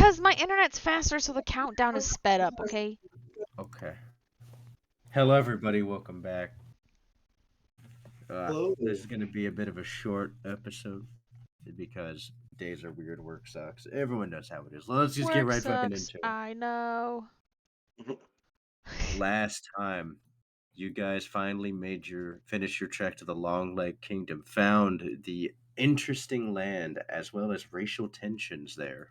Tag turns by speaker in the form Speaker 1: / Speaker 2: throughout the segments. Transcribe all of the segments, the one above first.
Speaker 1: Because my internet's faster, so the countdown is sped up, okay?
Speaker 2: Okay. Hello, everybody. Welcome back.
Speaker 3: Hello.
Speaker 2: This is going to be a bit of a short episode because days are weird, work sucks. Everyone knows how it is. Let's just get
Speaker 1: Work
Speaker 2: right fucking
Speaker 1: sucks,
Speaker 2: into it.
Speaker 1: I know.
Speaker 2: Last time, you guys finally finished your trek to the Long Lake Kingdom, found the interesting land as well as racial tensions there.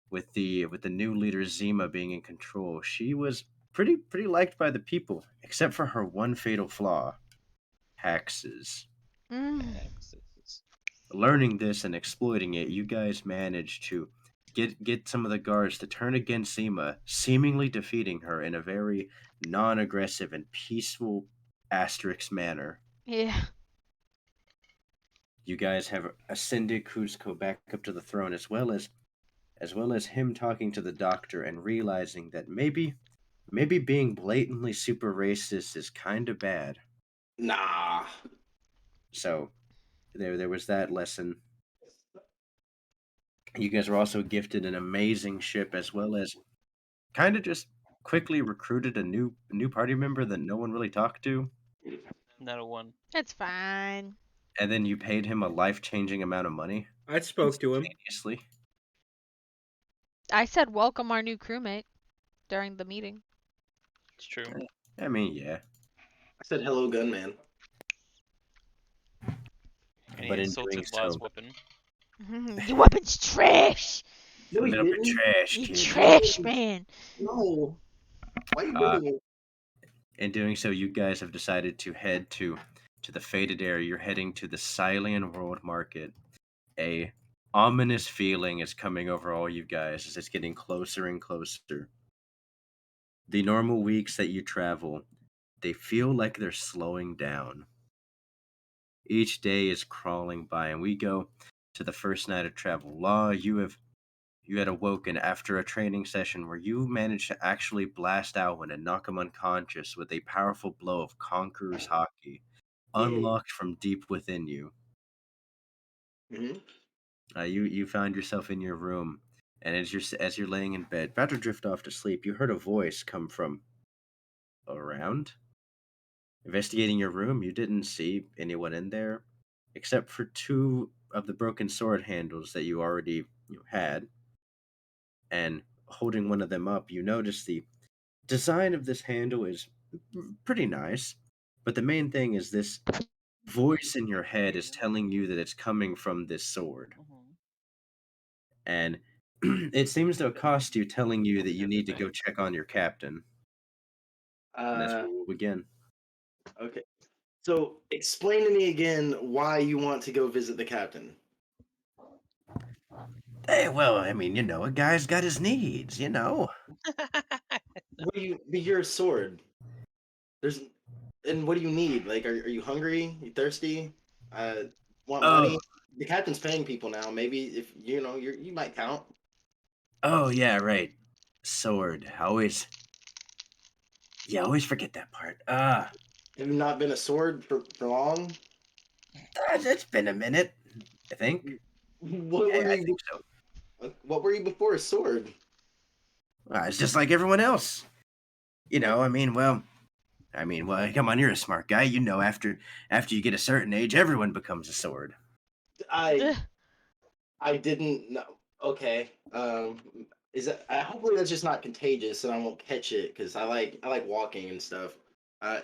Speaker 2: With the new leader Zima being in control, she was pretty liked by the people, except for her one fatal flaw: taxes.
Speaker 1: Mm.
Speaker 3: Taxes.
Speaker 2: Learning this and exploiting it, you guys managed to get some of the guards to turn against Zima, seemingly defeating her in a very non-aggressive and peaceful asterisk manner.
Speaker 1: Yeah.
Speaker 2: You guys have ascended Cusco back up to the throne, as well as him talking to the doctor and realizing that maybe being blatantly super racist is kind of bad.
Speaker 3: Nah.
Speaker 2: So there was that lesson. You guys were also gifted an amazing ship, as well as kind of just quickly recruited a new party member that no one really talked to,
Speaker 3: Not a one.
Speaker 1: It's fine.
Speaker 2: and then you paid him a life-changing amount of money
Speaker 4: I spoke to him.
Speaker 2: instantaneously.
Speaker 1: I said welcome our new crewmate during the meeting.
Speaker 3: It's true.
Speaker 2: I mean, yeah,
Speaker 3: I said hello, gunman.
Speaker 2: but
Speaker 3: And he
Speaker 2: in
Speaker 3: insulted
Speaker 2: doing
Speaker 3: Law's
Speaker 2: so,
Speaker 3: weapon.
Speaker 1: Your weapon's trash!
Speaker 3: No,
Speaker 2: put
Speaker 3: he
Speaker 2: it up in
Speaker 3: didn't.
Speaker 2: trash,
Speaker 1: You
Speaker 2: kid.
Speaker 1: trash, man!
Speaker 3: No. Why are you
Speaker 2: Uh,
Speaker 3: doing it?
Speaker 2: in doing so, you guys have decided to head to the fated area. You're heading to the Silent World Market. A ominous feeling is coming over all you guys as it's getting closer and closer. The normal weeks that you travel, they feel like they're slowing down. Each day is crawling by, and we go to the first night of travel. Law, you had awoken after a training session where you managed to actually blast Alwyn and knock him unconscious with a powerful blow of Conqueror's Hockey,
Speaker 3: Yay.
Speaker 2: unlocked from deep within you.
Speaker 3: Mm-hmm.
Speaker 2: You found yourself in your room, and as you're laying in bed, about to drift off to sleep, you heard a voice come from around. Investigating your room, you didn't see anyone in there, except for two of the broken sword handles that you already had. And holding one of them up, you notice the design of this handle is pretty nice, but the main thing is this voice in your head is telling you that it's coming from this sword. And it seems to accost you, telling you that you need to go check on your captain. And that's where we'll begin.
Speaker 3: Okay. So explain to me again why you want to go visit the captain.
Speaker 2: Hey, well, I mean, a guy's got his needs.
Speaker 3: What do you? But you're a sword. There's, and what do you need? Like, are you hungry? You thirsty? Uh, want
Speaker 2: Oh,
Speaker 3: money? The captain's paying people now. Maybe if you might count.
Speaker 2: oh, yeah, right. Sword. I always forget that part.
Speaker 3: Have you not been a sword for long?
Speaker 2: It's been a minute, I think.
Speaker 3: What
Speaker 2: Yeah,
Speaker 3: were
Speaker 2: I
Speaker 3: you?
Speaker 2: think so.
Speaker 3: What were you before a sword?
Speaker 2: It's just like everyone else. Well, come on, you're a smart guy. After you get a certain age, everyone becomes a sword.
Speaker 3: I
Speaker 1: Ugh.
Speaker 3: I didn't know. Okay. Is that? Hopefully that's just not contagious, and I won't catch it because I like walking and stuff.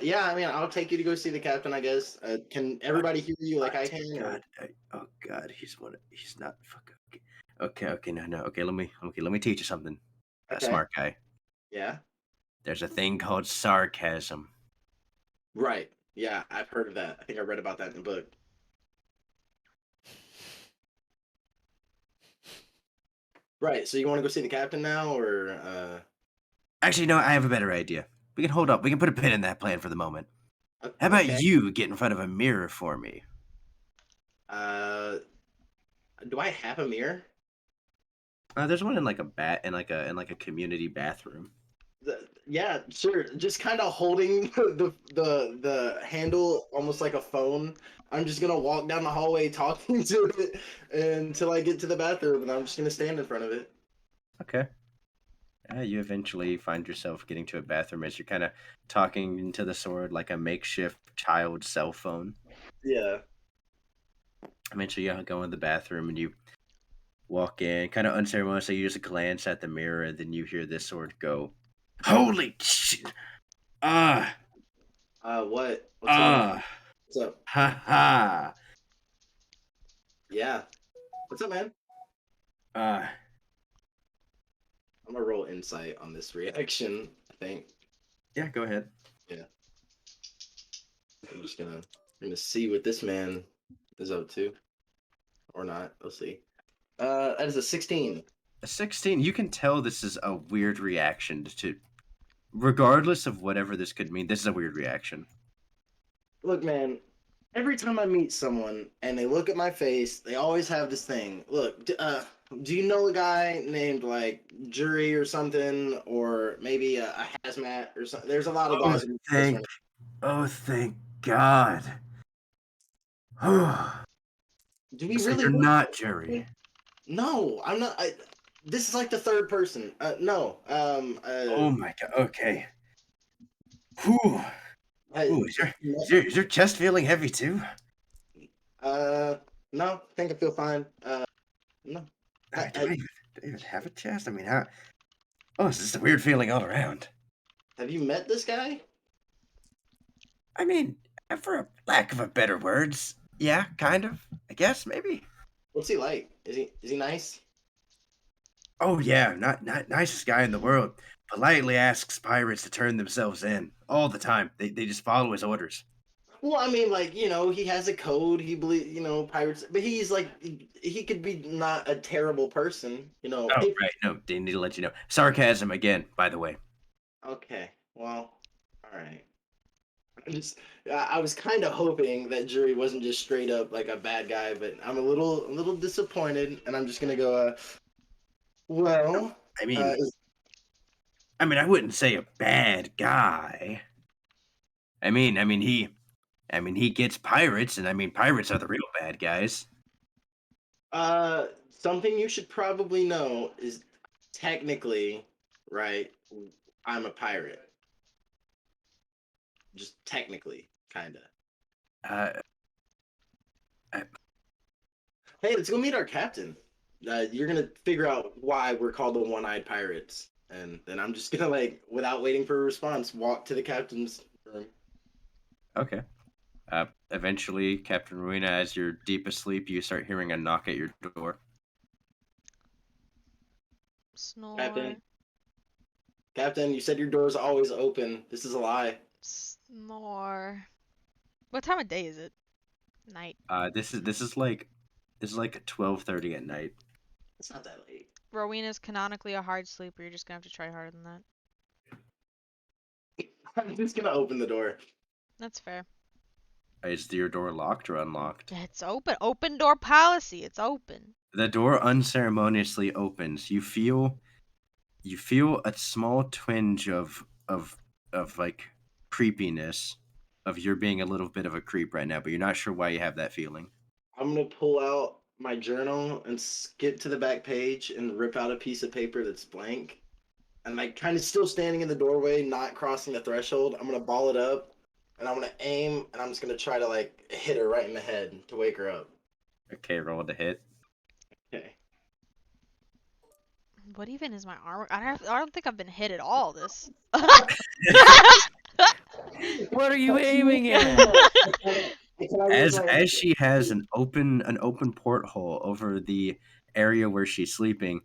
Speaker 3: Yeah. I mean, I'll take you to go see the captain. I guess. Can everybody hear you like I can? Or...
Speaker 2: God, oh God, he's not fucking. Okay, no, okay. Let me teach you something,
Speaker 3: Okay.
Speaker 2: smart guy.
Speaker 3: Yeah.
Speaker 2: There's a thing called sarcasm.
Speaker 3: Right. Yeah, I've heard of that. I think I read about that in the book. Right. So you want to go see the captain now, or
Speaker 2: Actually, no, I have a better idea. We can hold up. We can put a pin in that plan for the moment. How about
Speaker 3: okay.
Speaker 2: you get in front of a mirror for me?
Speaker 3: Uh, do I have a mirror?
Speaker 2: There's one in like a community bathroom.
Speaker 3: Yeah, sure. Just kind of holding the handle almost like a phone. I'm just gonna walk down the hallway talking to it until I get to the bathroom, and I'm just gonna stand in front of it.
Speaker 2: Okay. You eventually find yourself getting to a bathroom as you're kind of talking into the sword like a makeshift child cell phone.
Speaker 3: Yeah.
Speaker 2: Eventually, you go in the bathroom and you walk in, kind of unceremoniously. You just glance at the mirror, and then you hear this sword go, "Holy shit! Ah,
Speaker 3: What? What's going on?
Speaker 2: ah,
Speaker 3: What's up?
Speaker 2: ha ha,
Speaker 3: Yeah. What's up, man?
Speaker 2: ah."
Speaker 3: I'm gonna roll insight on this reaction. I think.
Speaker 2: Yeah, go ahead.
Speaker 3: Yeah. I'm just gonna see what this man is up to, or not. We'll see. That is a 16.
Speaker 2: A 16. You can tell this is a weird reaction to, regardless of whatever this could mean. This is a weird reaction.
Speaker 3: Look, man. Every time I meet someone and they look at my face, they always have this thing. Look, do you know a guy named like Jury or something, or maybe a hazmat or something? There's a lot of
Speaker 2: Oh,
Speaker 3: guys.
Speaker 2: thank, oh, thank God.
Speaker 3: Do we
Speaker 2: So
Speaker 3: really?
Speaker 2: you're not Jerry.
Speaker 3: No, I'm not. This is like the third person. No.
Speaker 2: Oh my God. Okay. Whew.
Speaker 3: I,
Speaker 2: Ooh, is your chest feeling heavy too?
Speaker 3: no. I think I feel fine. No.
Speaker 2: I
Speaker 3: I,
Speaker 2: don't even have a chest. I mean, how? Oh, it's just a weird feeling all around.
Speaker 3: have you met this guy?
Speaker 2: I mean, for a lack of a better words, yeah, kind of. I guess maybe.
Speaker 3: What's he like? Is he nice?
Speaker 2: Oh yeah, not nicest guy in the world. Politely asks pirates to turn themselves in all the time. They just follow his orders.
Speaker 3: Well, I mean, like, he has a code. He believes, pirates, but he's like, he could be not a terrible person.
Speaker 2: Oh right, no, they need to let you know. Sarcasm again, by the way.
Speaker 3: Okay, well, all right. I was kind of hoping that Jury wasn't just straight up like a bad guy, but I'm a little disappointed, and I'm just gonna go. Well,
Speaker 2: I
Speaker 3: uh,
Speaker 2: mean, I wouldn't say a bad guy. He gets pirates, and pirates are the real bad guys.
Speaker 3: something you should probably know is technically, right? I'm a pirate. Just technically, kind of.
Speaker 2: Uh, I,
Speaker 3: Hey, let's go meet our captain. You're gonna figure out why we're called the One-Eyed Pirates, and then I'm just gonna like, without waiting for a response, walk to the captain's room.
Speaker 2: okay. Eventually, Captain Ruina, as you're deep asleep, you start hearing a knock at your door.
Speaker 1: Snore.
Speaker 3: Captain, you said your door's always open. This is a lie.
Speaker 1: Snore. What time of day is it? Night.
Speaker 2: This is like 12:30 at night.
Speaker 3: It's not that late.
Speaker 1: Rowena's canonically a hard sleeper. You're just gonna have to try harder than that.
Speaker 3: I'm just gonna open the door.
Speaker 1: That's fair.
Speaker 2: Is your door locked or unlocked?
Speaker 1: It's open. Open door policy. It's open.
Speaker 2: The door unceremoniously opens. You feel a small twinge of like creepiness of you're being a little bit of a creep right now, but you're not sure why you have that feeling.
Speaker 3: I'm gonna pull out my journal and skip to the back page and rip out a piece of paper that's blank. And like kind of still standing in the doorway, not crossing the threshold. I'm gonna ball it up and I'm gonna aim and I'm just gonna try to like hit her right in the head to wake her up.
Speaker 2: Okay, roll to hit.
Speaker 3: Okay.
Speaker 1: What even is my armor? I don't think I've been hit at all this.
Speaker 2: What are you aiming at? As she has an open porthole over the area where she's sleeping,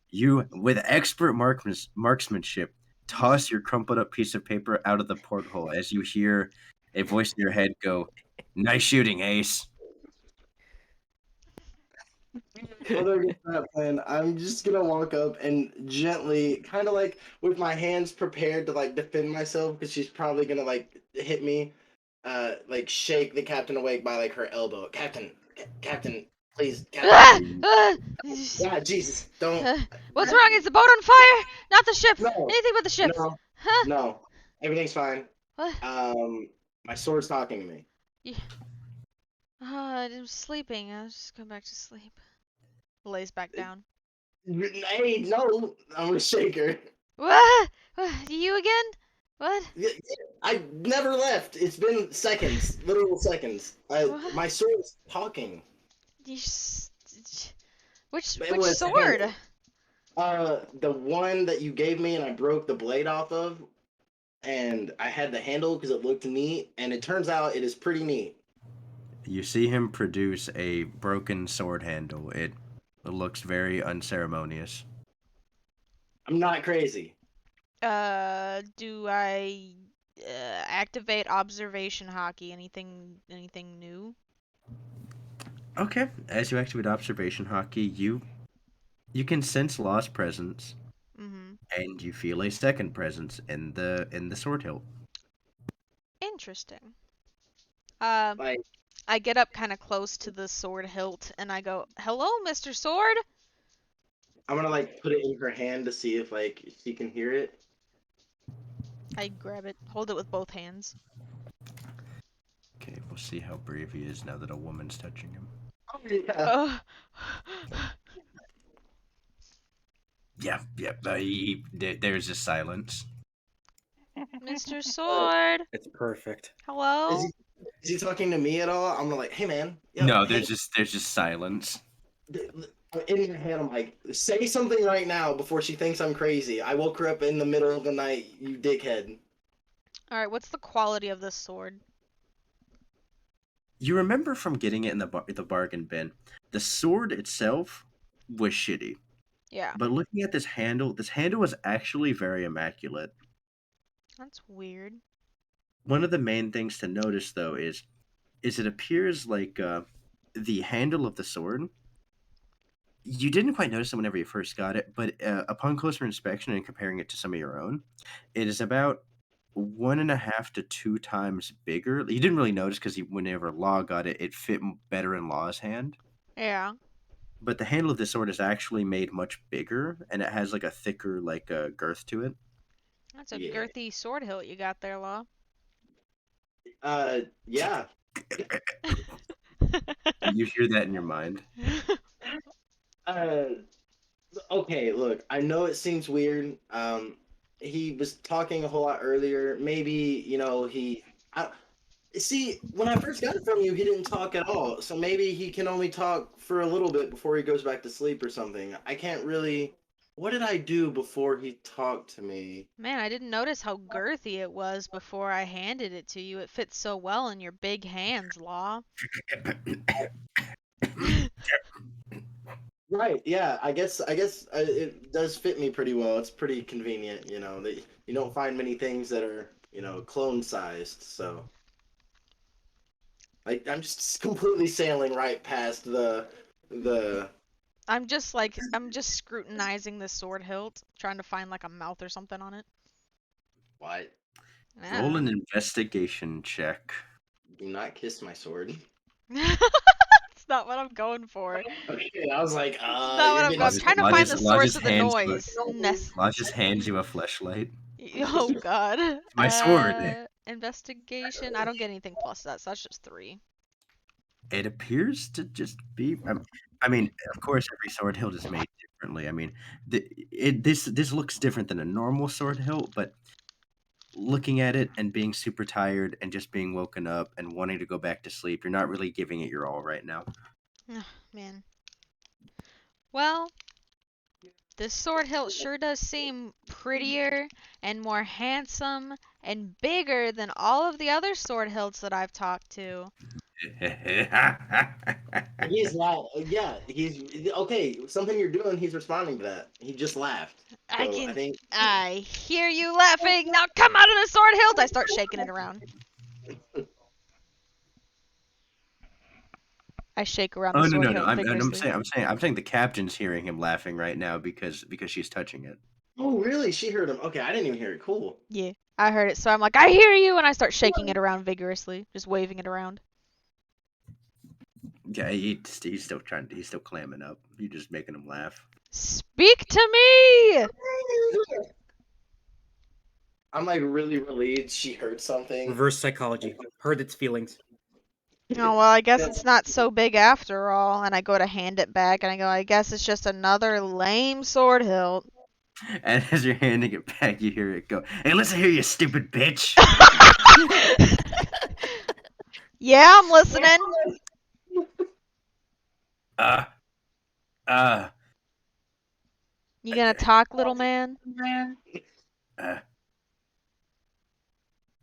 Speaker 2: you, with expert marksmanship, toss your crumpled up piece of paper out of the porthole as you hear a voice in your head go, "Nice shooting, Ace."
Speaker 3: Other than that plan, I'm just gonna walk up and gently, kind of like with my hands prepared to like defend myself, because she's probably gonna like hit me. Like shake the captain awake by like her elbow. Captain, please, Captain. Yeah, Jesus, don't.
Speaker 1: What's wrong? Is the boat on fire? Not the ship.
Speaker 3: No,
Speaker 1: Anything but the ship.
Speaker 3: no,
Speaker 1: Huh?
Speaker 3: No, everything's fine.
Speaker 1: What?
Speaker 3: My sword's talking to me.
Speaker 1: You... I'm sleeping. I'll just go back to sleep. Lays back down.
Speaker 3: Hey, no, I'm gonna shake her.
Speaker 1: What? You again? What?
Speaker 3: I never left. It's been seconds, literal seconds.
Speaker 1: What?
Speaker 3: My sword's talking.
Speaker 1: You which
Speaker 3: It
Speaker 1: which
Speaker 3: was
Speaker 1: sword?
Speaker 3: the one that you gave me, and I broke the blade off of, and I had the handle because it looked neat, and it turns out it is pretty neat.
Speaker 2: You see him produce a broken sword handle. It looks very unceremonious.
Speaker 3: I'm not crazy.
Speaker 1: Do I activate observation hockey? Anything new?
Speaker 2: Okay, as you activate observation hockey, you can sense lost presence,
Speaker 1: Mm-hmm.
Speaker 2: and you feel a second presence in the sword hilt.
Speaker 1: Interesting. Uh,
Speaker 3: Like,
Speaker 1: I get up kind of close to the sword hilt and I go, "Hello, Mr. Sword."
Speaker 3: I'm gonna like put it in her hand to see if like she can hear it.
Speaker 1: I grab it, hold it with both hands.
Speaker 2: Okay, we'll see how brave he is now that a woman's touching him.
Speaker 3: Oh yeah.
Speaker 1: Uh,
Speaker 2: Yeah, yeah. There's a silence.
Speaker 1: Mr.
Speaker 3: Uh,
Speaker 1: Sword,
Speaker 4: It's perfect.
Speaker 3: is
Speaker 1: hello.
Speaker 3: he is he talking to me at all? I'm gonna like, hey man, yo,
Speaker 2: No,
Speaker 3: hey.
Speaker 2: there's just silence.
Speaker 3: In my head, I'm like, say something right now before she thinks I'm crazy. I woke her up in the middle of the night, you dickhead.
Speaker 1: All right, what's the quality of this sword?
Speaker 2: You remember from getting it in the bargain bin, the sword itself was shitty.
Speaker 1: Yeah,
Speaker 2: But looking at this handle was actually very immaculate.
Speaker 1: that's weird.
Speaker 2: One of the main things to notice though is it appears like the handle of the sword. You didn't quite notice it whenever you first got it, but upon closer inspection and comparing it to some of your own, it is about 1.5 to 2 times bigger. You didn't really notice because whenever Law got it, it fit better in Law's hand.
Speaker 1: Yeah,
Speaker 2: But the handle of this sword is actually made much bigger, and it has like a thicker girth to it.
Speaker 1: that's a
Speaker 3: Yeah.
Speaker 1: girthy sword hilt you got there, Law.
Speaker 3: Yeah.
Speaker 2: You hear that in your mind.
Speaker 3: Uh, okay, look, I know it seems weird. He was talking a whole lot earlier. Maybe, I, see, when I first got it from you, he didn't talk at all. So maybe he can only talk for a little bit before he goes back to sleep or something. I can't really. What did I do before he talked to me?
Speaker 1: Man, I didn't notice how girthy it was before I handed it to you. It fits so well in your big hands, Law.
Speaker 3: Right. Yeah. I guess it does fit me pretty well. It's pretty convenient. That you don't find many things that are clone sized. So like I'm just completely sailing right past the.
Speaker 1: I'm just scrutinizing this sword hilt, trying to find like a mouth or something on it.
Speaker 3: What?
Speaker 2: Roll
Speaker 1: Yeah.
Speaker 2: an investigation check.
Speaker 3: Do not kiss my sword.
Speaker 1: It's not what I'm going for.
Speaker 3: Okay. I was like,
Speaker 1: It's not what
Speaker 3: you're
Speaker 1: I'm
Speaker 3: getting
Speaker 1: going. I'm trying to
Speaker 2: Law
Speaker 1: find the
Speaker 2: just, Law
Speaker 1: source
Speaker 2: just
Speaker 1: of the
Speaker 2: hands you
Speaker 1: noise.
Speaker 2: Law just hands you a fleshlight.
Speaker 1: Oh God.
Speaker 2: My sword.
Speaker 1: Investigation. I don't get anything plus that, so that's just 3.
Speaker 2: It appears to just be. I mean, of course, every sword hilt is made differently. I mean, this looks different than a normal sword hilt, but looking at it and being super tired and just being woken up and wanting to go back to sleep, you're not really giving it your all right now.
Speaker 1: Man. Well, this sword hilt sure does seem prettier and more handsome and bigger than all of the other sword hilts that I've talked to.
Speaker 3: He's like, yeah, he's okay. Something you're doing, he's responding to that. He just laughed.
Speaker 1: I
Speaker 3: So I
Speaker 1: can.
Speaker 3: think
Speaker 1: I hear you laughing. Now come out of the sword hilt. I start shaking it around. I shake around the
Speaker 2: Oh no
Speaker 1: sword
Speaker 2: no no!
Speaker 1: hilt
Speaker 2: I'm
Speaker 1: vigorously.
Speaker 2: saying the captain's hearing him laughing right now because she's touching it.
Speaker 3: Oh, really? She heard him. Okay, I didn't even hear it. Cool.
Speaker 1: Yeah, I heard it, so I'm like, I hear you, and I start shaking it around vigorously, just waving it around.
Speaker 2: Yeah, he's still clamming up. You're just making him laugh.
Speaker 1: Speak to me!
Speaker 3: I'm like really relieved she heard something.
Speaker 4: Reverse psychology. Hurt its feelings.
Speaker 1: Oh, well, I guess it's not so big after all. And I go to hand it back, and I go, I guess it's just another lame sword hilt.
Speaker 2: And as you're handing it back, you hear it go, "Hey, listen here, you stupid bitch."
Speaker 1: Yeah, I'm listening.
Speaker 2: Uh, uh,
Speaker 1: You gonna talk, little man?
Speaker 2: uh.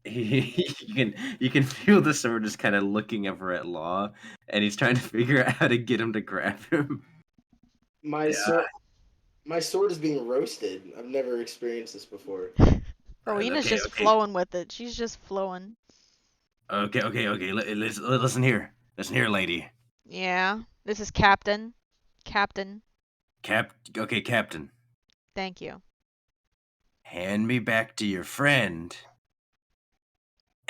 Speaker 2: You can feel the sword just kind of looking over at Law, and he's trying to figure out how to get him to grab him.
Speaker 3: My sword, my sword is being roasted. I've never experienced this before.
Speaker 1: Rowena's
Speaker 2: okay,
Speaker 1: just
Speaker 2: okay.
Speaker 1: flowing with it. She's just flowing.
Speaker 2: Okay. Listen here, lady.
Speaker 1: Yeah, this is Captain. Captain,
Speaker 2: Okay, Captain.
Speaker 1: thank you.
Speaker 2: Hand me back to your friend.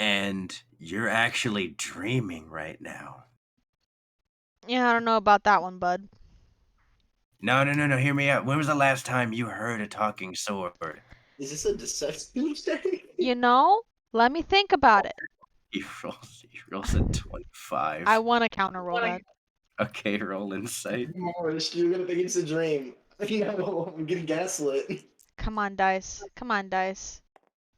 Speaker 2: And you're actually dreaming right now.
Speaker 1: Yeah, I don't know about that one, bud.
Speaker 2: No. Hear me out. When was the last time you heard a talking sword?
Speaker 3: Is this a deception check?
Speaker 1: You know, let me think about it.
Speaker 2: He rolls a 25.
Speaker 1: I want to counter roll that.
Speaker 2: Okay, roll insight.
Speaker 3: Morris, you're gonna think it's a dream. No, I'm getting gaslit.
Speaker 1: Come on, dice. Come on, dice.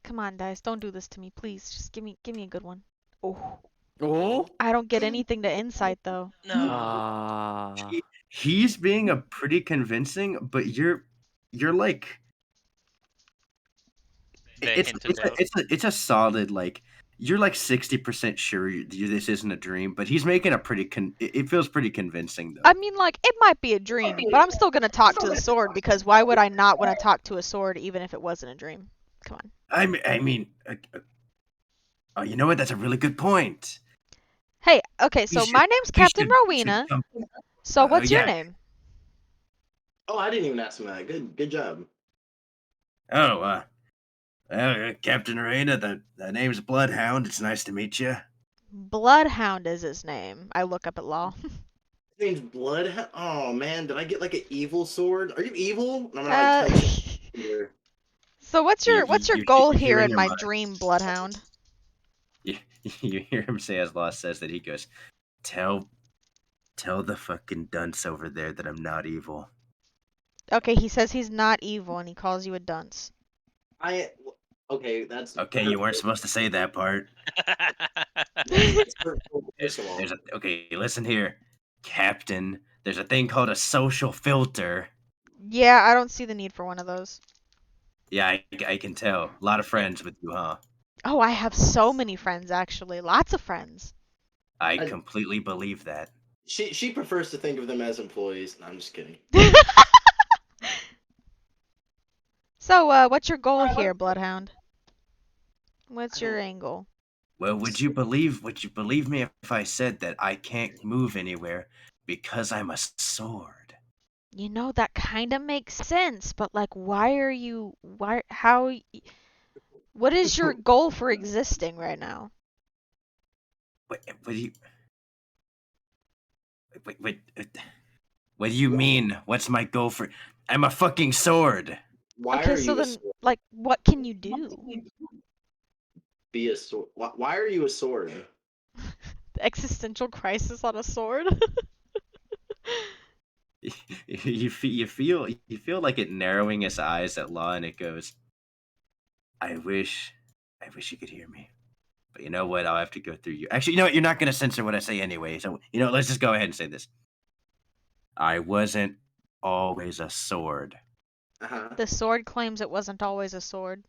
Speaker 1: Come on, dice. Don't do this to me, please. Just give me a good one. Oh,
Speaker 4: Oh.
Speaker 1: I don't get anything to insight though.
Speaker 5: No.
Speaker 4: Ah.
Speaker 2: He's being a pretty convincing, but you're like
Speaker 5: They
Speaker 2: it's
Speaker 5: hinted out.
Speaker 2: it's a solid like you're like 60% sure this isn't a dream, but he's making a pretty it feels pretty convincing though.
Speaker 1: I mean, like, it might be a dream, but I'm still gonna talk to the sword because why would I not want to talk to a sword even if it wasn't a dream? Come on.
Speaker 2: I mean, oh, you know what? That's a really good point.
Speaker 1: Hey, okay, so my name's Captain
Speaker 2: We should
Speaker 1: Rowena.
Speaker 2: come-
Speaker 1: So what's your
Speaker 2: yeah.
Speaker 1: name?
Speaker 3: Oh, I didn't even ask him that. Good job.
Speaker 2: Oh, Captain Arena, the name's Bloodhound. It's nice to meet you.
Speaker 1: Bloodhound is his name. I look up at Law.
Speaker 3: His name's Blood. Oh man, did I get like an evil sword? Are you evil? I'm gonna
Speaker 1: Uh,
Speaker 3: like touch you.
Speaker 1: so what's your
Speaker 2: You-
Speaker 1: goal
Speaker 2: you're
Speaker 1: here
Speaker 2: in
Speaker 1: in
Speaker 2: your
Speaker 1: my
Speaker 2: mind.
Speaker 1: dream, Bloodhound?
Speaker 2: You hear him say as Law says that he goes, tell the fucking dunce over there that I'm not evil.
Speaker 1: Okay, he says he's not evil and he calls you a dunce.
Speaker 3: Okay, that's
Speaker 2: Okay, you weren't supposed to say that part.
Speaker 3: that's hurtful, first of all.
Speaker 2: Okay, listen here, Captain. There's a thing called a social filter.
Speaker 1: Yeah, I don't see the need for one of those.
Speaker 2: Yeah, I can tell. A lot of friends with you, huh?
Speaker 1: Oh, I have so many friends actually. Lots of friends.
Speaker 2: I completely believe that.
Speaker 3: She prefers to think of them as employees. No, I'm just kidding.
Speaker 1: So, what's your goal here, Bloodhound? What's your angle?
Speaker 2: Well, would you believe me if I said that I can't move anywhere because I'm a sword?
Speaker 1: You know, that kind of makes sense, but like, what is your goal for existing right now?
Speaker 2: What do you what do you mean? What's my goal for? I'm a fucking sword.
Speaker 3: Why
Speaker 1: Okay,
Speaker 3: are
Speaker 1: so
Speaker 3: you a
Speaker 1: then,
Speaker 3: sword?
Speaker 1: like, what can you do?
Speaker 3: Be a sword. Why are you a sword?
Speaker 1: Existential crisis on a sword?
Speaker 2: You feel like it narrowing its eyes at Law, and it goes, I wish you could hear me. But you know what? I'll have to go through you. Actually, you know what? You're not going to censor what I say anyway. So, let's just go ahead and say this. I wasn't always a sword.
Speaker 3: Uh-huh.
Speaker 1: The sword claims it wasn't always a sword.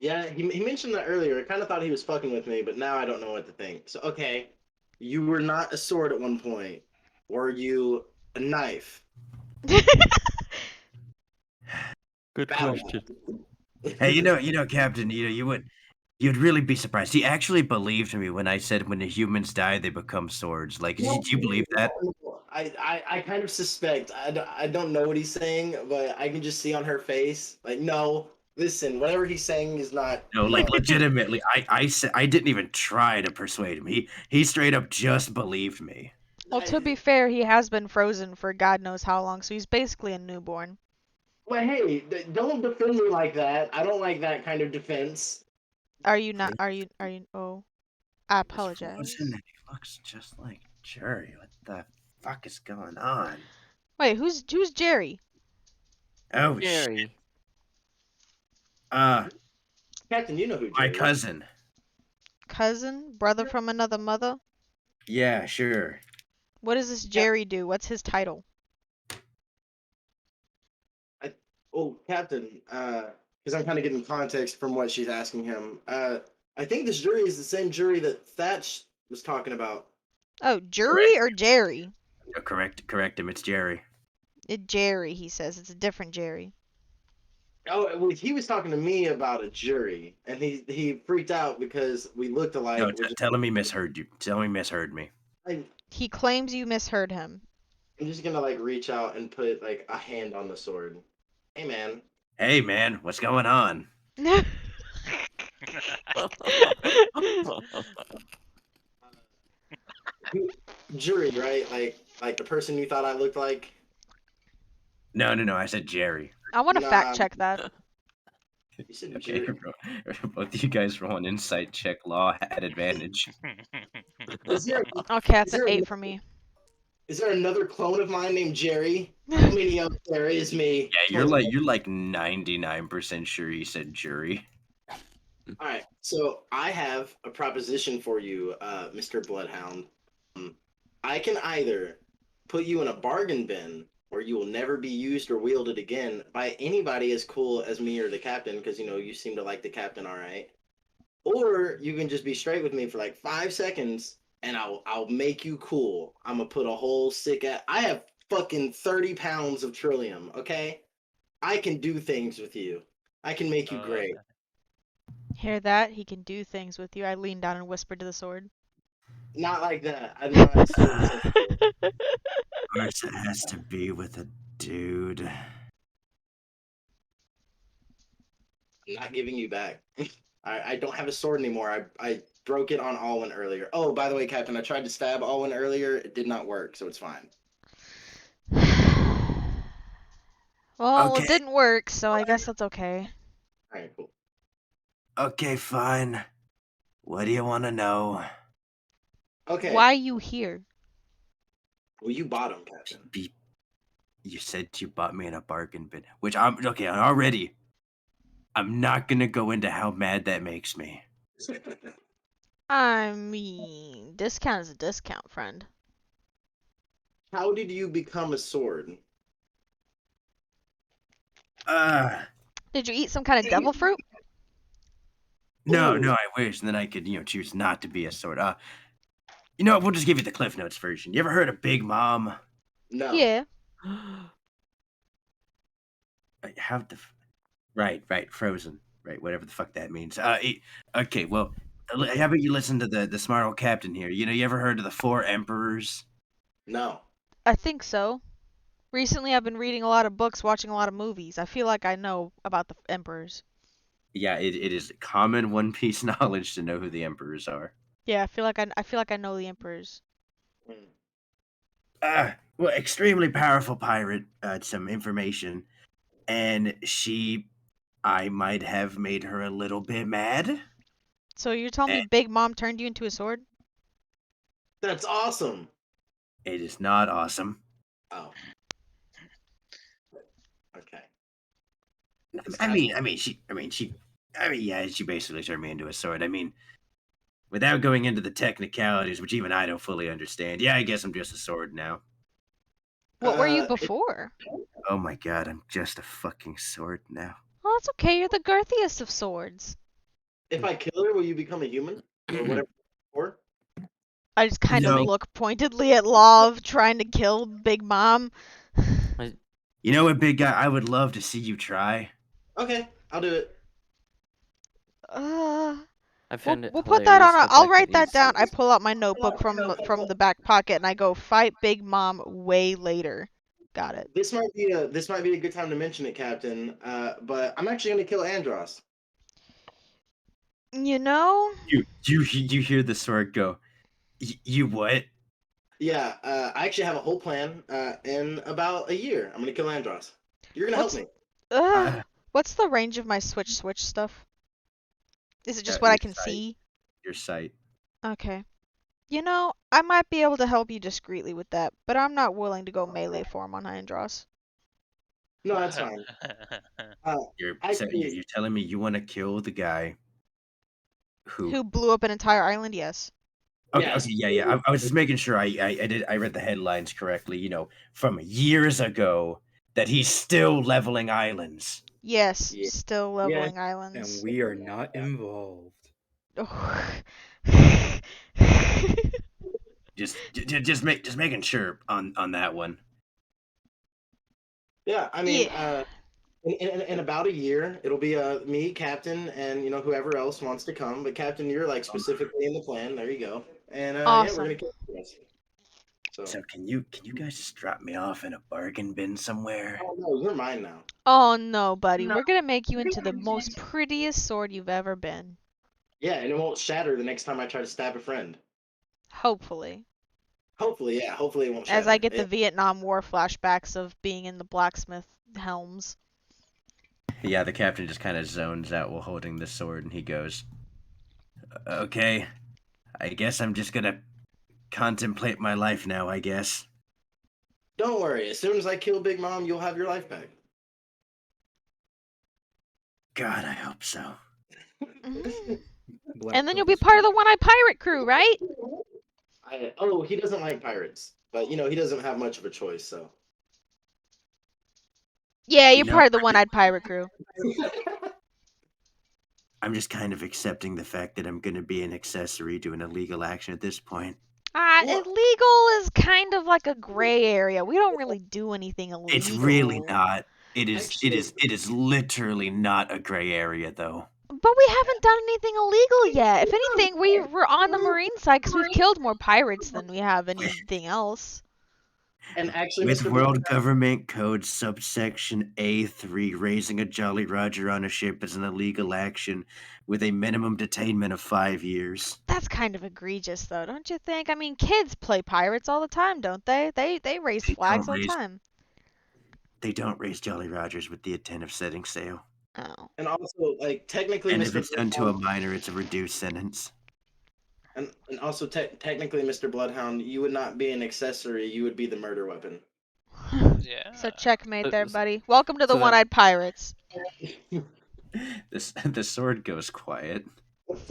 Speaker 3: Yeah, he mentioned that earlier. I kind of thought he was fucking with me, but now I don't know what to think. So, okay, you were not a sword at one point. Were you a knife?
Speaker 4: Good
Speaker 3: Battle
Speaker 4: question.
Speaker 2: Hey, Captain, you'd really be surprised. He actually believed me when I said when the humans die, they become swords. Like, do you believe that?
Speaker 3: I kind of suspect. I don't know what he's saying, but I can just see on her face. Like, no, listen, whatever he's saying is not.
Speaker 2: No, like legitimately, I didn't even try to persuade him. He straight up just believed me.
Speaker 1: Well, to be fair, he has been frozen for God knows how long, so he's basically a newborn.
Speaker 3: Well, hey, don't defend me like that. I don't like that kind of defense.
Speaker 1: Are you not? Are you? Oh, I
Speaker 2: It's frozen
Speaker 1: apologize.
Speaker 2: and he looks just like Jerry. What the fuck is going on?
Speaker 1: Wait, who's Jerry?
Speaker 2: Oh shit.
Speaker 4: Jerry.
Speaker 3: Captain, you know who
Speaker 2: My
Speaker 3: Jerry is.
Speaker 2: cousin.
Speaker 1: Cousin, brother from another mother?
Speaker 2: Yeah, sure.
Speaker 1: What does this Jerry do? What's his title?
Speaker 3: Oh, Captain, because I'm kind of getting context from what she's asking him. I think this jury is the same jury that Thatch was talking about.
Speaker 1: Oh, Jury or Jerry?
Speaker 2: No, correct him. It's Jerry.
Speaker 1: Jerry, he says. It's a different Jerry.
Speaker 3: Oh, well, he was talking to me about a jury, and he freaked out because we looked alike.
Speaker 2: No,
Speaker 3: which
Speaker 2: tell him he misheard you. Tell him he misheard me.
Speaker 1: He claims you misheard him.
Speaker 3: I'm just gonna like reach out and put like a hand on the sword. Hey, man.
Speaker 2: Hey man, what's going on?
Speaker 3: Jury, right? Like the person you thought I looked like.
Speaker 2: No, I said Jerry.
Speaker 1: I want to
Speaker 3: Nah.
Speaker 1: fact check that.
Speaker 3: You said
Speaker 2: Okay,
Speaker 3: jury.
Speaker 2: both of you guys roll an insight check. Law at advantage.
Speaker 3: Is there
Speaker 1: Okay, that's
Speaker 3: Is
Speaker 1: an
Speaker 3: there-
Speaker 1: 8 for me.
Speaker 3: is there another clone of mine named Jerry? How many of there is me?
Speaker 2: Yeah, you're like 99% sure he said jury.
Speaker 3: All right, so I have a proposition for you, Mr. Bloodhound. I can either put you in a bargain bin where you will never be used or wielded again by anybody as cool as me or the captain, because you seem to like the captain, all right. Or you can just be straight with me for like 5 seconds, and I'll make you cool. I'm gonna put a whole sick. I have fucking 30 pounds of trillium. Okay, I can do things with you. I can make you great.
Speaker 1: Hear that? He can do things with you. I leaned down and whispered to the sword.
Speaker 3: Not like that. I'm not still the same.
Speaker 2: Of course, it has to be with a dude.
Speaker 3: I'm not giving you back. I don't have a sword anymore. I broke it on Alwyn earlier. Oh, by the way, Captain, I tried to stab Alwyn earlier. It did not work, so it's fine.
Speaker 1: Well,
Speaker 2: Okay.
Speaker 1: it didn't work, so I guess that's okay.
Speaker 3: All right, cool.
Speaker 2: Okay, fine. What do you want to know?
Speaker 3: Okay.
Speaker 1: Why you here?
Speaker 3: Well, you bought him, Captain.
Speaker 2: You said you bought me in a bargain bin, which I'm okay. Already, I'm not gonna go into how mad that makes me.
Speaker 1: I mean, discount is a discount, friend.
Speaker 3: How did you become a sword?
Speaker 1: Did you eat some kind of devil fruit?
Speaker 2: No,
Speaker 3: Ooh.
Speaker 2: I wish. And then I could, choose not to be a sword. You know what? We'll just give you the Cliff Notes version. You ever heard of Big Mom?
Speaker 3: No.
Speaker 1: Yeah.
Speaker 2: How the? Right, Frozen. Right, whatever the fuck that means. Okay, well, how about you listen to the smart old captain here? You ever heard of the Four Emperors?
Speaker 3: No.
Speaker 1: I think so. Recently, I've been reading a lot of books, watching a lot of movies. I feel like I know about the emperors.
Speaker 2: Yeah, it is common One Piece knowledge to know who the emperors are.
Speaker 1: Yeah, I feel like I know the emperors.
Speaker 2: Well, extremely powerful pirate. Some information, and I might have made her a little bit mad.
Speaker 1: So you're telling me Big Mom turned you into a sword?
Speaker 3: That's awesome.
Speaker 2: It is not awesome.
Speaker 3: Oh. Okay.
Speaker 2: She basically turned me into a sword. I mean, without going into the technicalities, which even I don't fully understand. Yeah, I guess I'm just a sword now.
Speaker 1: What were you before?
Speaker 2: Oh my god, I'm just a fucking sword now.
Speaker 1: Well, that's okay. You're the girthiest of swords.
Speaker 3: If I kill her, will you become a human or whatever? Or
Speaker 1: I just kind of
Speaker 2: No.
Speaker 1: look pointedly at Love, trying to kill Big Mom.
Speaker 2: You know what, big guy? I would love to see you try.
Speaker 3: okay, I'll do it.
Speaker 4: I found it
Speaker 1: We'll put that on.
Speaker 4: hilarious, the
Speaker 1: I'll
Speaker 4: fact
Speaker 1: write that
Speaker 4: he's-
Speaker 1: down. I pull out my notebook from the back pocket and I go fight Big Mom way later. Got it.
Speaker 3: This might be a good time to mention it, Captain. But I'm actually gonna kill Andros.
Speaker 1: You know?
Speaker 2: You hear the sword go? You what?
Speaker 3: Yeah, I actually have a whole plan. In about a year, I'm gonna kill Andros. You're gonna help me.
Speaker 1: Ugh. What's the range of my switch stuff? Is it just what I
Speaker 2: Your
Speaker 1: can
Speaker 2: sight.
Speaker 1: see?
Speaker 2: Your sight.
Speaker 1: Okay. You know, I might be able to help you discreetly with that, but I'm not willing to go melee form on Hyandros.
Speaker 3: No, that's fine. Uh,
Speaker 2: So
Speaker 3: actually,
Speaker 2: you're telling me you want to kill the guy who?
Speaker 1: Who blew up an entire island? Yes.
Speaker 2: Okay,
Speaker 3: yes.
Speaker 2: yeah. I was just making sure I read the headlines correctly. From years ago that he's still leveling islands.
Speaker 1: Yes,
Speaker 3: Yeah.
Speaker 1: still
Speaker 4: Yes,
Speaker 1: leveling
Speaker 4: and
Speaker 1: islands.
Speaker 4: we are not involved.
Speaker 2: Just making sure on that one.
Speaker 3: Yeah, I mean,
Speaker 1: Yeah.
Speaker 3: in about a year, it'll be me, Captain, and whoever else wants to come. But Captain, you're like specifically in the plan. There you go. And yeah, we're gonna
Speaker 1: Awesome.
Speaker 3: kill the rest. So,
Speaker 2: So can you guys just drop me off in a bargain bin somewhere?
Speaker 3: oh no, you're mine now.
Speaker 1: Oh no, buddy. We're gonna make you into the most prettiest sword you've ever been.
Speaker 3: Yeah, and it won't shatter the next time I try to stab a friend.
Speaker 1: Hopefully.
Speaker 3: Hopefully, yeah. Hopefully, it won't
Speaker 1: As I
Speaker 3: shatter.
Speaker 1: get the Vietnam War flashbacks of being in the blacksmith helms.
Speaker 2: Yeah, the captain just kind of zones out while holding the sword, and he goes, "Okay, I guess I'm just gonna contemplate my life now. I guess."
Speaker 3: Don't worry. As soon as I kill Big Mom, you'll have your life back.
Speaker 2: God, I hope so.
Speaker 1: Mhm.
Speaker 4: Black
Speaker 1: And then you'll
Speaker 4: Clover
Speaker 1: be part of the
Speaker 4: Squad.
Speaker 1: One Eyed Pirate crew, right?
Speaker 3: Oh, he doesn't like pirates, but he doesn't have much of a choice. So.
Speaker 1: Yeah,
Speaker 2: You
Speaker 1: you're
Speaker 2: know,
Speaker 1: part of the One Eyed Pirate crew.
Speaker 2: I'm just kind of accepting the fact that I'm gonna be an accessory to an illegal action at this point.
Speaker 3: Well,
Speaker 1: Illegal is kind of like a gray area. We don't really do anything
Speaker 2: It's really
Speaker 1: illegal.
Speaker 2: not. It is. It
Speaker 3: actually,
Speaker 2: is. It is literally not a gray area, though.
Speaker 1: But we haven't done anything illegal yet. If anything, we're on the marine side because we've killed more pirates than we have anything else.
Speaker 3: and actually,
Speaker 2: With
Speaker 3: Mr. Blood,
Speaker 2: World Government Code subsection A3, raising a Jolly Roger on a ship is an illegal action with a minimum detainment of 5 years.
Speaker 1: That's kind of egregious, though, don't you think? I mean, kids play pirates all the time, don't they? They raise
Speaker 2: They
Speaker 1: flags
Speaker 2: don't
Speaker 1: all the
Speaker 2: raise.
Speaker 1: time.
Speaker 2: They don't raise Jolly Rogers with the intent of setting sail.
Speaker 1: Oh.
Speaker 3: and also like technically,
Speaker 2: And if
Speaker 3: Mr.
Speaker 2: it's done to a
Speaker 3: Bloodhound,
Speaker 2: minor, it's a reduced sentence.
Speaker 3: and also technically, Mr. Bloodhound, you would not be an accessory. You would be the murder weapon.
Speaker 5: Yeah.
Speaker 1: So checkmate there,
Speaker 4: Uh,
Speaker 1: buddy. Welcome to the
Speaker 4: so then-
Speaker 1: One-Eyed Pirates.
Speaker 2: The sword goes quiet.
Speaker 3: So
Speaker 1: All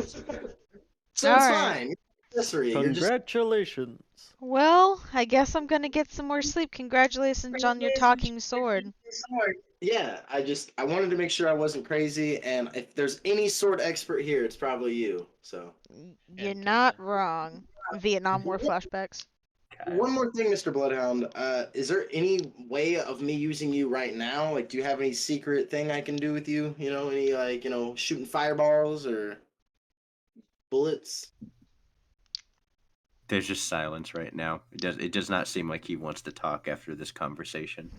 Speaker 3: it's
Speaker 1: right.
Speaker 3: fine. You're an accessory. You're just
Speaker 4: Congratulations.
Speaker 1: Well, I guess I'm gonna get some more sleep. Congratulations on your talking sword.
Speaker 3: yeah. I wanted to make sure I wasn't crazy, and if there's any sword expert here, it's probably you. So.
Speaker 1: You're
Speaker 5: Okay.
Speaker 1: not wrong. Vietnam War flashbacks.
Speaker 3: One more thing, Mr. Bloodhound. Is there any way of me using you right now? Like, do you have any secret thing I can do with you? Any like, shooting fireballs or bullets?
Speaker 2: There's just silence right now. It does not seem like he wants to talk after this conversation.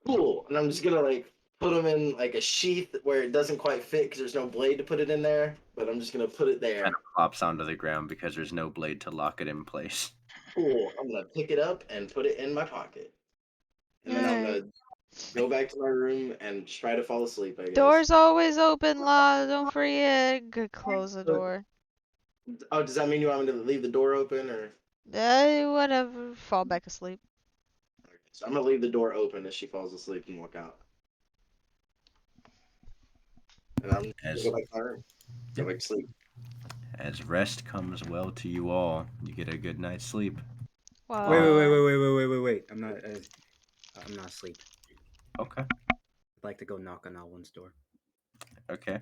Speaker 3: Cool. And I'm just gonna like put them in like a sheath where it doesn't quite fit because there's no blade to put it in there. But I'm just gonna put it there.
Speaker 2: Kind of plops onto the ground because there's no blade to lock it in place.
Speaker 3: Cool. I'm gonna pick it up and put it in my pocket, and then I'm
Speaker 1: Alright.
Speaker 3: gonna go back to my room and try to fall asleep. I guess.
Speaker 1: Door's always open, Law. Don't forget. Good, close the
Speaker 3: So-
Speaker 1: door.
Speaker 3: Oh, does that mean you want me to leave the door open or?
Speaker 1: Whatever. Fall back asleep.
Speaker 3: So I'm gonna leave the door open as she falls asleep and walk out. And I'm gonna go back to my room. Go back to sleep.
Speaker 2: As rest comes well to you all, you get a good night's sleep.
Speaker 1: Well,
Speaker 4: Wait. I'm not asleep.
Speaker 2: Okay.
Speaker 4: I'd like to go knock on Alwyn's door.
Speaker 2: Okay.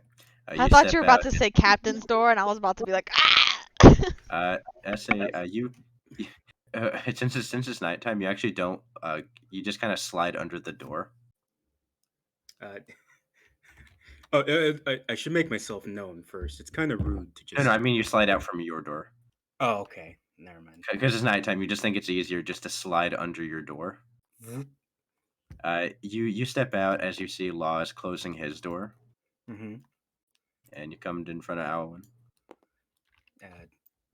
Speaker 1: I thought you were about to say captain's door, and I was about to be like, ah!
Speaker 2: Essay, since it's nighttime, you actually don't. You just kind of slide under the door.
Speaker 4: I should make myself known first. It's kind of rude to just.
Speaker 2: No, I mean you slide out from your door.
Speaker 4: Oh, okay. Never mind.
Speaker 2: Because it's nighttime, you just think it's easier just to slide under your door. You step out as you see Law is closing his door,
Speaker 4: Mm-hmm.
Speaker 2: and you come in front of Alwyn.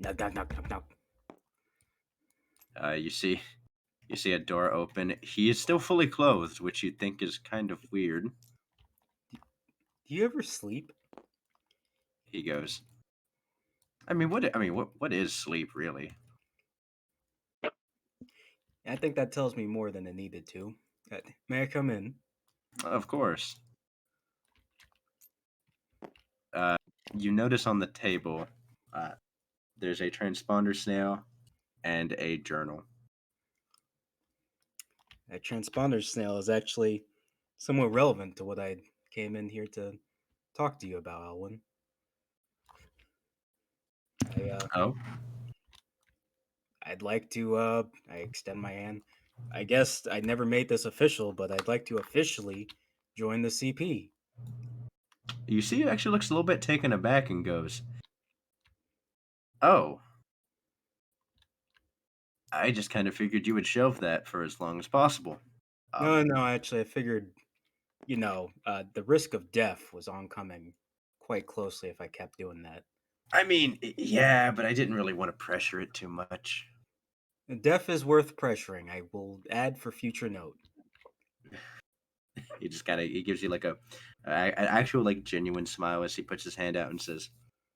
Speaker 4: Knock.
Speaker 2: You see a door open. He is still fully clothed, which you'd think is kind of weird.
Speaker 4: Do you ever sleep?
Speaker 2: He goes, what is sleep really?
Speaker 4: I think that tells me more than it needed to. May I come in?
Speaker 2: Of course. Uh, you notice on the table, uh, there's a transponder snail and a journal.
Speaker 4: That transponder snail is actually somewhat relevant to what I came in here to talk to you about, Alwyn. I
Speaker 2: Oh,
Speaker 4: I'd like to I extend my hand. I guess I never made this official, but I'd like to officially join the CP.
Speaker 2: you see, he actually looks a little bit taken aback and goes, "Oh, I just kind of figured you would shelve that for as long as possible."
Speaker 4: No,
Speaker 2: Um,
Speaker 4: no, actually I figured, the risk of death was oncoming quite closely if I kept doing that.
Speaker 2: yeah, but I didn't really want to pressure it too much.
Speaker 4: Death is worth pressuring. I will add for future note.
Speaker 2: He just kind of he gives you like an actual like genuine smile as he puts his hand out and says,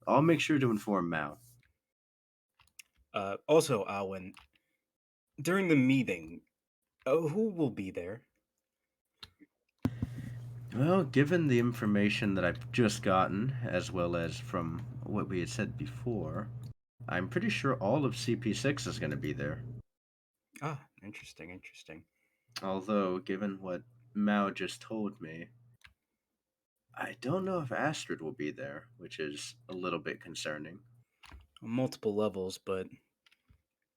Speaker 2: "I'll make sure to inform Mao."
Speaker 4: Also, Alwyn, during the meeting, who will be there?
Speaker 2: Well, given the information that I've just gotten, as well as from what we had said before, I'm pretty sure all of CP6 is going to be there.
Speaker 4: Ah, interesting, interesting.
Speaker 2: Although, given what Mao just told me, I don't know if Astrid will be there, which is a little bit concerning.
Speaker 4: On multiple levels, but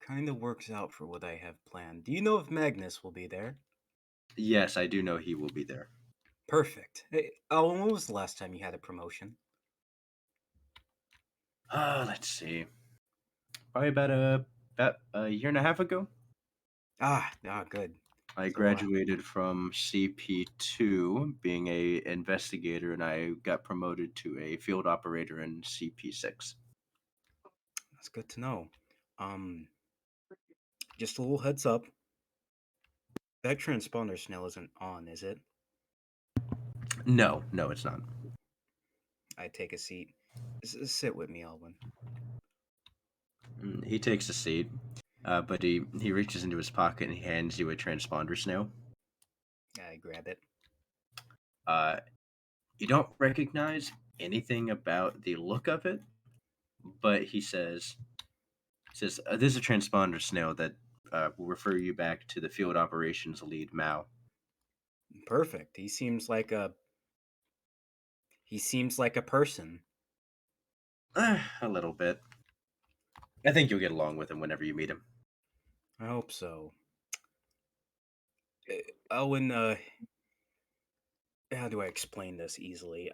Speaker 4: kind of works out for what I have planned. Do you know if Magnus will be there?
Speaker 2: Yes, I do know he will be there.
Speaker 4: Perfect. Hey, Alwyn, when was the last time you had a promotion?
Speaker 2: Let's see. Probably about a year and a half ago.
Speaker 4: Good.
Speaker 2: I
Speaker 4: So,
Speaker 2: graduated from CP2 being a investigator and I got promoted to a field operator in CP6.
Speaker 4: that's good to know. Um, just a little heads up. That transponder snail isn't on, is it?
Speaker 2: No, no, it's not.
Speaker 4: I take a seat. Sit with me, Alwyn.
Speaker 2: He takes a seat, but he reaches into his pocket and he hands you a transponder snail.
Speaker 4: I grab it.
Speaker 2: Uh, you don't recognize anything about the look of it, but he says this is a transponder snail that will refer you back to the field operations lead Mao.
Speaker 4: Perfect. He seems like a person.
Speaker 2: A little bit. I think you'll get along with him whenever you meet him.
Speaker 4: I hope so. Alwyn, how do I explain this easily?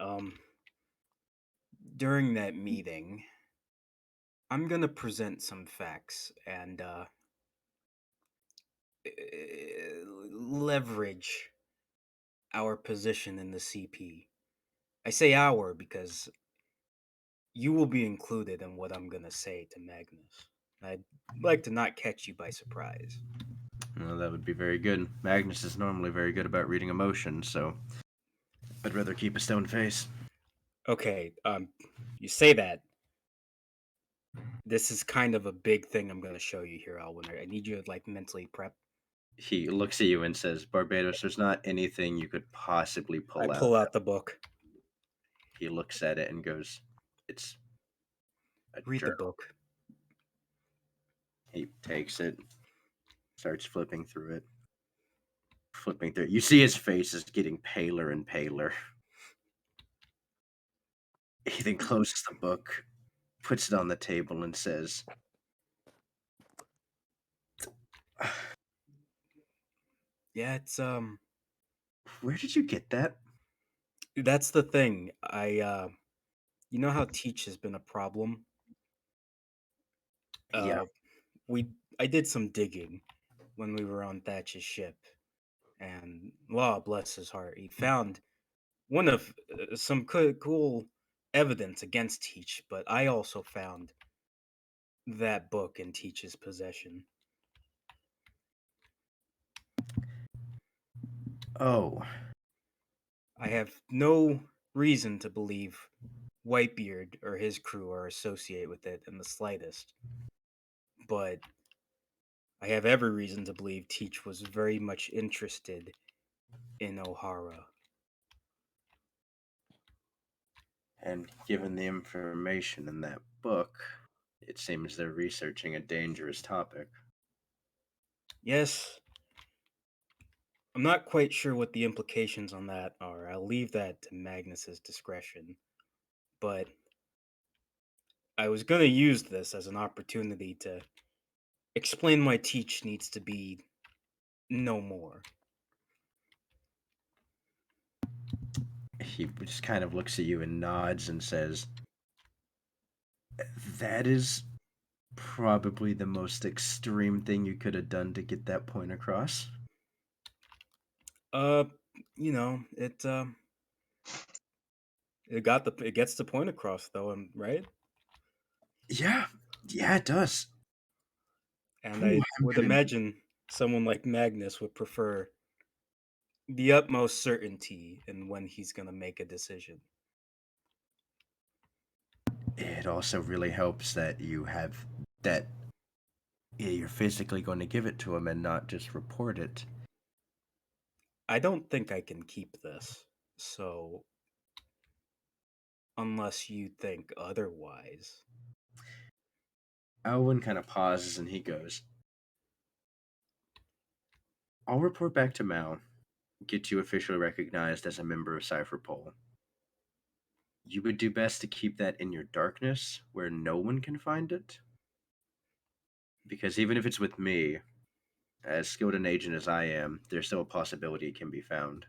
Speaker 4: During that meeting, I'm gonna present some facts and leverage our position in the CP. I say our because you will be included in what I'm gonna say to Magnus. I'd like to not catch you by surprise.
Speaker 2: Well, that would be very good. Magnus is normally very good about reading emotions, so I'd rather keep a stone face.
Speaker 4: Okay, you say that. This is kind of a big thing I'm gonna show you here, Alwyn. I need you to like mentally prep.
Speaker 2: He looks at you and says, Barbados, there's not anything you could possibly
Speaker 4: I
Speaker 2: pull out.
Speaker 4: pull out the book.
Speaker 2: He looks at it and goes, it's a
Speaker 4: Read the
Speaker 2: journal.
Speaker 4: book.
Speaker 2: He takes it, starts flipping through it. Flipping through it. You see his face is getting paler and paler. He then closes the book, puts it on the table, and says,
Speaker 4: Yeah, it's
Speaker 2: where did you get that?
Speaker 4: that's the thing. You know how teach has been a problem?
Speaker 2: Yeah.
Speaker 4: Uh we I did some digging when we were on Thatch's ship, and law bless his heart, he found one of some cool evidence against Teach, but I also found that book in Teach's possession.
Speaker 2: Oh,
Speaker 4: I have no reason to believe Whitebeard or his crew are associated with it in the slightest. But I have every reason to believe Teach was very much interested in O'Hara.
Speaker 2: And given the information in that book, it seems they're researching a dangerous topic.
Speaker 4: Yes, I'm not quite sure what the implications on that are. I'll leave that to Magnus's discretion. But I was going to use this as an opportunity to explain why Teach needs to be no more.
Speaker 2: He just kind of looks at you and nods and says, "That is probably the most extreme thing you could have done to get that point across."
Speaker 4: Uh, it gets the point across though, right?
Speaker 2: Yeah, yeah, it does.
Speaker 4: And
Speaker 2: Ooh,
Speaker 4: I
Speaker 2: I'm
Speaker 4: would
Speaker 2: gonna-
Speaker 4: imagine someone like Magnus would prefer the utmost certainty in when he's going to make a decision.
Speaker 2: It also really helps that you have that you're physically going to give it to him and not just report it.
Speaker 4: I don't think I can keep this. So, unless you think otherwise.
Speaker 2: Owen kind of pauses and he goes, "I'll report back to Mal, get you officially recognized as a member of Cypherpol. You would do best to keep that in your darkness where no one can find it. Because even if it's with me, as skilled an agent as I am, there's still a possibility it can be found."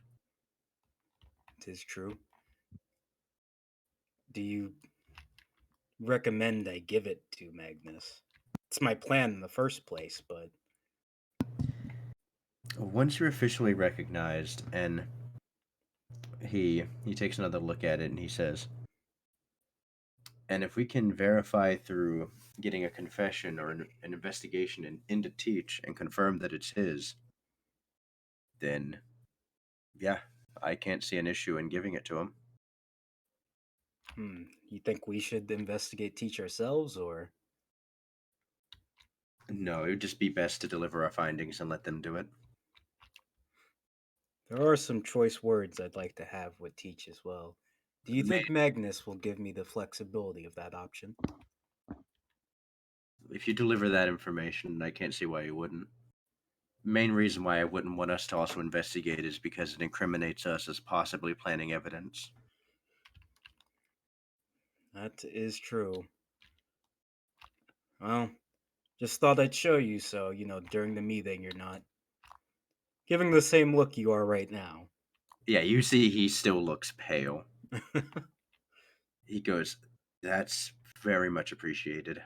Speaker 4: Tis true. Do you recommend I give it to Magnus? It's my plan in the first place, but
Speaker 2: Once you're officially recognized, and he takes another look at it and he says, "And if we can verify through getting a confession or an investigation into Teach and confirm that it's his, then yeah, I can't see an issue in giving it to him."
Speaker 4: you think we should investigate Teach ourselves, or?
Speaker 2: No, it would just be best to deliver our findings and let them do it.
Speaker 4: There are some choice words I'd like to have with Teach as well. Do you think Magnus will give me the flexibility of that option?
Speaker 2: If you deliver that information, I can't see why you wouldn't. Main reason why I wouldn't want us to also investigate is because it incriminates us as possibly planning evidence.
Speaker 4: That is true. Well, just thought I'd show you so, during the meeting you're not giving the same look you are right now.
Speaker 2: Yeah, you see he still looks pale. He goes, "That's very much appreciated."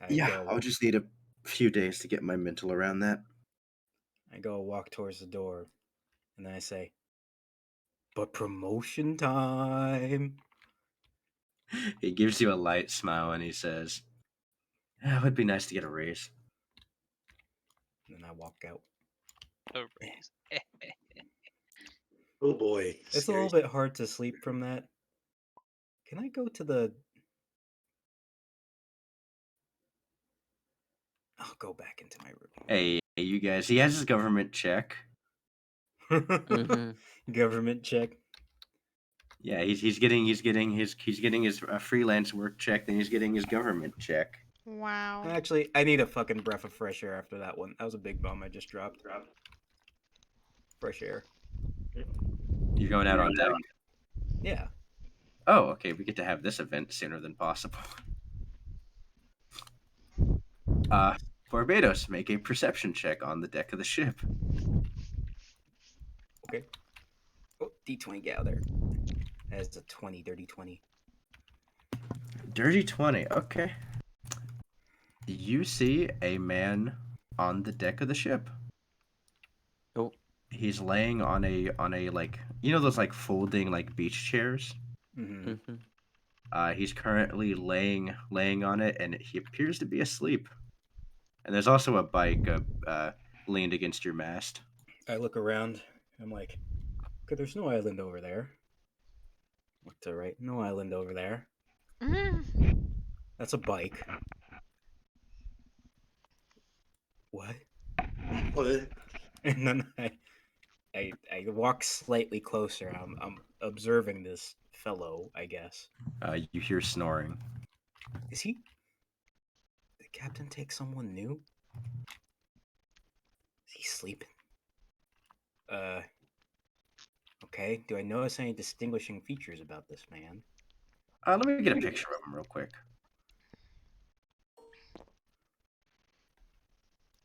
Speaker 2: Yeah, I'll just need a few days to get my mental around that.
Speaker 4: I go walk towards the door, and then I say, "But promotion time."
Speaker 2: He gives you a light smile and he says, "Yeah, it would be nice to get a raise."
Speaker 4: And then I walk out.
Speaker 5: A raise.
Speaker 3: Oh boy,
Speaker 4: It's a little bit hard to sleep from that. Can I go to the... I'll go back into my
Speaker 2: Hey, you guys, he has his government check.
Speaker 4: room.
Speaker 5: Mm-hmm.
Speaker 4: Government check.
Speaker 2: Yeah, he's getting his freelance work check, then he's getting his government check.
Speaker 1: Wow.
Speaker 4: Actually, I need a fucking breath of fresh air after that one. That was a big bomb I just dropped. Fresh air.
Speaker 2: You're going out on deck.
Speaker 4: Yeah.
Speaker 2: Oh, okay, we get to have this event sooner than possible. Barbados, make a perception check on the deck of the ship.
Speaker 4: Okay. Oh, D20, get out there. That's a 20, dirty 20.
Speaker 2: Dirty 20, okay. You see a man on the deck of the ship.
Speaker 5: Oh.
Speaker 2: He's laying on a like, you know those like folding like beach chairs?
Speaker 4: Mm-hmm.
Speaker 5: Mm-hmm.
Speaker 2: He's currently laying on it, and he appears to be asleep. And there's also a bike leaned against your mast.
Speaker 4: I look around. I'm like, okay, there's no island over there. Look to the right. No island over there.
Speaker 1: Mm.
Speaker 4: That's a bike. What?
Speaker 3: What?
Speaker 4: And then I walk slightly closer. I'm observing this fellow, I guess.
Speaker 2: You hear snoring.
Speaker 4: Is he? The captain take someone new? Is he sleeping? Okay. Do I notice any distinguishing features about this man?
Speaker 2: Let me get a picture of him real quick.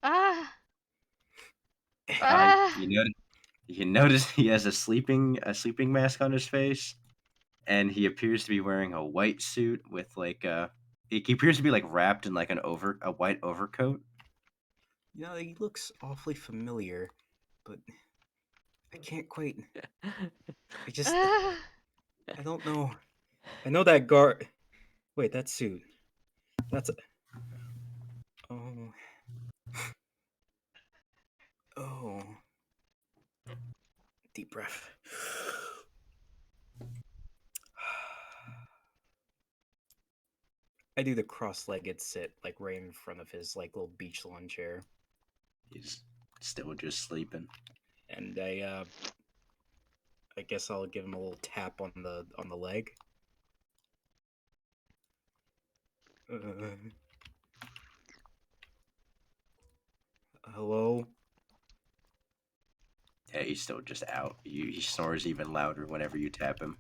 Speaker 1: Ah.
Speaker 2: Uh,
Speaker 1: Ah.
Speaker 2: you notice he has a sleeping mask on his face, and he appears to be wearing a white suit with like he appears to be like wrapped in like a white overcoat.
Speaker 4: You know, he looks awfully familiar, but I can't quite. I just.
Speaker 1: Ah.
Speaker 4: I don't know. I know that guard. Wait, that suit. That's a. Oh. Oh. Deep breath. I do the cross-legged sit, like right in front of his like little beach lawn chair,
Speaker 2: He's still just sleeping.
Speaker 4: and I guess I'll give him a little tap on the leg. Hello.
Speaker 2: Yeah, he's still just out. He snores even louder whenever you tap him.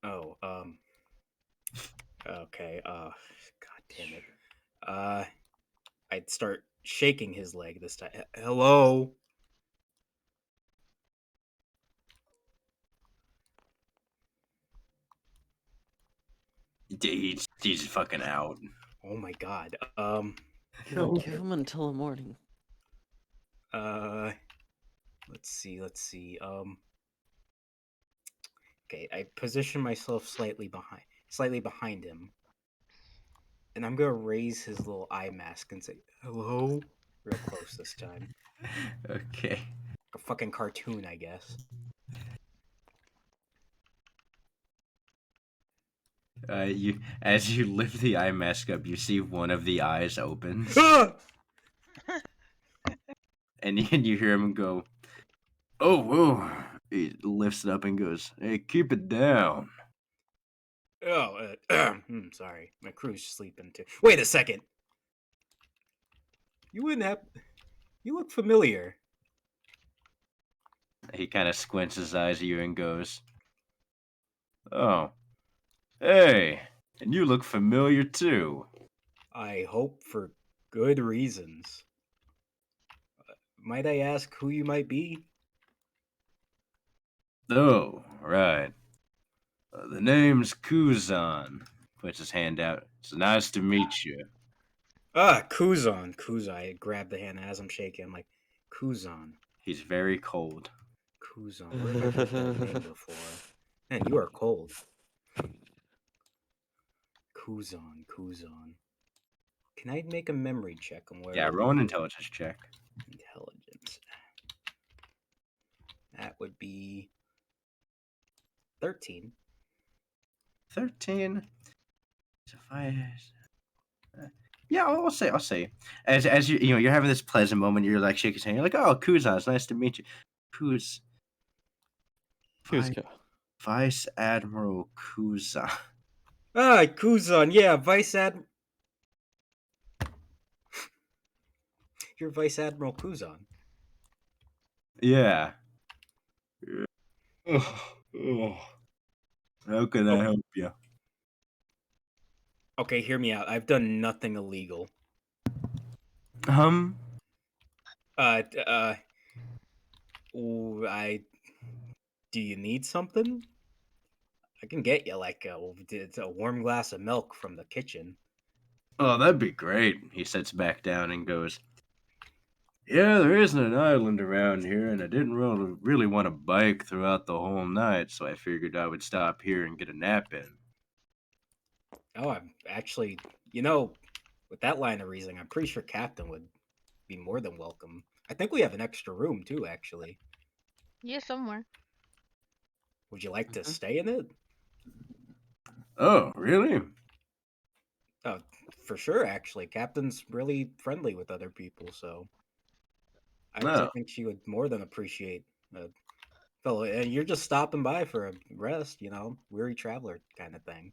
Speaker 4: Oh. Okay. God damn it. I'd start shaking his leg this time. Hello.
Speaker 2: He's fucking out.
Speaker 4: Oh my god.
Speaker 5: Give him until the morning.
Speaker 4: Let's see. Okay, I position myself slightly behind him, and I'm gonna raise his little eye mask and say hello, real close this time.
Speaker 2: Okay.
Speaker 4: Like a fucking cartoon, I guess.
Speaker 2: As you lift the eye mask up, you see one of the eyes opens, and you hear him go, "Oh, whoa!" He lifts it up and goes, "Hey, keep it down."
Speaker 4: Oh, sorry, my crew's sleeping too. Wait a second. You wouldn't have. You look familiar.
Speaker 2: He kind of squints his eyes at you and goes, "Oh, hey, and you look familiar too."
Speaker 4: I hope for good reasons. Might I ask who you might be?
Speaker 2: Oh, right. The name's Kuzan. Puts his hand out. It's nice to meet you.
Speaker 4: Kuzan. I grab the hand as I'm shaking. I'm like, Kuzan.
Speaker 2: He's very cold.
Speaker 4: Kuzan. Where have I heard that name before? Man, you are cold. Kuzan. Can I make a memory check on where?
Speaker 2: Yeah, roll an intelligence check.
Speaker 4: Intelligence. That would be 13.
Speaker 2: 13. So yeah, I'll say. As you're having this pleasant moment, you're like shaking his hand. You're like, "Oh, Kuzan, it's nice to meet you." Kuz,
Speaker 5: Kuzco.
Speaker 2: Vice Admiral Kuzan.
Speaker 4: Kuzan. Yeah, Vice Admiral. You're Vice Admiral Kuzan.
Speaker 2: Yeah. Oh. How can I help you?
Speaker 4: Okay, hear me out. I've done nothing illegal. I. Do you need something? I can get you like a warm glass of milk from the kitchen.
Speaker 2: Oh, that'd be great. He sits back down and goes, "Yeah, there isn't an island around here, and I didn't really want to bike throughout the whole night, so I figured I would stop here and get a nap in."
Speaker 4: Oh, I'm actually, with that line of reasoning, I'm pretty sure Captain would be more than welcome. I think we have an extra room too, actually.
Speaker 1: Yeah, somewhere.
Speaker 4: Would you like to
Speaker 5: Mhm.
Speaker 4: stay in it?
Speaker 2: Oh, really?
Speaker 4: For sure, actually. Captain's really friendly with other people, so
Speaker 2: No.
Speaker 4: I think she would more than appreciate a fellow. And you're just stopping by for a rest, weary traveler kind of thing.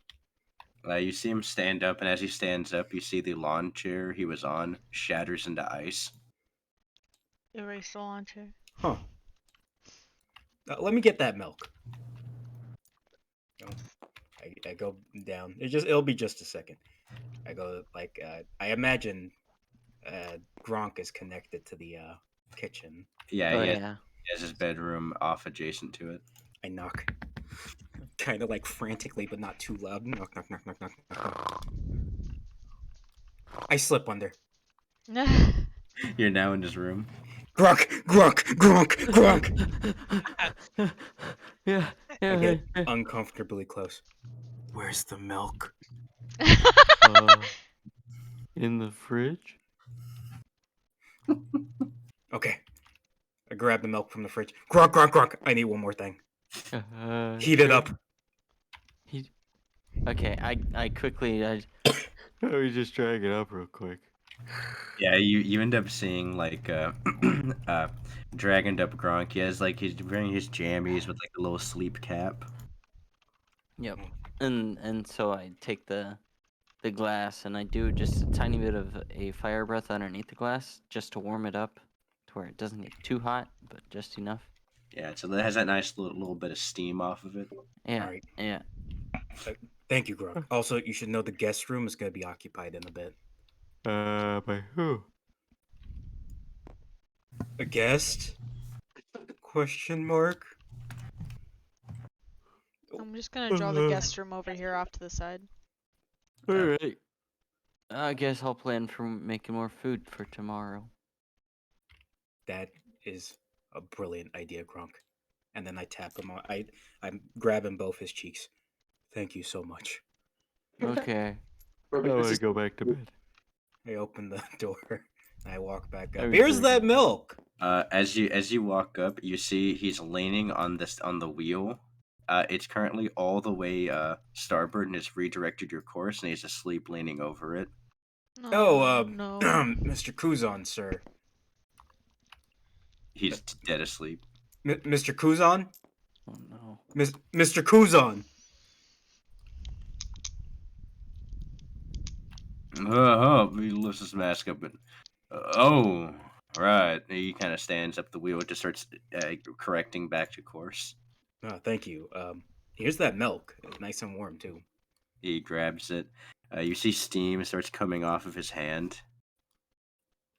Speaker 2: You see him stand up, and as he stands up, you see the lawn chair he was on shatters into ice.
Speaker 1: Erase the launcher.
Speaker 4: Huh. Let me get that milk. I go down. It'll be just a second. I go I imagine Gronk is connected to the kitchen.
Speaker 2: Yeah,
Speaker 5: Oh
Speaker 2: he
Speaker 5: yeah.
Speaker 2: has his bedroom off adjacent to it.
Speaker 4: I knock, kind of like frantically, but not too loud. Knock, knock, knock, knock, knock, knock, knock. I slip under.
Speaker 2: You're now in his room.
Speaker 4: Grunk, grunk, grunk, grunk.
Speaker 5: Yeah.
Speaker 4: I
Speaker 5: Yeah.
Speaker 4: get
Speaker 5: Hey.
Speaker 4: uncomfortably close. Where's the milk?
Speaker 5: In the fridge.
Speaker 4: Okay. I grab the milk from the fridge. Grunk, grunk, grunk. I need one more thing. Heat it
Speaker 5: Sure.
Speaker 4: up.
Speaker 5: Okay. I quickly. Let me just drag it up real quick.
Speaker 2: Yeah, you end up seeing like dragoned up Gronk. He has like he's wearing his jammies with like a little sleep cap.
Speaker 5: Yep. And so I take the glass and I do just a tiny bit of a fire breath underneath the glass just to warm it up to where it doesn't get too hot, but just enough.
Speaker 2: Yeah, so that has that nice little bit of steam off of it.
Speaker 5: Yeah.
Speaker 4: Alright.
Speaker 5: Yeah.
Speaker 4: Thank you, Grunk. Also, you should know the guest room is going to be occupied in a bit.
Speaker 5: By who?
Speaker 4: A guest? Question mark?
Speaker 1: I'm just gonna draw the guest room over here off to the side.
Speaker 5: Alright. I guess I'll plan for making more food for tomorrow.
Speaker 4: That is a brilliant idea, Grunk. And then I tap him on. I'm grabbing both his cheeks. Thank you so much.
Speaker 5: Okay.
Speaker 3: Perfect.
Speaker 5: I
Speaker 3: This
Speaker 5: want to
Speaker 3: is
Speaker 5: go back to bed.
Speaker 4: I open the door. I walk back
Speaker 5: I
Speaker 4: up.
Speaker 5: was
Speaker 4: Here's that
Speaker 5: drinking.
Speaker 4: milk.
Speaker 2: As you walk up, you see he's leaning on the wheel. It's currently all the way starboard and it's redirected your course, and he's asleep leaning over it.
Speaker 4: Oh,
Speaker 1: no.
Speaker 4: Mr. Kuzan, sir.
Speaker 2: He's dead asleep.
Speaker 4: Mr. Kuzan?
Speaker 5: Oh no.
Speaker 4: Mr. Kuzan.
Speaker 2: He lifts his mask up and oh, right. He kind of stands up the wheel. It just starts correcting back to course.
Speaker 4: Oh, thank you. Here's that milk. It's nice and warm, too.
Speaker 2: He grabs it. You see steam starts coming off of his hand.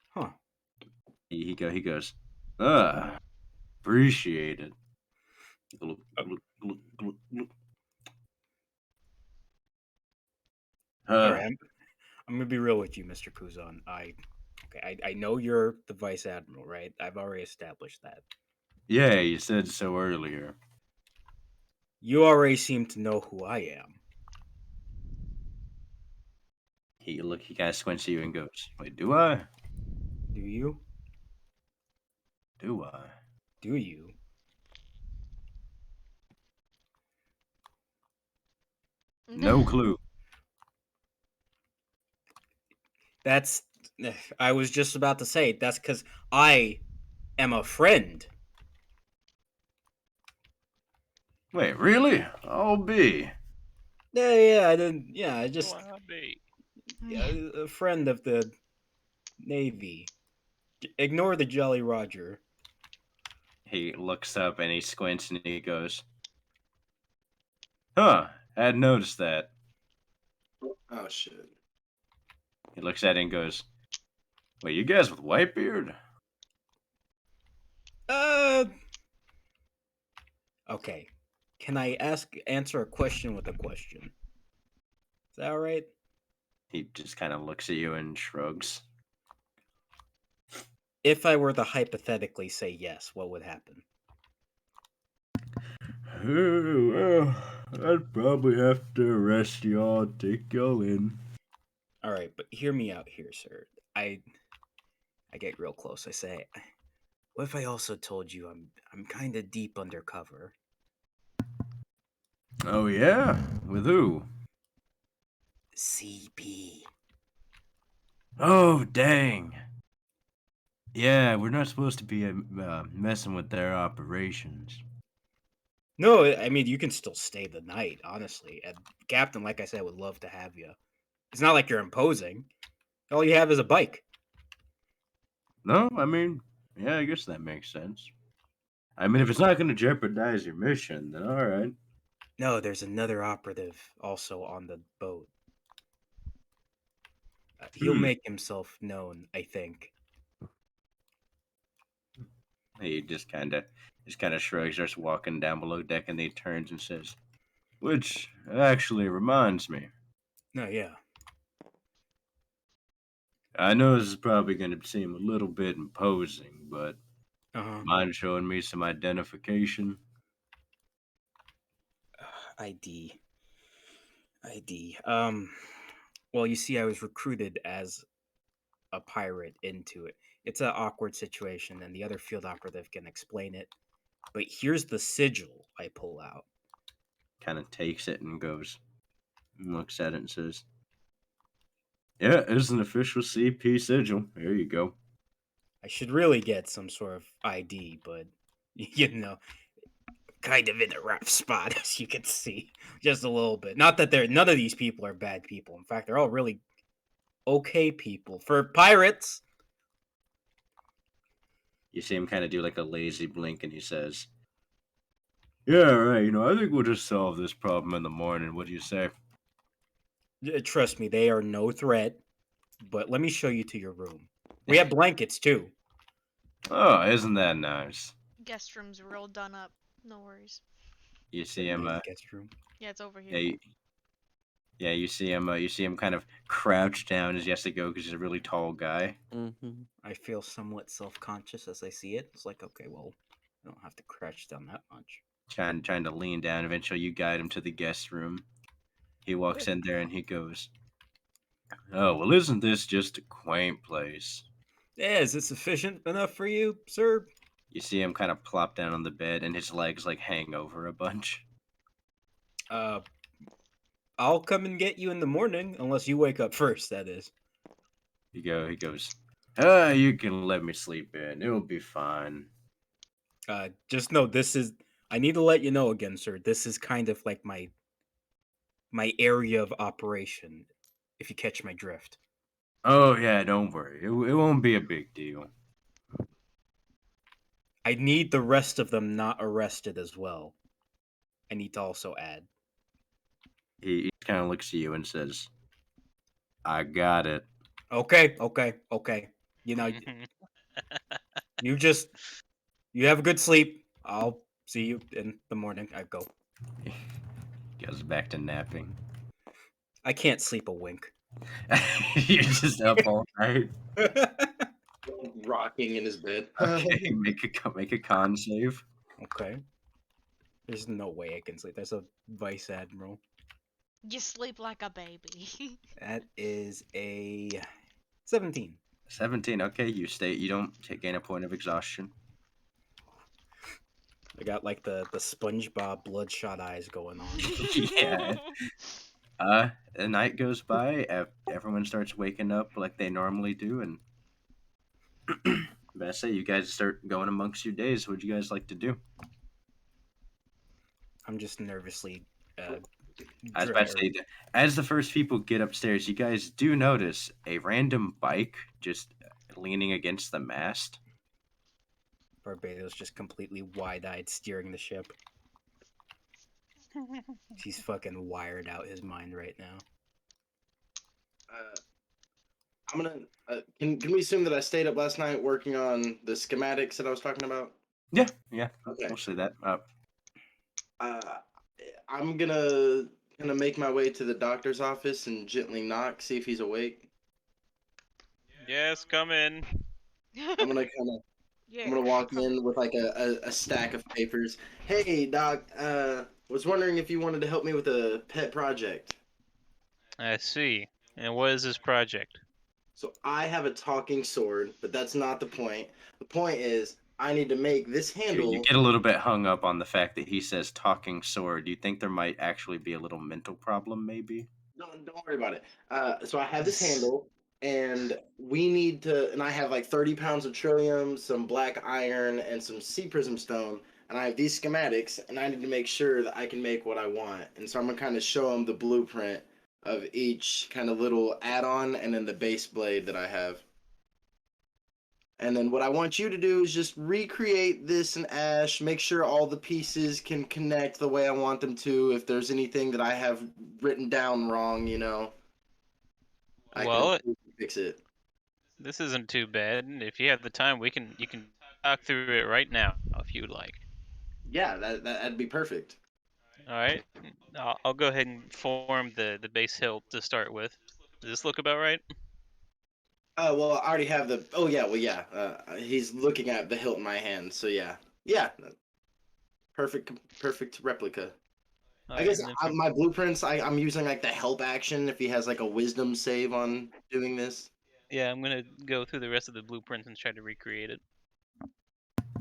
Speaker 4: Huh.
Speaker 2: He goes, appreciate it. Glug, glug, glug, glug, glug.
Speaker 4: All right, I'm gonna be real with you, Mr. Kuzan. I know you're the vice admiral, right? I've already established that.
Speaker 2: Yeah, you said so earlier.
Speaker 4: You already seem to know who I am.
Speaker 2: He kind of squints at you and goes, "Wait, do I?
Speaker 4: Do you?
Speaker 2: Do I?
Speaker 4: Do you?
Speaker 2: No clue."
Speaker 4: That's. I was just about to say that's because I am a friend.
Speaker 2: Wait, really? I'll be.
Speaker 4: Yeah, I didn't. Yeah, I just
Speaker 6: Wanna be.
Speaker 4: a friend of the Navy. Ignore the Jolly Roger.
Speaker 2: He looks up and he squints and he goes, "Huh? Hadn't noticed that."
Speaker 3: Oh shit.
Speaker 2: He looks at it and goes, "Wait, you guys with Whitebeard?"
Speaker 4: Okay. Can I answer a question with a question? Is that all right?
Speaker 2: He just kind of looks at you and shrugs.
Speaker 4: If I were to hypothetically say yes, what would happen?
Speaker 2: Well, I'd probably have to arrest y'all, take y'all in.
Speaker 4: All right, but hear me out here, sir. I get real close. I say, what if I also told you I'm kind of deep undercover?
Speaker 2: Oh yeah? With who?
Speaker 4: CP.
Speaker 2: Oh, dang. Yeah, we're not supposed to be messing with their operations.
Speaker 4: No, I mean you can still stay the night, honestly. And Captain, like I said, would love to have you. It's not like you're imposing. All you have is a bike.
Speaker 2: No, I mean, yeah, I guess that makes sense. I mean, if it's not going to jeopardize your mission, then all right.
Speaker 4: No, there's another operative also on the boat. He'll
Speaker 2: Hmm.
Speaker 4: make himself known, I think.
Speaker 2: He just kind of shrugs, starts walking down below deck, and then he turns and says, "Which actually reminds me,
Speaker 4: No, yeah.
Speaker 2: I know this is probably going to seem a little bit imposing, but
Speaker 4: Uh-huh.
Speaker 2: mind showing me some identification?"
Speaker 4: ID. ID. Well, you see, I was recruited as a pirate into it. It's an awkward situation, and the other field operative can explain it. But here's the sigil I pull out.
Speaker 2: Kind of takes it and goes, and looks at it and says, "Yeah, it's an official CP sigil. There you go."
Speaker 4: I should really get some sort of ID, but you know, kind of in a rough spot, as you can see, just a little bit. Not that none of these people are bad people. In fact, they're all really okay people for pirates.
Speaker 2: You see him kind of do like a lazy blink, and he says, "Yeah, right. I think we'll just solve this problem in the morning. What do you say?"
Speaker 4: Trust me, they are no threat. But let me show you to your room. We have blankets too.
Speaker 2: Oh, isn't that nice?
Speaker 1: Guest room's real done up. No worries.
Speaker 2: You see
Speaker 4: The
Speaker 2: him,
Speaker 4: nice guest room.
Speaker 1: Yeah, it's over
Speaker 2: yeah,
Speaker 1: here.
Speaker 2: you see him, kind of crouch down as he has to go because he's a really tall guy.
Speaker 5: Mm-hmm.
Speaker 4: I feel somewhat self-conscious as I see it. It's like, okay, well, I don't have to crouch down that much.
Speaker 2: Trying to lean down. Eventually, you guide him to the guest room. He walks
Speaker 4: Good.
Speaker 2: in there and he goes, "Oh, well, isn't this just a quaint place?"
Speaker 4: Yeah, is it sufficient enough for you, sir?
Speaker 2: You see him kind of plop down on the bed and his legs like hang over a bunch.
Speaker 4: Uh, I'll come and get you in the morning, unless you wake up first, that is.
Speaker 2: He goes, you can let me sleep in. It'll be fine.
Speaker 4: Just know this is. I need to let you know again, sir. This is kind of like my area of operation, if you catch my drift.
Speaker 2: Oh yeah, don't worry. It won't be a big deal.
Speaker 4: I need the rest of them not arrested as well. I need to also add.
Speaker 2: He kind of looks at you and says, "I got it."
Speaker 4: Okay, okay, okay. You know, you just you have a good sleep. I'll see you in the morning. I go.
Speaker 2: He goes back to napping.
Speaker 4: I can't sleep a wink.
Speaker 2: You're just up all night.
Speaker 3: Rocking in his bed.
Speaker 2: Okay, make a con save.
Speaker 4: Okay. There's no way I can sleep. That's a vice admiral.
Speaker 1: You sleep like a baby.
Speaker 4: That is a 17.
Speaker 2: 17. Okay, you don't gain a point of exhaustion.
Speaker 4: I got like the SpongeBob bloodshot eyes going on.
Speaker 2: Yeah. The night goes by. Everyone starts waking up like they normally do, and I say you guys start going amongst your days. What'd you guys like to do?
Speaker 4: I'm just nervously.
Speaker 2: I was about to say, as the first people get upstairs, you guys do notice a random bike just leaning against the mast.
Speaker 4: Barbados just completely wide-eyed steering the ship. He's fucking wired out his mind right now.
Speaker 3: I'm gonna. Can we assume that I stayed up last night working on the schematics that I was talking about?
Speaker 2: Yeah.
Speaker 3: Okay.
Speaker 2: We'll say that.
Speaker 3: I'm gonna make my way to the doctor's office and gently knock, see if he's awake.
Speaker 6: Yes, come in.
Speaker 3: I'm gonna kind of.
Speaker 1: Yeah,
Speaker 3: I'm gonna walk
Speaker 1: come
Speaker 3: in with like a stack of papers. Hey, doc. Was wondering if you wanted to help me with a pet project.
Speaker 6: I see. And what is this project?
Speaker 3: So I have a talking sword, but that's not the point. The point is I need to make this
Speaker 2: You
Speaker 3: handle.
Speaker 2: get a little bit hung up on the fact that he says talking sword. Do you think there might actually be a little mental problem, maybe?
Speaker 3: Don't worry about it. So I have this handle, and we need to, and I have like 30 pounds of trillium, some black iron, and some sea prism stone, and I have these schematics, and I need to make sure that I can make what I want. And so I'm gonna kind of show them the blueprint of each kind of little add-on, and then the base blade that I have. And then what I want you to do is just recreate this in Ash, make sure all the pieces can connect the way I want them to. If there's anything that I have written down wrong, I can
Speaker 6: Well,
Speaker 3: fix it.
Speaker 6: this isn't too bad. If you have the time, you can talk through it right now if you'd like.
Speaker 3: Yeah, that'd be perfect.
Speaker 6: All right. I'll go ahead and form the base hilt to start with. Does this look about right?
Speaker 3: Well, I already have the. Oh yeah, well yeah. He's looking at the hilt in my hand, so yeah, yeah, perfect replica.
Speaker 6: All
Speaker 3: I
Speaker 6: right.
Speaker 3: guess
Speaker 6: And then from
Speaker 3: my blueprints. I'm using like the help action if he has like a wisdom save on doing this.
Speaker 6: yeah, I'm gonna go through the rest of the blueprints and try to recreate it.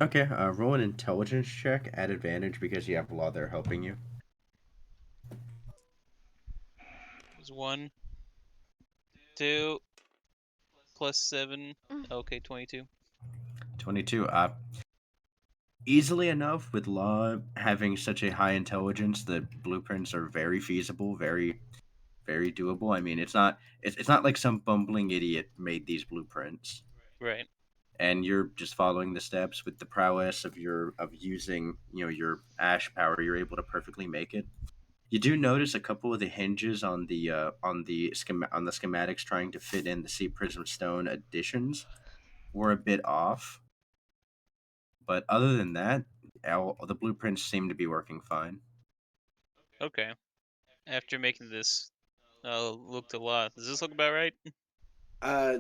Speaker 2: Okay, roll an intelligence check at advantage because you have law there helping you.
Speaker 6: There's 1, 2, plus 7.
Speaker 1: Mm.
Speaker 6: Okay, 22.
Speaker 2: 22. Easily enough with law having such a high intelligence, the blueprints are very feasible, very doable. I mean, it's not like some bumbling idiot made these blueprints,
Speaker 6: Right.
Speaker 2: and you're just following the steps with the prowess of using your ash power. You're able to perfectly make it. You do notice a couple of the hinges on the schematics trying to fit in the sea prism stone additions were a bit off, but other than that, all the blueprints seem to be working fine.
Speaker 6: Okay. After making this, looked a lot. Does this look about right?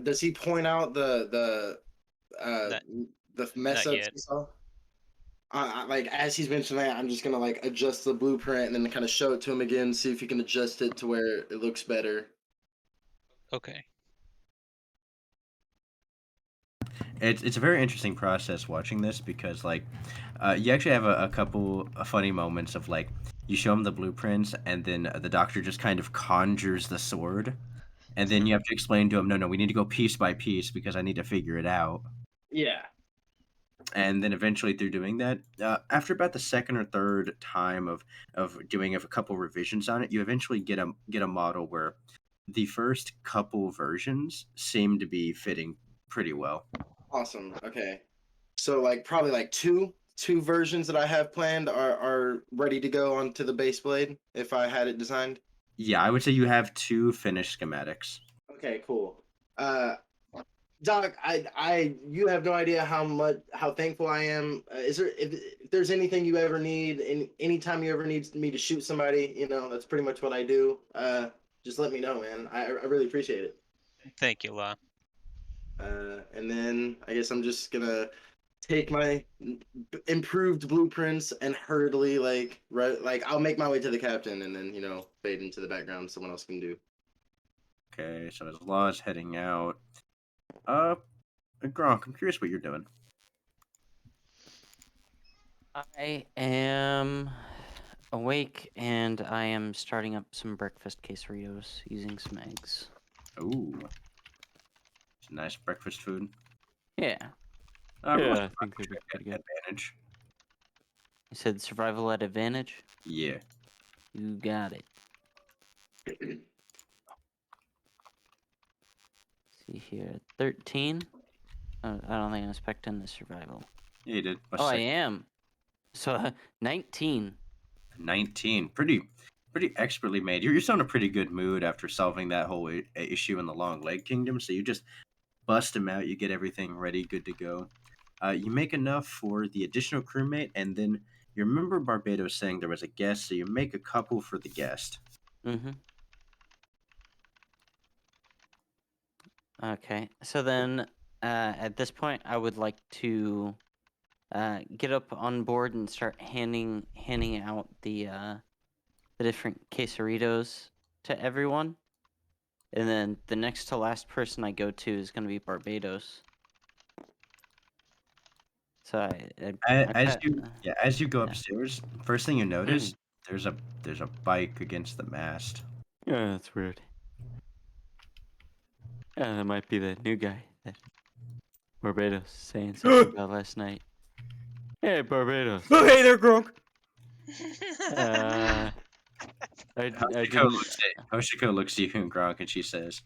Speaker 3: Does he point out uh
Speaker 6: Not
Speaker 3: the mess
Speaker 6: not
Speaker 3: ups
Speaker 6: yet.
Speaker 3: he saw? Like as he's mentioning that, I'm just gonna like adjust the blueprint and then kind of show it to him again, see if he can adjust it to where it looks better.
Speaker 6: Okay.
Speaker 2: It's a very interesting process watching this because you actually have a couple of funny moments of like you show him the blueprints and then the doctor just kind of conjures the sword, and then you have to explain to him, no, we need to go piece by piece because I need to figure it out.
Speaker 3: Yeah.
Speaker 2: And then eventually through doing that, after about the second or third time of doing a couple revisions on it, you eventually get a model where the first couple versions seem to be fitting pretty well.
Speaker 3: Awesome. Okay. So like probably like two versions that I have planned are ready to go onto the base blade if I had it designed.
Speaker 2: Yeah, I would say you have two finished schematics.
Speaker 3: Okay, cool. Uh Doc, you have no idea how thankful I am. Is there if there's anything you ever need, anytime you ever need me to shoot somebody, that's pretty much what I do. Just let me know, man. I really appreciate it.
Speaker 6: Thank you, La.
Speaker 3: And then I guess I'm just gonna take my improved blueprints and hurriedly like I'll make my way to the captain and then fade into the background. Someone else can do.
Speaker 2: Okay, so as Law is heading out, uh, Gronk, I'm curious what you're doing.
Speaker 5: I am awake and I am starting up some breakfast quesadillas using some eggs.
Speaker 2: Ooh, it's a nice breakfast food.
Speaker 5: Yeah.
Speaker 2: Roll
Speaker 5: I think they'd be
Speaker 2: check
Speaker 5: pretty
Speaker 2: at
Speaker 5: good.
Speaker 2: advantage.
Speaker 5: You said survival at advantage?
Speaker 2: Yeah.
Speaker 5: You got it. See here, 13. I don't think I'm expecting the survival.
Speaker 2: Yeah, you did.
Speaker 5: Oh, I am. So 19.
Speaker 2: 19. Pretty expertly made. You're still in a pretty good mood after solving that whole issue in the Long Leg Kingdom. So you just bust them out. You get everything ready, good to go. You make enough for the additional crewmate, and then you remember Barbados saying there was a guest, so you make a couple for the guest.
Speaker 5: Mm-hmm. Okay. So then, at this point, I would like to get up on board and start handing out the different quesaritos to everyone. And then the next to last person I go to is going to be Barbados. So
Speaker 2: As you go
Speaker 5: yeah.
Speaker 2: upstairs, first thing you notice there's a bike against the mast.
Speaker 5: Yeah, that's weird. Yeah, that might be the new guy that Barbados was saying something about last night. Hey, Barbados.
Speaker 4: Oh, hey there, Gronk.
Speaker 5: Uh, I
Speaker 2: Hoshiko
Speaker 5: didn't.
Speaker 2: looks at you and Gronk, and she says,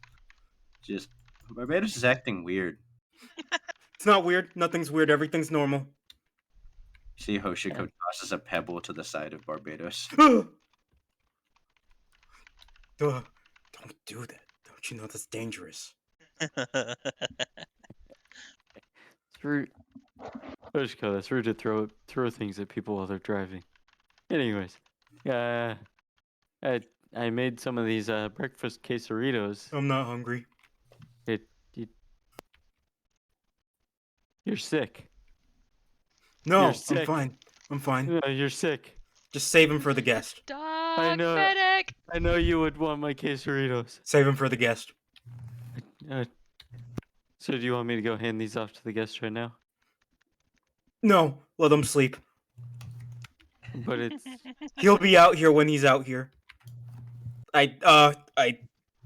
Speaker 2: "Just Barbados is acting weird."
Speaker 4: It's not weird. Nothing's weird. Everything's normal.
Speaker 2: See, Hoshiko tosses a pebble to the side of Barbados.
Speaker 4: Don't do that. Don't you know that's dangerous?
Speaker 5: It's rude. Oshiko, that's rude to throw things at people while they're driving. Anyways, I made some of these breakfast quesaritos.
Speaker 4: I'm not hungry.
Speaker 5: You're sick.
Speaker 4: No,
Speaker 5: You're
Speaker 4: I'm
Speaker 5: sick.
Speaker 4: fine. I'm fine.
Speaker 5: No, you're sick.
Speaker 4: Just save him for the guest.
Speaker 1: Dog
Speaker 5: know.
Speaker 1: medic.
Speaker 5: I know you would want my quesaritos.
Speaker 4: Save him for the guest.
Speaker 5: So do you want me to go hand these off to the guest right now?
Speaker 4: No, let him sleep.
Speaker 5: But it's
Speaker 4: He'll be out here when he's out here. I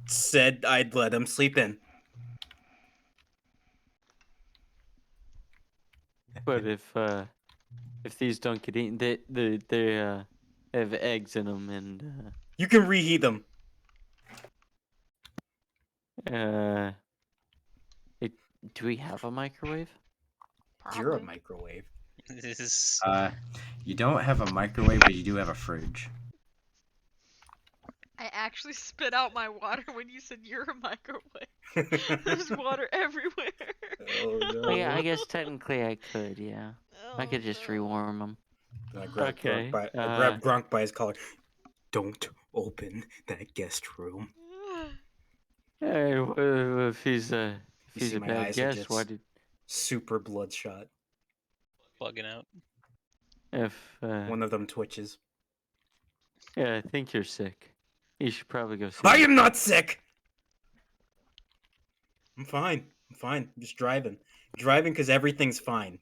Speaker 4: said I'd let him sleep in.
Speaker 5: but if these don't get eaten, they have eggs in them and
Speaker 4: You can reheat them.
Speaker 5: do we have a microwave?
Speaker 4: You're a
Speaker 1: Probably.
Speaker 4: microwave.
Speaker 6: This is
Speaker 2: You don't have a microwave, but you do have a fridge.
Speaker 1: I actually spit out my water when you said you're a microwave. There's water everywhere.
Speaker 4: Oh no.
Speaker 5: Oh, yeah, I guess technically I could. Yeah, I could
Speaker 1: Oh,
Speaker 5: just
Speaker 1: no.
Speaker 5: rewarm them.
Speaker 4: I grabbed
Speaker 5: Okay,
Speaker 4: I grabbed Gronk by his collar. Don't open that guest room.
Speaker 5: Hey, if he's
Speaker 4: You see
Speaker 5: a
Speaker 4: my
Speaker 5: bad
Speaker 4: eyes are
Speaker 5: guest, why
Speaker 4: just
Speaker 5: did
Speaker 4: super bloodshot.
Speaker 6: bugging out.
Speaker 5: if
Speaker 4: One of them twitches.
Speaker 5: yeah, I think you're sick. You should probably go see.
Speaker 4: I am not sick. I'm fine. I'm fine. I'm just driving. Driving because everything's fine.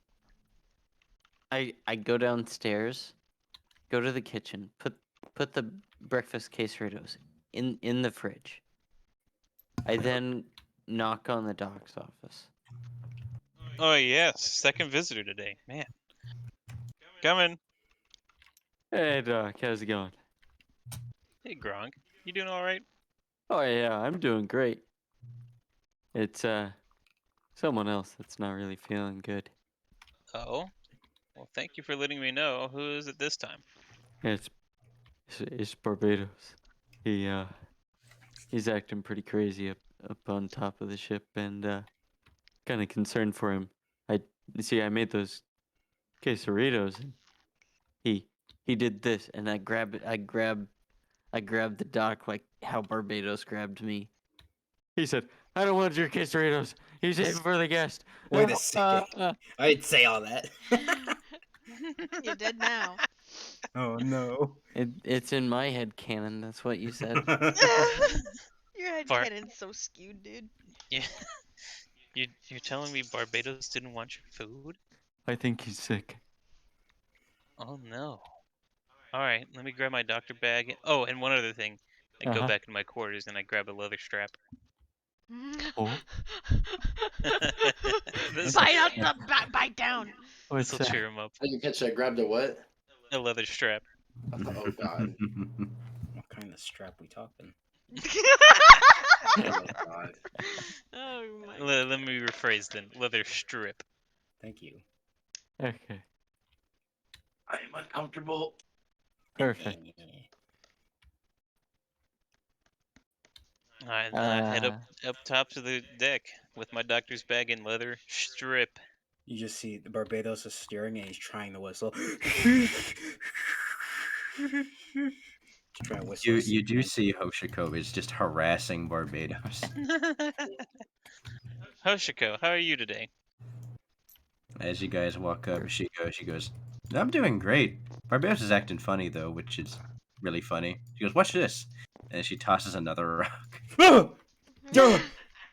Speaker 5: I go downstairs, go to the kitchen, put the breakfast quesadillas in the fridge. I then knock on the doc's office.
Speaker 6: Oh yes, second visitor today. Man, coming.
Speaker 5: Hey Doc, how's it going?
Speaker 6: Hey Gronk, you doing all right?
Speaker 5: Oh yeah, I'm doing great. It's someone else that's not really feeling good.
Speaker 6: Oh, well, thank you for letting me know. Who is it this time?
Speaker 5: It's Barbados. He's acting pretty crazy up on top of the ship, and kind of concerned for him. I made those quesaritos, and he did this, and I grabbed the doc like how Barbados grabbed me. He said, "I don't want your quesaritos. He's aiming for the guest."
Speaker 4: Wait a second. I didn't say all that.
Speaker 1: You did now.
Speaker 4: Oh no.
Speaker 5: It's in my head canon. That's what you said.
Speaker 1: Your head
Speaker 6: Bar-
Speaker 1: canon's so skewed, dude.
Speaker 6: Yeah. You're telling me Barbados didn't want your food?
Speaker 5: I think he's sick.
Speaker 6: Oh no. All right, let me grab my doctor bag. Oh, and one other thing. I go
Speaker 5: Uh-huh.
Speaker 6: back in my quarters and I grab a leather strap.
Speaker 5: Oh,
Speaker 6: This
Speaker 1: Bite up the bite down.
Speaker 5: what's
Speaker 6: will
Speaker 5: that?
Speaker 6: cheer him up.
Speaker 3: I didn't catch that. Grabbed a what?
Speaker 6: A leather strap.
Speaker 3: Oh god.
Speaker 4: What kind of strap we talking?
Speaker 3: Oh god.
Speaker 1: Oh my.
Speaker 6: Let me rephrase then. Leather strip.
Speaker 4: Thank you.
Speaker 5: Okay,
Speaker 3: I'm uncomfortable.
Speaker 5: perfect.
Speaker 6: All right, and then I head up top to the deck with my doctor's bag and leather strip.
Speaker 4: You just see the Barbados is steering and he's trying to whistle. He's trying to whistle.
Speaker 2: You do see Hoshiko is just harassing Barbados.
Speaker 6: Hoshiko, how are you today?
Speaker 2: As you guys walk up, she goes, "I'm doing great. Barbados is acting funny though, which is really funny." She goes, "Watch this," and she tosses another rock.
Speaker 4: Oh!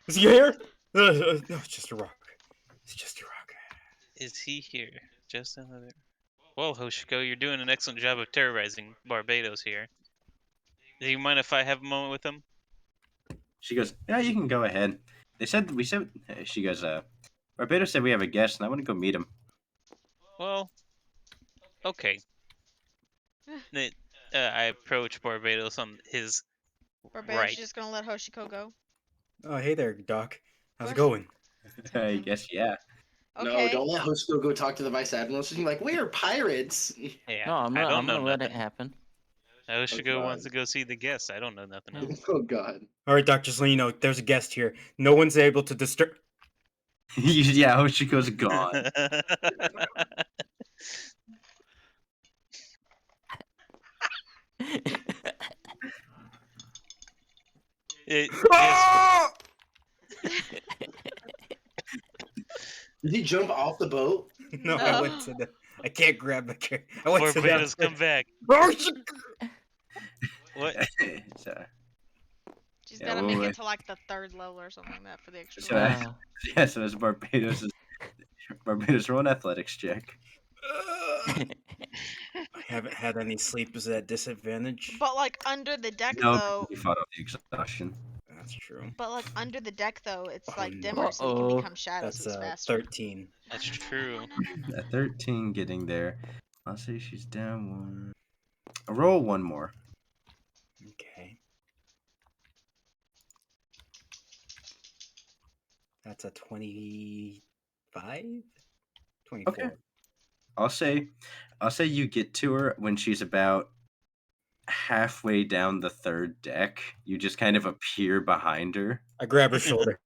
Speaker 4: Is he here? No, it's just a rock. It's just a rock.
Speaker 6: Is he here? Just another. Well, Hoshiko, you're doing an excellent job of terrorizing Barbados here. Do you mind if I have a moment with him?
Speaker 2: She goes, yeah, you can go ahead. She goes, Barbados said we have a guest, and I want to go meet him.
Speaker 6: Well, okay. I approach Barbados on his
Speaker 1: Barbados,
Speaker 6: right.
Speaker 1: you're just gonna let Hoshiko go?
Speaker 4: Oh, hey there, Doc. How's it
Speaker 1: Question-
Speaker 4: going?
Speaker 2: I guess, yeah.
Speaker 3: No,
Speaker 1: Okay.
Speaker 3: don't let Hoshiko go talk to the vice admiral. She's gonna be like, we are pirates.
Speaker 6: Yeah,
Speaker 5: No, I'm
Speaker 6: I
Speaker 5: not.
Speaker 6: don't
Speaker 5: I'm
Speaker 6: know
Speaker 5: gonna let it
Speaker 6: nothing.
Speaker 5: happen.
Speaker 6: Hoshiko wants
Speaker 3: God.
Speaker 6: to go see the guest. I don't know nothing
Speaker 5: Yeah.
Speaker 6: else.
Speaker 3: Oh God.
Speaker 4: All right, Doc. Just so you know, there's a guest here. No one's able to disturb.
Speaker 2: Yeah, Hoshiko's gone.
Speaker 6: Yes,
Speaker 4: Ah!
Speaker 3: Did he jump off the boat?
Speaker 4: No, I went to the. I can't grab the. I went to
Speaker 6: Barbados,
Speaker 4: the.
Speaker 6: come back.
Speaker 4: Oh, shit.
Speaker 6: What?
Speaker 2: so,
Speaker 1: She's
Speaker 2: yeah,
Speaker 1: gotta
Speaker 2: well,
Speaker 1: make it to like the 3rd level or something like that for the extra
Speaker 2: so,
Speaker 1: roll.
Speaker 5: Wow.
Speaker 2: yeah, so it's Barbados roll an athletics check.
Speaker 4: I haven't had any sleep. Is that disadvantage?
Speaker 1: But like under the deck
Speaker 2: No,
Speaker 1: though,
Speaker 2: you fought off the exhaustion.
Speaker 4: That's true.
Speaker 1: but like under the deck though, it's
Speaker 4: Oh,
Speaker 1: like
Speaker 4: no.
Speaker 1: dimmer, so he can
Speaker 5: Uh-oh.
Speaker 1: become shadow, so
Speaker 4: That's
Speaker 1: it's faster.
Speaker 4: 13.
Speaker 6: That's true.
Speaker 2: A 13 getting there. I'll say she's down one. Roll one more.
Speaker 4: Okay. That's a 25? 24.
Speaker 2: Okay. I'll say you get to her when she's about halfway down the 3rd deck. You just kind of appear behind her.
Speaker 4: I grab her shoulder.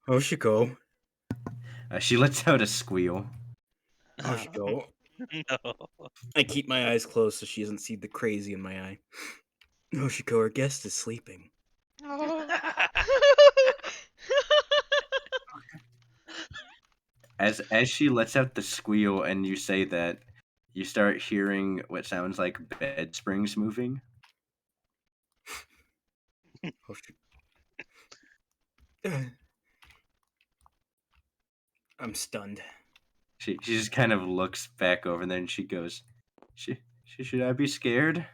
Speaker 4: Hoshiko.
Speaker 2: She lets out a squeal.
Speaker 4: Hoshiko.
Speaker 6: No.
Speaker 4: I keep my eyes closed so she doesn't see the crazy in my eye. Hoshiko, our guest is sleeping.
Speaker 1: Oh.
Speaker 2: As she lets out the squeal and you say that, you start hearing what sounds like bed springs moving.
Speaker 4: Hoshiko. I'm stunned.
Speaker 2: She just kind of looks back over and then she goes, should I be scared?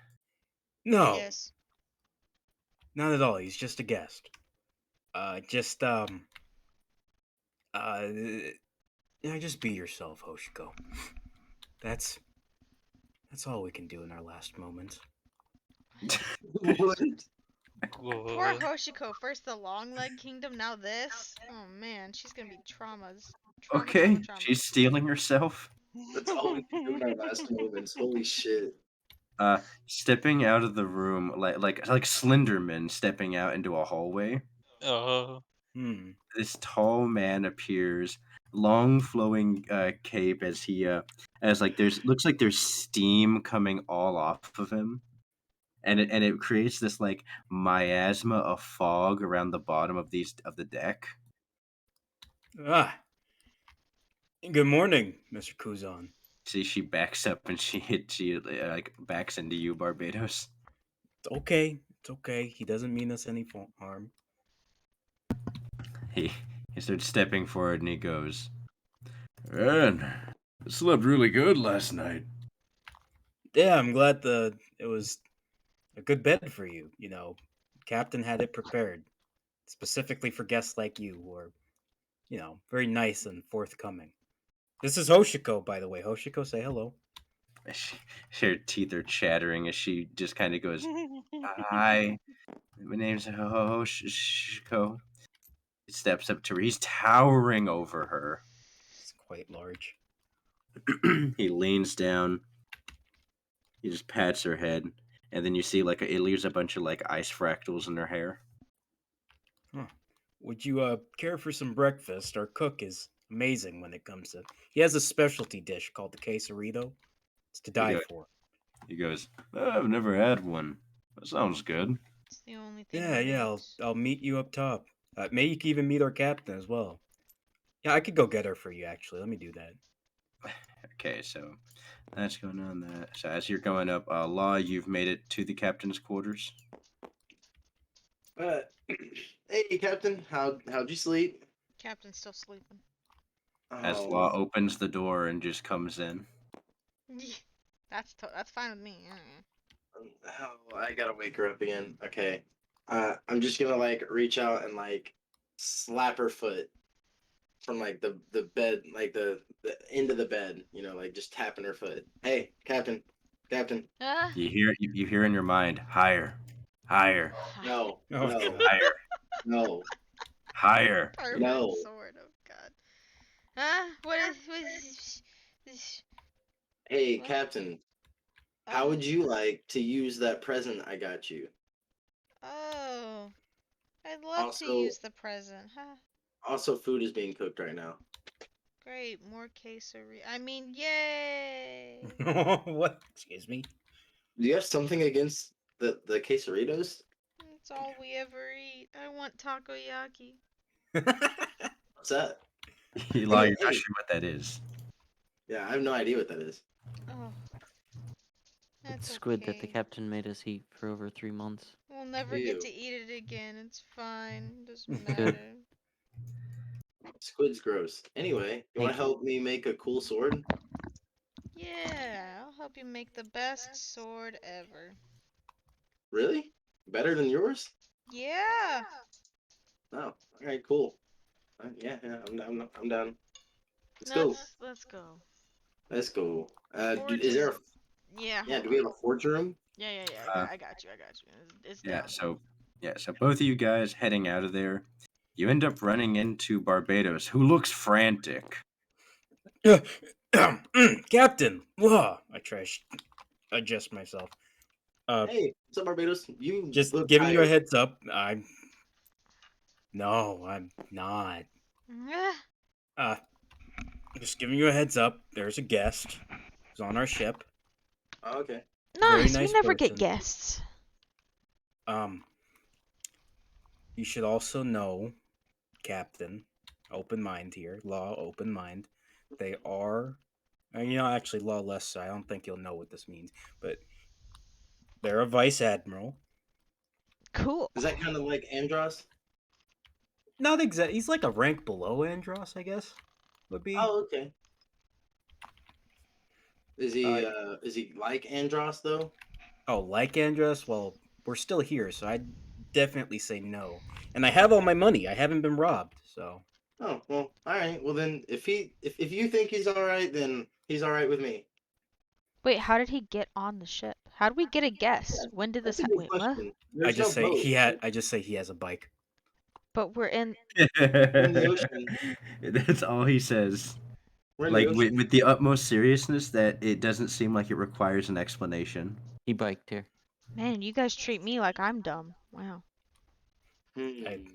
Speaker 4: No,
Speaker 1: Yes.
Speaker 4: not at all. He's just a guest. Just be yourself, Hoshiko. That's all we can do in our last moments.
Speaker 3: What?
Speaker 1: Poor
Speaker 6: Whoa.
Speaker 1: Hoshiko. First the long leg kingdom, now this. Oh man, she's gonna be traumas.
Speaker 2: Okay,
Speaker 1: Trauma.
Speaker 2: she's stealing herself.
Speaker 3: That's all we can do in our last moments. Holy shit.
Speaker 2: Stepping out of the room like Slenderman stepping out into a hallway.
Speaker 6: Oh.
Speaker 2: This tall man appears, long flowing cape as he as like looks like there's steam coming all off of him. And it creates this like miasma of fog around the bottom of the deck.
Speaker 4: Ah. Good morning, Mr. Kuzan.
Speaker 2: See, she backs up and she like backs into you, Barbados.
Speaker 4: It's okay. It's okay. He doesn't mean us any harm.
Speaker 2: He starts stepping forward and he goes, "Man, I slept really good last night."
Speaker 4: Yeah, I'm glad it was a good bed for you. You know, Captain had it prepared specifically for guests like you who are, very nice and forthcoming. This is Hoshiko, by the way. Hoshiko, say hello.
Speaker 2: Her teeth are chattering as she just kind of goes, "Hi, my name's Hoshiko." He steps up to her. He's towering over her.
Speaker 4: It's quite large.
Speaker 2: He leans down. He just pats her head, and then you see like it leaves a bunch of like ice fractals in her hair.
Speaker 4: Huh. Would you care for some breakfast? Our cook is amazing when it comes to. He has a specialty dish called the quesarito. It's to die
Speaker 2: go-
Speaker 4: for.
Speaker 2: He goes, "I've never had one. That sounds good."
Speaker 1: It's the only thing.
Speaker 4: Yeah,
Speaker 1: he
Speaker 4: yeah.
Speaker 1: needs.
Speaker 4: I'll meet you up top. Maybe you can even meet our captain as well. Yeah, I could go get her for you. Actually, let me do that.
Speaker 2: Okay, so that's going on. That so as you're going up, Law, you've made it to the captain's quarters.
Speaker 3: Hey, Captain. How'd you sleep?
Speaker 1: Captain's still sleeping.
Speaker 2: As
Speaker 3: Oh,
Speaker 2: Law opens the door and just comes in.
Speaker 1: That's fine with me.
Speaker 3: Oh, I gotta wake her up again. Okay. I'm just gonna like reach out and like slap her foot from like the bed, like the end of the bed. You know, like just tapping her foot. Hey, Captain, Captain.
Speaker 1: Ah.
Speaker 2: You hear in your mind, higher, higher,
Speaker 3: No,
Speaker 4: Oh
Speaker 3: no,
Speaker 4: god.
Speaker 2: higher,
Speaker 3: no,
Speaker 2: higher.
Speaker 1: Permanent
Speaker 3: no.
Speaker 1: sword. Oh God. Huh? What is this?
Speaker 3: Hey,
Speaker 1: What?
Speaker 3: Captain. How
Speaker 1: Oh.
Speaker 3: would you like to use that present I got you?
Speaker 1: Oh. I'd love to
Speaker 3: Also,
Speaker 1: use the present. Huh?
Speaker 3: also, food is being cooked right now.
Speaker 1: Great. More quesadilla. I mean, yay.
Speaker 4: What? Excuse me.
Speaker 3: Do you have something against the quesaritos?
Speaker 1: It's all we ever eat. I want takoyaki.
Speaker 3: What's that?
Speaker 2: Eli,
Speaker 3: Hey,
Speaker 2: you're not
Speaker 3: hey.
Speaker 2: sure what that is.
Speaker 3: Yeah, I have no idea what that is.
Speaker 1: Oh, that's
Speaker 5: It's squid that the
Speaker 1: okay.
Speaker 5: captain made us eat for over 3 months.
Speaker 1: We'll never get
Speaker 3: Ew.
Speaker 1: to eat it again. It's fine. Doesn't
Speaker 5: Good.
Speaker 1: matter.
Speaker 3: Squid's gross. Anyway, you want
Speaker 5: Thank
Speaker 3: to
Speaker 5: you.
Speaker 3: help me make a cool sword?
Speaker 1: Yeah, I'll help you make the best sword ever.
Speaker 3: Really? Better than yours?
Speaker 1: Yeah.
Speaker 3: Oh, all right, cool. Yeah, I'm down. I'm down. Let's go.
Speaker 1: Let's go.
Speaker 3: Let's go.
Speaker 1: Forge
Speaker 3: Is there
Speaker 1: is.
Speaker 3: a
Speaker 1: Yeah,
Speaker 3: yeah?
Speaker 1: hold
Speaker 3: Do we
Speaker 1: on.
Speaker 3: have a forge room?
Speaker 1: Yeah.
Speaker 2: Uh,
Speaker 1: I got you. I got you. It's
Speaker 2: yeah,
Speaker 1: down.
Speaker 2: so both of you guys heading out of there, you end up running into Barbados, who looks frantic.
Speaker 4: Captain. Whoa. I try to adjust myself.
Speaker 3: Hey, what's up, Barbados? You
Speaker 4: Just
Speaker 3: look
Speaker 4: giving you a
Speaker 3: tired.
Speaker 4: heads up. No, I'm not.
Speaker 1: Yeah.
Speaker 4: Uh, just giving you a heads up. There's a guest who's on our ship.
Speaker 3: Oh, okay.
Speaker 4: Very
Speaker 1: Nice. We
Speaker 4: nice
Speaker 1: never get
Speaker 4: person.
Speaker 1: guests.
Speaker 4: Um, you should also know, Captain, open mind here. Law, open mind. They are, actually, law less. So I don't think you'll know what this means, but they're a vice admiral.
Speaker 1: Cool.
Speaker 3: Is that kind of like Andros?
Speaker 4: Not exact. He's like a rank below Andros, I guess. Would be.
Speaker 3: Oh, okay.
Speaker 4: Uh,
Speaker 3: Is he like Andros though?
Speaker 4: oh, like Andros. Well, we're still here, so I'd definitely say no. And I have all my money. I haven't been robbed, so.
Speaker 3: Oh, well, all right. Well, then if you think he's all right, then he's all right with me.
Speaker 1: Wait, how did he get on the ship? How did we get a
Speaker 3: Yeah,
Speaker 1: guest? When did
Speaker 3: that's
Speaker 1: this
Speaker 3: a good
Speaker 1: wait, what?
Speaker 3: question. There's no boat
Speaker 4: I just say he has a bike.
Speaker 1: But we're in.
Speaker 3: we're in the ocean.
Speaker 2: That's all he says.
Speaker 3: We're in the
Speaker 2: Like
Speaker 3: ocean.
Speaker 2: with the utmost seriousness that it doesn't seem like it requires an explanation.
Speaker 5: He biked here.
Speaker 1: Man, you guys treat me like I'm dumb. Wow.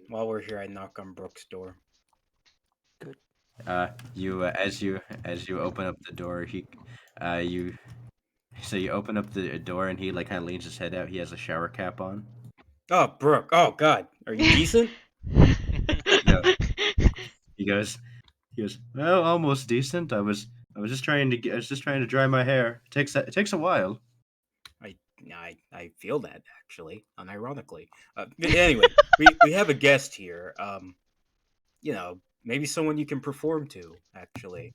Speaker 4: While we're here, I knock on Brooke's door.
Speaker 2: You as you open up the door, you so you open up the door and he like kind of leans his head out. He has a shower cap on.
Speaker 4: Oh, Brooke. Oh God, are you decent?
Speaker 2: No, he goes well, almost decent. I was just trying to I was just trying to dry my hair. It takes a while.
Speaker 4: I feel that actually, unironically. But anyway, we have a guest here. Maybe someone you can perform to. Actually,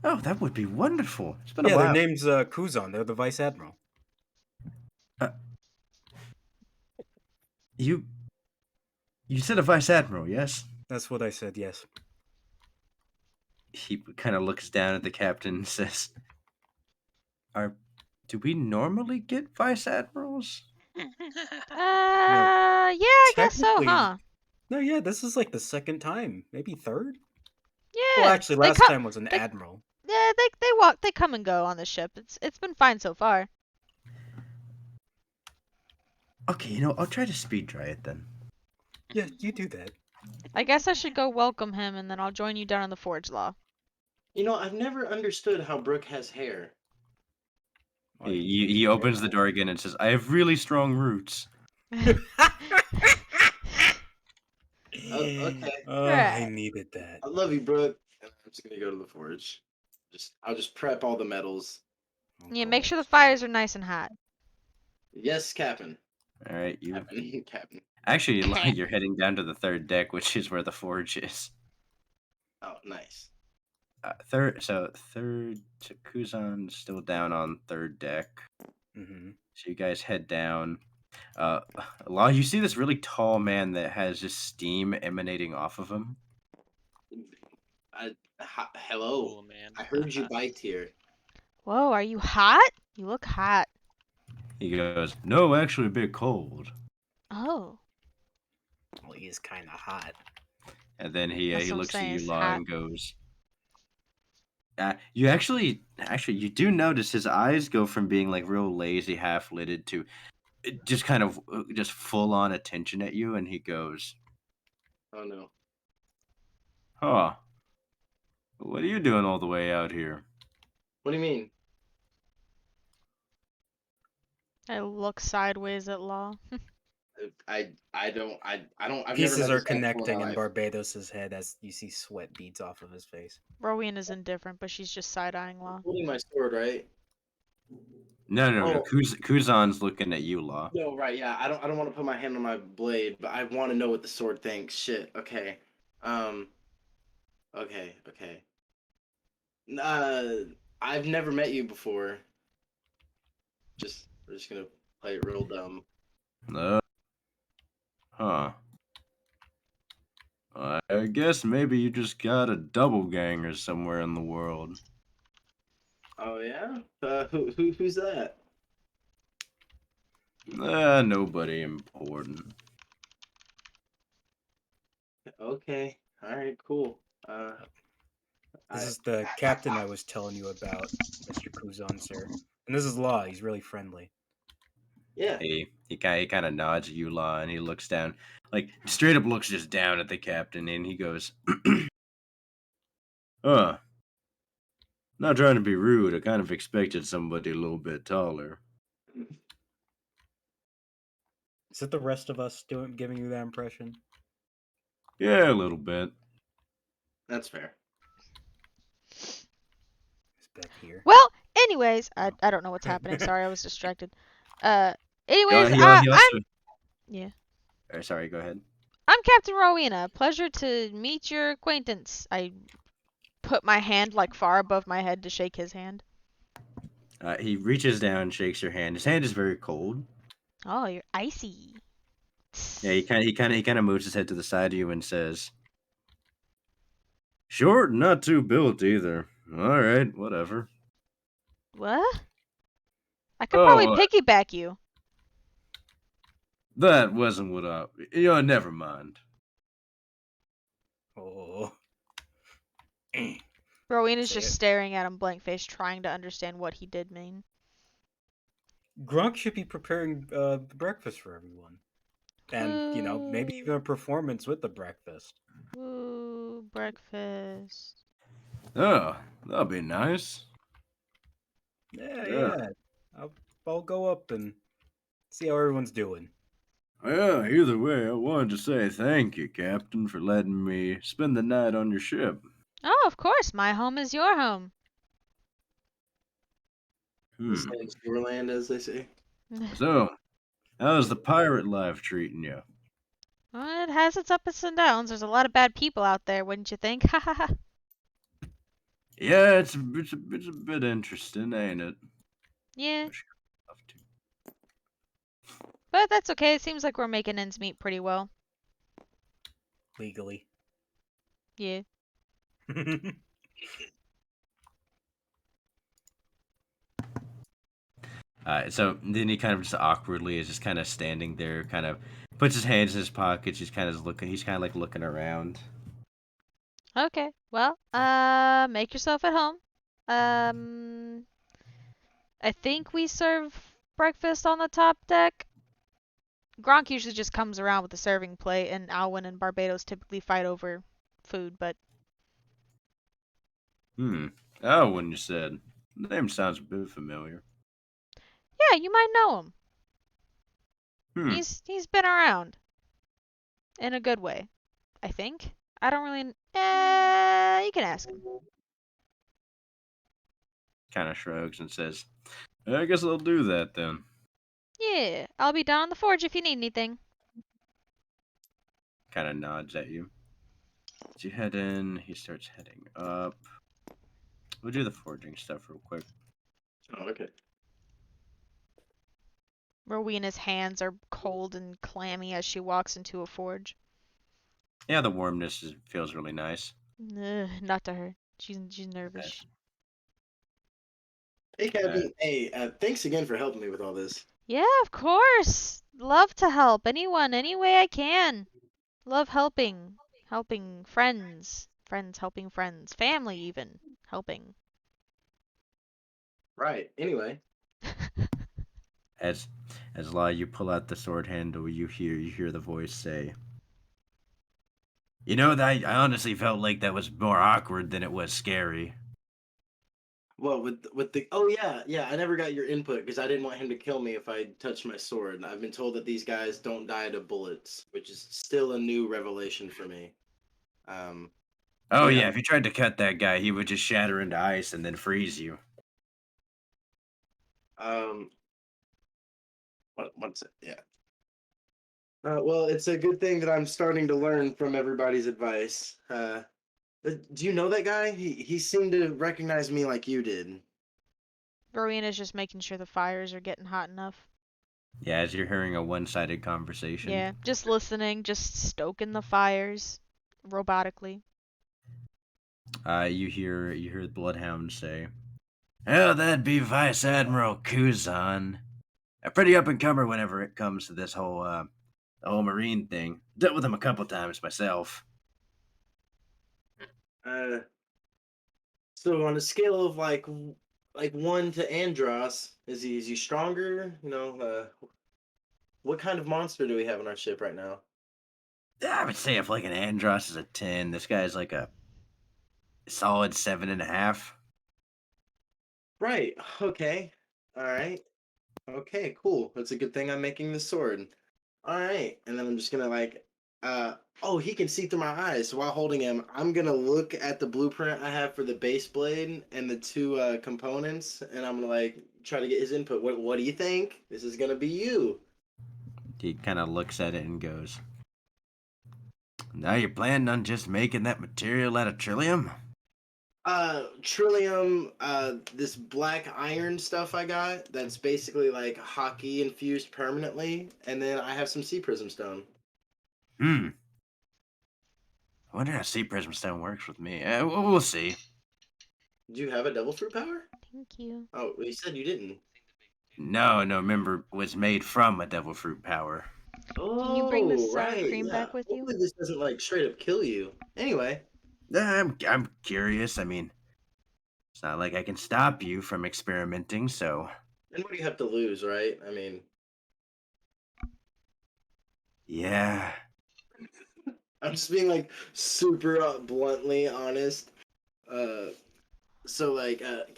Speaker 2: Oh, that would be wonderful. It's been a
Speaker 4: yeah, their
Speaker 2: while.
Speaker 4: name's Kuzan. They're the vice admiral.
Speaker 2: Uh, you you said a vice admiral, yes?
Speaker 4: That's what I said. Yes.
Speaker 2: He kind of looks down at the captain and says, "Are do we normally get vice admirals?"
Speaker 4: No,
Speaker 1: Yeah, I guess so,
Speaker 4: technically,
Speaker 1: huh?
Speaker 4: no. Yeah, this is like the second time, maybe third. Well,
Speaker 1: Yeah.
Speaker 4: actually,
Speaker 1: They
Speaker 4: last
Speaker 1: come
Speaker 4: time was an
Speaker 1: they
Speaker 4: admiral.
Speaker 1: yeah, they walk they come and go on the ship. It's been fine so far.
Speaker 2: Okay, I'll try to speed dry it then.
Speaker 4: Yeah, you do that.
Speaker 1: I guess I should go welcome him and then I'll join you down on the forge law.
Speaker 3: I've never understood how Brooke has hair.
Speaker 2: He opens the door again and says, "I have really strong roots."
Speaker 3: Oh, okay.
Speaker 4: I
Speaker 1: Right.
Speaker 4: needed that.
Speaker 3: I love you, Brooke. And I'm just gonna go to the forge. I'll just prep all the metals.
Speaker 1: Yeah,
Speaker 4: Uncle
Speaker 1: make sure the
Speaker 4: likes
Speaker 1: fires are nice and hot.
Speaker 3: Yes, Captain.
Speaker 2: All right, you
Speaker 3: Captain. Captain.
Speaker 2: actually you're heading down to the third deck, which is where the forge is.
Speaker 3: Oh, nice.
Speaker 2: Third, so Kuzan's still down on third deck.
Speaker 4: Mm-hmm.
Speaker 2: So you guys head down. Uh, Law, you see this really tall man that has just steam emanating off of him.
Speaker 3: Hello.
Speaker 6: Cool, man.
Speaker 3: I heard you biked here.
Speaker 1: Whoa, are you hot? You look hot.
Speaker 2: He goes, "No, actually, a bit cold."
Speaker 1: Oh,
Speaker 4: Well, he is kind of hot.
Speaker 2: And then
Speaker 1: that's
Speaker 2: he
Speaker 1: what I'm
Speaker 2: looks at
Speaker 1: saying.
Speaker 2: you,
Speaker 1: It's
Speaker 2: Law,
Speaker 1: hot.
Speaker 2: and goes, "You actually, you do notice his eyes go from being like real lazy, half-lidded to just kind of just full on attention at you." And he goes,
Speaker 3: Oh no.
Speaker 2: "Huh? What are you doing all the way out here?"
Speaker 3: What do you mean?
Speaker 1: I look sideways at Law.
Speaker 3: I've never
Speaker 4: Pieces
Speaker 3: met
Speaker 4: are
Speaker 3: this guy before in
Speaker 4: connecting
Speaker 3: my
Speaker 4: in
Speaker 3: life.
Speaker 4: Barbados's head as you see sweat beads off of his face.
Speaker 1: Rowena's indifferent, but she's just side-eyeing Law.
Speaker 3: Holding my sword, right?
Speaker 2: No.
Speaker 3: Oh.
Speaker 2: Kuzan's looking at you, Law.
Speaker 3: No, right, yeah. I don't want to put my hand on my blade, but I want to know what the sword thinks. Shit. Okay. Um. Okay. Uh, I've never met you before. We're just gonna play it real dumb.
Speaker 2: Huh. I guess maybe you just got a double ganger somewhere in the world.
Speaker 3: Oh yeah. Who's that?
Speaker 2: Nobody important.
Speaker 3: Okay. All right. Cool.
Speaker 4: This
Speaker 3: I
Speaker 4: is the captain I was telling you about, Mr. Kuzan, sir. And this is Law. He's really friendly.
Speaker 3: yeah.
Speaker 2: He kind of nods at you, Law, and he looks down, like straight up looks just down at the captain, and he goes, "Huh. Not trying to be rude. I kind of expected somebody a little bit taller."
Speaker 4: Is it the rest of us giving you that impression?
Speaker 2: Yeah, a little bit.
Speaker 3: That's fair.
Speaker 4: Is Beth here?
Speaker 1: Well, anyways, I don't know what's happening. Sorry, I was distracted. Uh, anyways,
Speaker 2: He also.
Speaker 1: yeah.
Speaker 2: Sorry, go ahead.
Speaker 1: I'm Captain Rowena. Pleasure to meet your acquaintance. I put my hand like far above my head to shake his hand.
Speaker 2: He reaches down, shakes your hand. His hand is very cold.
Speaker 1: Oh, you're icy.
Speaker 2: Yeah, he kind of moves his head to the side of you and says, "Short, not too built either. All right, whatever."
Speaker 1: What? I could probably
Speaker 2: Oh,
Speaker 1: piggyback you.
Speaker 2: that wasn't what I. Never mind.
Speaker 4: Oh.
Speaker 1: Rowena's
Speaker 4: Say
Speaker 1: just
Speaker 4: it.
Speaker 1: staring at him blank faced, trying to understand what he did mean.
Speaker 4: Gronk should be preparing breakfast for everyone. And, maybe even a performance with the breakfast.
Speaker 1: Ooh, breakfast.
Speaker 2: Oh, that'll be nice.
Speaker 4: Yeah. I'll go up and see how everyone's doing.
Speaker 2: Well, either way, I wanted to say thank you, Captain, for letting me spend the night on your ship.
Speaker 1: Oh, of course. My home is your home.
Speaker 3: This land's your land, as they say.
Speaker 2: So, how's the pirate life treating you?
Speaker 1: Well, it has its ups and downs. There's a lot of bad people out there, wouldn't you think? Ha ha ha.
Speaker 2: Yeah, it's a bit interesting, ain't it?
Speaker 1: Yeah,
Speaker 2: Wish I could love to.
Speaker 1: but that's okay. It seems like we're making ends meet pretty well.
Speaker 4: Legally.
Speaker 1: Yeah.
Speaker 2: So then he kind of just awkwardly is just kind of standing there, kind of puts his hands in his pockets. He's kind of like looking around.
Speaker 1: Okay. Well, make yourself at home. Um, I think we serve breakfast on the top deck. Gronk usually just comes around with a serving plate, and Alwyn and Barbados typically fight over food, but
Speaker 2: Oh, when you said the name sounds a bit familiar.
Speaker 1: yeah, you might know him.
Speaker 2: Hmm.
Speaker 1: He's been around in a good way, I think. I don't really. You can ask him.
Speaker 2: Kind of shrugs and says, "I guess I'll do that then."
Speaker 1: Yeah, I'll be down on the forge if you need anything.
Speaker 2: Kind of nods at you. As you head in, he starts heading up. We'll do the forging stuff real quick.
Speaker 3: Oh, okay.
Speaker 1: Rowena's hands are cold and clammy as she walks into a forge.
Speaker 2: Yeah, the warmness feels really nice.
Speaker 1: Not to her. She's nervous.
Speaker 3: Hey,
Speaker 2: Uh,
Speaker 3: Captain. Hey, thanks again for helping me with all this.
Speaker 1: Yeah, of course. Love to help anyone, any way I can. Love helping. Helping friends. Friends helping friends. Family even. Helping.
Speaker 3: Right. Anyway.
Speaker 2: as as La, you pull out the sword handle, you hear the voice say, "You know that I honestly felt like that was more awkward than it was scary."
Speaker 3: Well, with the oh yeah, I never got your input because I didn't want him to kill me if I touched my sword. And I've been told that these guys don't die to bullets, which is still a new revelation for me. Um,
Speaker 2: Oh
Speaker 3: yeah.
Speaker 2: yeah, if you tried to cut that guy, he would just shatter into ice and then freeze you.
Speaker 3: Um, what's it? Yeah. Well, it's a good thing that I'm starting to learn from everybody's advice. Do you know that guy? He seemed to recognize me like you did.
Speaker 1: Rowena's just making sure the fires are getting hot enough.
Speaker 2: Yeah, as you're hearing a one-sided conversation.
Speaker 1: Yeah, just listening, just stoking the fires robotically.
Speaker 2: You hear the Bloodhound say, "Oh, that'd be Vice Admiral Kuzan. A pretty up and comer whenever it comes to this the whole marine thing. Dealt with him a couple times myself."
Speaker 3: Uh, so on a scale of like 1 to Andros, is he stronger? What kind of monster do we have on our ship right now?
Speaker 2: I would say if like an Andros is a 10, this guy's like a solid 7.5.
Speaker 3: Right. Okay. All right. Okay. Cool. That's a good thing I'm making the sword. All right. And then I'm just gonna oh, he can see through my eyes. So while holding him, I'm gonna look at the blueprint I have for the base blade and the two components, and I'm gonna try to get his input. What do you think? This is gonna be you.
Speaker 2: He kind of looks at it and goes, "Now you're planning on just making that material out of trillium?"
Speaker 3: Trillium, this black iron stuff I got that's basically like hockey infused permanently, and then I have some sea prism stone.
Speaker 2: Hmm. I wonder how sea prism stone works with me. We'll see.
Speaker 3: Do you have a devil fruit power?
Speaker 1: Thank you.
Speaker 3: Oh, well, you said you didn't.
Speaker 2: No, remember, was made from a devil fruit power.
Speaker 1: Can you bring the
Speaker 3: Oh,
Speaker 1: sour
Speaker 3: right,
Speaker 1: cream
Speaker 3: yeah.
Speaker 1: back with you?
Speaker 3: Hopefully this doesn't straight up kill you. Anyway,
Speaker 2: I'm curious. I mean, it's not like I can stop you from experimenting, so
Speaker 3: and what do you have to lose, right? I mean,
Speaker 2: yeah.
Speaker 3: I'm just being super bluntly honest. Uh,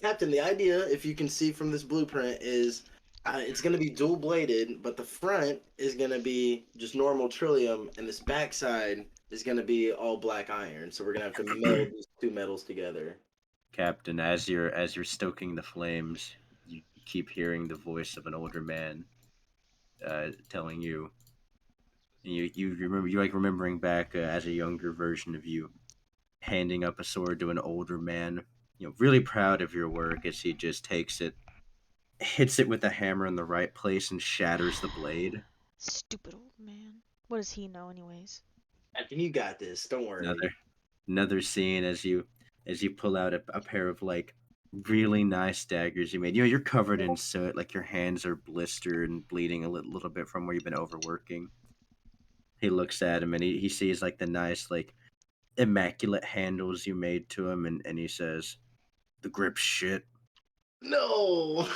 Speaker 3: Captain, the idea, if you can see from this blueprint, is it's going to be dual bladed, but the front is going to be just normal trillium, and this backside is going to be all black iron. So we're going to have to meld these two metals together.
Speaker 2: Captain, as you're stoking the flames, you keep hearing the voice of an older man, telling you. You remember you like remembering back as a younger version of you handing up a sword to an older man. Really proud of your work as he just takes it, hits it with a hammer in the right place, and shatters the blade.
Speaker 1: Stupid old man. What does he know, anyways?
Speaker 3: Captain, you got this. Don't worry.
Speaker 2: Another scene as you pull out a pair of like really nice daggers you made. You're covered in soot, like your hands are blistered and bleeding a little bit from where you've been overworking. He looks at him and he sees like the nice like immaculate handles you made to him, and he says, "The grip's shit,"
Speaker 3: No.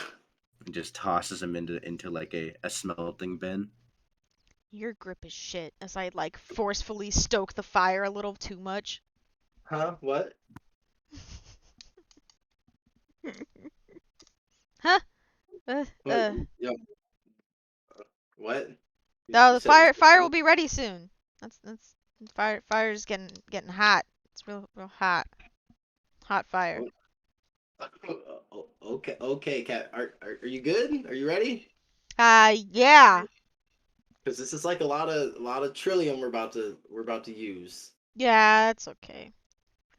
Speaker 2: and just tosses him into like a smelting bin.
Speaker 1: Your grip is shit, as I forcefully stoke the fire a little too much.
Speaker 3: Huh? What?
Speaker 1: Huh?
Speaker 3: What? Yo, what?
Speaker 1: No,
Speaker 3: You
Speaker 1: the
Speaker 3: said
Speaker 1: fire will be ready soon. That's fire's getting hot. It's real hot. Hot fire.
Speaker 3: what? Okay, okay, Cat. Are you good? Are you ready?
Speaker 1: Yeah.
Speaker 3: Because this is like a lot of trillium we're about to use.
Speaker 1: Yeah, it's okay.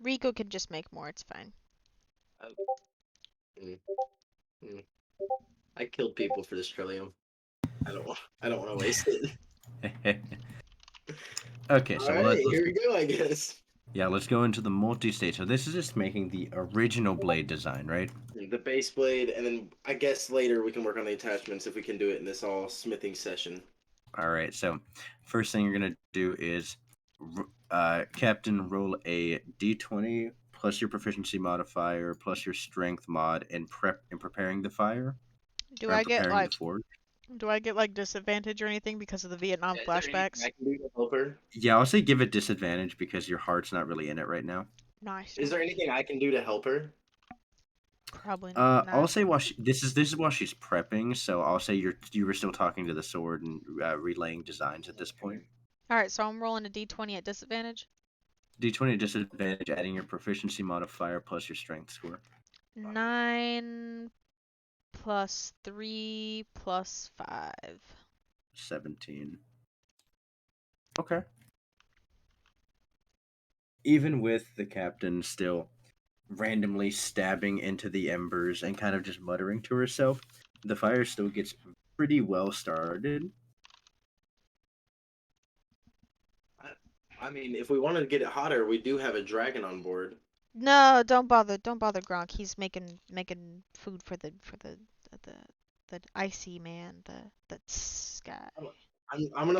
Speaker 1: Rico can just make more, it's fine.
Speaker 3: Mm, mm. I killed people for this trillium. I don't want to waste it.
Speaker 2: Okay,
Speaker 3: All
Speaker 2: so
Speaker 3: right, here we go. I guess
Speaker 2: let's go into the multi-stage. So this is just making the original blade design, right?
Speaker 3: the base blade, and then I guess later we can work on the attachments if we can do it in this all smithing session.
Speaker 2: All right. So first thing you're gonna do is, Captain, roll a d20 plus your proficiency modifier plus your strength mod in preparing the fire
Speaker 1: Do
Speaker 2: or in
Speaker 1: I get
Speaker 2: preparing the
Speaker 1: like
Speaker 2: forge.
Speaker 1: disadvantage or anything because of the Vietnam
Speaker 3: Is there anything
Speaker 1: flashbacks?
Speaker 3: I can do to help her?
Speaker 2: Yeah, I'll say give it disadvantage because your heart's not really in it right now.
Speaker 1: Nice.
Speaker 3: Is there
Speaker 1: nice.
Speaker 3: anything I can do to help her?
Speaker 1: Probably
Speaker 2: I'll
Speaker 1: not.
Speaker 2: say while this is while she's prepping, so I'll say you were still talking to the sword and relaying designs at this point.
Speaker 1: All right, so I'm rolling a d20 at disadvantage.
Speaker 2: D20 disadvantage, adding your proficiency modifier plus your strength score.
Speaker 1: 9 plus 3 plus 5.
Speaker 2: 17. Okay. Even with the captain still randomly stabbing into the embers and kind of just muttering to herself, the fire still gets pretty well started.
Speaker 3: I mean, if we wanted to get it hotter, we do have a dragon on board.
Speaker 1: No, don't bother. Don't bother Gronk. He's making food for the the icy man, the sky.
Speaker 3: I'm gonna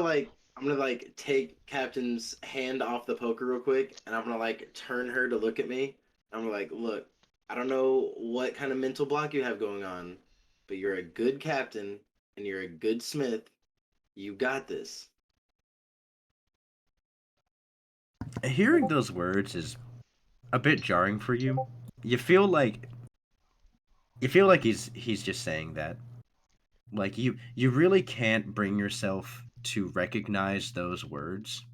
Speaker 3: like take Captain's hand off the poker real quick, and I'm gonna like turn her to look at me. I'm gonna like, look, I don't know what kind of mental block you have going on, but you're a good captain and you're a good smith. You got this.
Speaker 2: Hearing those words is a bit jarring for you. You feel like he's just saying that. Like you really can't bring yourself to recognize those words.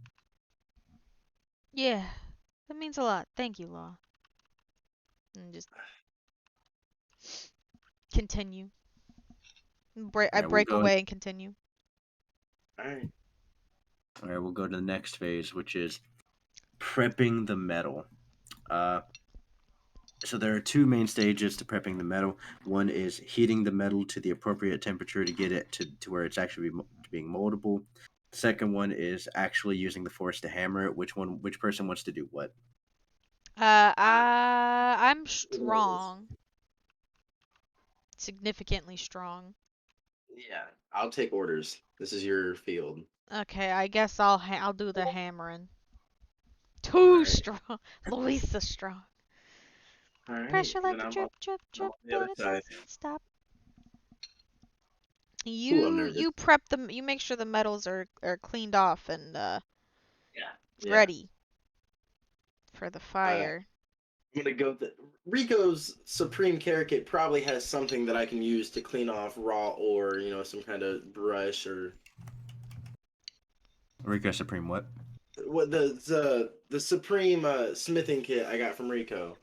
Speaker 1: Yeah, that means a lot. Thank you, Law. And just continue. I
Speaker 2: All right, we'll
Speaker 1: break
Speaker 2: go.
Speaker 1: away and continue.
Speaker 3: All right.
Speaker 2: All right, we'll go to the next phase, which is prepping the metal. Uh, so there are two main stages to prepping the metal. One is heating the metal to the appropriate temperature to get it to where it's actually being moldable. The second one is actually using the force to hammer it. Which person wants to do what?
Speaker 1: I'm strong. Significantly strong.
Speaker 3: Yeah, I'll take orders. This is your field.
Speaker 1: Okay, I guess I'll do the hammering.
Speaker 3: All
Speaker 1: Too
Speaker 3: right.
Speaker 1: strong. Louisa strong.
Speaker 3: All right.
Speaker 1: Pressure
Speaker 3: Then
Speaker 1: like a
Speaker 3: I'm
Speaker 1: drip, drip,
Speaker 3: I'm
Speaker 1: drip,
Speaker 3: on the
Speaker 1: and
Speaker 3: other
Speaker 1: it
Speaker 3: side.
Speaker 1: doesn't stop.
Speaker 3: Ooh, I'm nervous.
Speaker 1: You prep them. You make sure the metals are cleaned off and
Speaker 3: Yeah.
Speaker 1: ready for the
Speaker 3: Uh,
Speaker 1: fire.
Speaker 3: I'm gonna go. Rico's Supreme Care Kit probably has something that I can use to clean off raw ore. You know, some kind of brush or
Speaker 2: Rico Supreme, what?
Speaker 3: what the Supreme smithing kit I got from Rico.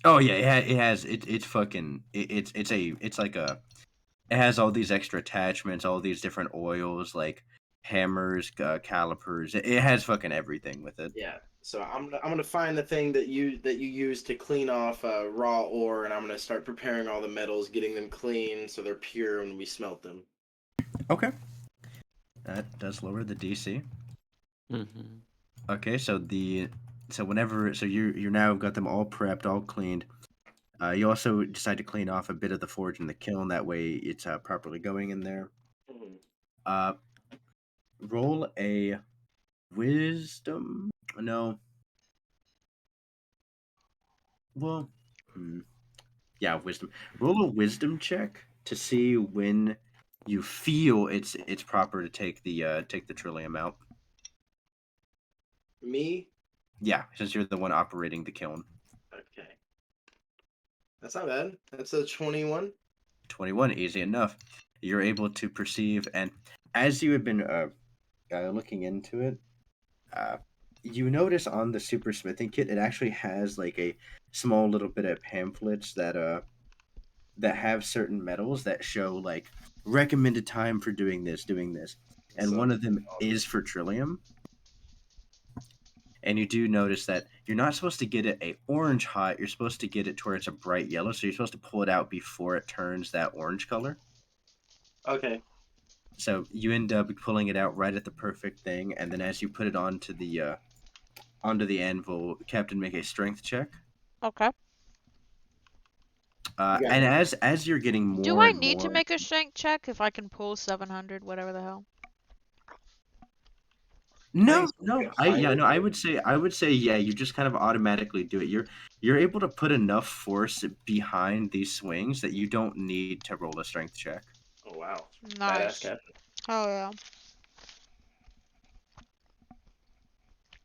Speaker 2: Oh yeah, it has it's fucking it's like a it has all these extra attachments, all these different oils like hammers, calipers. It has fucking everything with it.
Speaker 3: Yeah. So I'm gonna find the thing that you use to clean off raw ore, and I'm gonna start preparing all the metals, getting them clean so they're pure when we smelt them.
Speaker 2: Okay, that does lower the DC.
Speaker 5: Mm-hmm.
Speaker 2: Okay, so you're now got them all prepped, all cleaned. You also decide to clean off a bit of the forge and the kiln. That way, it's properly going in there.
Speaker 3: Mhm.
Speaker 2: Uh, roll a wisdom. No. Well, hmm. Yeah, wisdom. Roll a wisdom check to see when you feel it's proper to take the trillium out.
Speaker 3: Me?
Speaker 2: Yeah, since you're the one operating the kiln.
Speaker 3: Okay. That's not bad. That's a 21.
Speaker 2: 21, easy enough. You're able to perceive, and as you have been looking into it, uh, you notice on the super smithing kit it actually has like a small little bit of pamphlets that have certain metals that show like recommended time for doing this, and
Speaker 3: So
Speaker 2: one of them is for trillium. And you do notice that you're not supposed to get it a orange hot. You're supposed to get it to where it's a bright yellow. So you're supposed to pull it out before it turns that orange color.
Speaker 3: okay.
Speaker 2: So you end up pulling it out right at the perfect thing, and then as you put it onto the anvil, Captain, make a strength check.
Speaker 1: Okay.
Speaker 3: You got
Speaker 2: And
Speaker 3: it.
Speaker 2: as you're getting
Speaker 1: Do
Speaker 2: more
Speaker 1: I
Speaker 2: and
Speaker 1: need to
Speaker 2: more,
Speaker 1: make a strength check if I can pull 700, whatever the hell?
Speaker 3: I think
Speaker 2: no,
Speaker 3: it's
Speaker 2: no,
Speaker 3: like a fire.
Speaker 2: I would say, yeah, you just kind of automatically do it. You're able to put enough force behind these swings that you don't need to roll a strength check.
Speaker 3: Oh wow, badass
Speaker 1: Nice.
Speaker 3: captain.
Speaker 1: Oh yeah.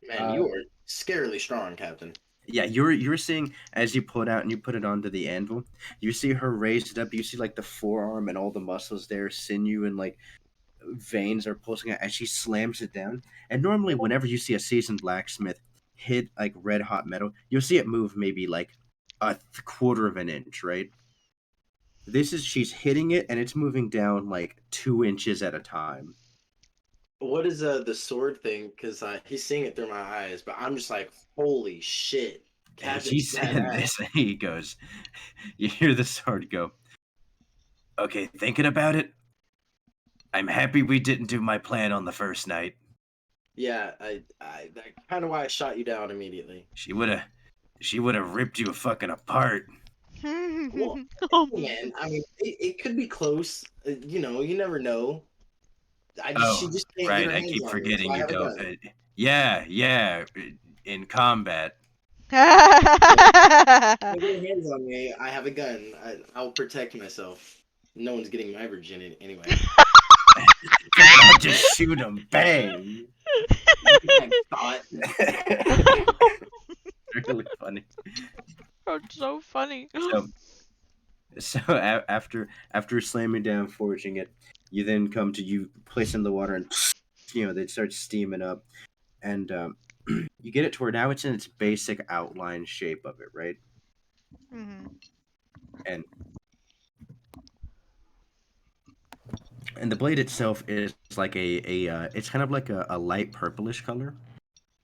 Speaker 3: Man,
Speaker 2: Uh,
Speaker 3: you are scarily strong, Captain.
Speaker 2: yeah, you're seeing as you pull it out and you put it onto the anvil, you see her raised up. You see like the forearm and all the muscles there, sinew and like veins are pulsing out as she slams it down. And normally, whenever you see a seasoned blacksmith hit like red hot metal, you'll see it move maybe like a quarter of an inch, right? This is she's hitting it and it's moving down like 2 inches at a time.
Speaker 3: What is the sword thing? Because he's seeing it through my eyes, but I'm just like, holy shit,
Speaker 2: As
Speaker 3: Captain's
Speaker 2: he's saying
Speaker 3: badass.
Speaker 2: this, he goes, you hear the sword go, okay, thinking about it, I'm happy we didn't do my plan on the first night.
Speaker 3: Yeah, that's kind of why I shot you down immediately.
Speaker 2: She would have ripped you fucking apart.
Speaker 3: Well, man, I mean, it could be close. You never know. She
Speaker 2: Oh,
Speaker 3: just can't get
Speaker 2: right.
Speaker 3: her
Speaker 2: I
Speaker 3: hands
Speaker 2: keep
Speaker 3: on me, so
Speaker 2: forgetting
Speaker 3: I
Speaker 2: you
Speaker 3: have a
Speaker 2: don't.
Speaker 3: gun.
Speaker 2: Yeah. In combat.
Speaker 3: Can't get her hands on me. I have a gun. I'll protect myself. No one's getting my virginity anyway.
Speaker 2: I'll just shoot him. Bang.
Speaker 3: I thought.
Speaker 2: Really funny.
Speaker 1: That's so funny.
Speaker 2: So, after slamming down, forging it, you then come to you place in the water and they start steaming up, and you get it to where now it's in its basic outline shape of it, right?
Speaker 1: hmm
Speaker 2: And and the blade itself is like it's kind of like a light purplish color,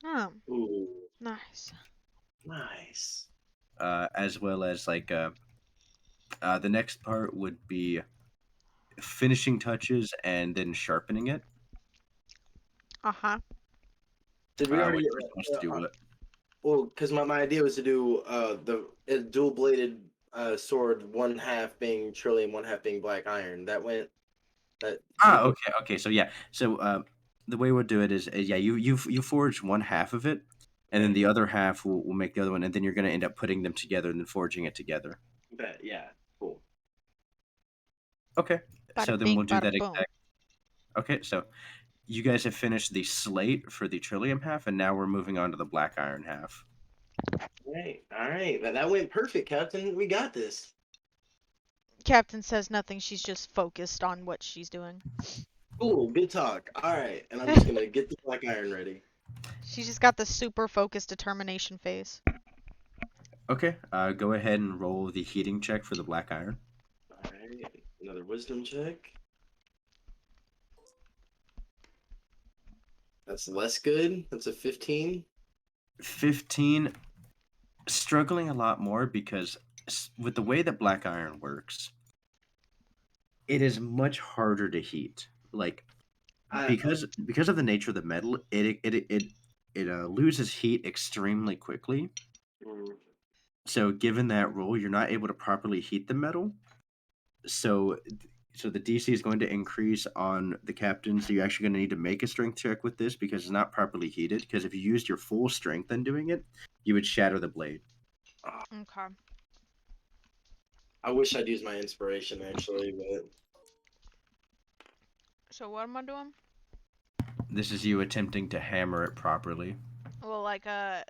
Speaker 1: Oh,
Speaker 3: Ooh,
Speaker 1: nice.
Speaker 3: nice.
Speaker 2: as well as like the next part would be finishing touches and then sharpening it,
Speaker 1: Uh-huh.
Speaker 3: Did we
Speaker 2: which
Speaker 3: already?
Speaker 2: we're supposed to do what.
Speaker 3: Well, because my idea was to do the dual bladed sword, one half being trillium, one half being black iron. That went that pretty good.
Speaker 2: Okay. So yeah, so the way we'll do it is yeah, you forge one half of it, and then
Speaker 3: Right.
Speaker 2: the other half will make the other one, and then you're gonna end up putting them together and then forging it together.
Speaker 3: Bet, yeah, cool.
Speaker 2: Okay,
Speaker 1: Bada
Speaker 2: so then
Speaker 1: bing,
Speaker 2: we'll do
Speaker 1: bada
Speaker 2: that
Speaker 1: boom.
Speaker 2: exact. Okay, so you guys have finished the slate for the trillium half, and now we're moving on to the black iron half.
Speaker 3: All right. That went perfect, Captain. We got this.
Speaker 1: Captain says nothing. She's just focused on what she's doing.
Speaker 3: Cool, good talk. All right, and I'm just gonna get the black iron ready.
Speaker 1: She just got the super focused determination face.
Speaker 2: Okay, go ahead and roll the heating check for the black iron.
Speaker 3: All right, another wisdom check. That's less good. That's a 15.
Speaker 2: 15, struggling a lot more because with the way that black iron works, it is much harder to heat. Like
Speaker 3: I
Speaker 2: because of the nature of the metal, it loses heat extremely quickly.
Speaker 3: mm,
Speaker 2: So given that rule, you're not able to properly heat the metal. So so the DC is going to increase on the captain. So you're actually going to need to make a strength check with this because it's not properly heated. Because if you used your full strength on doing it, you would shatter the blade.
Speaker 1: Okay.
Speaker 3: I wish I'd used my inspiration actually, but
Speaker 1: So what am I doing?
Speaker 2: This is you attempting to hammer it properly.
Speaker 1: Well, like I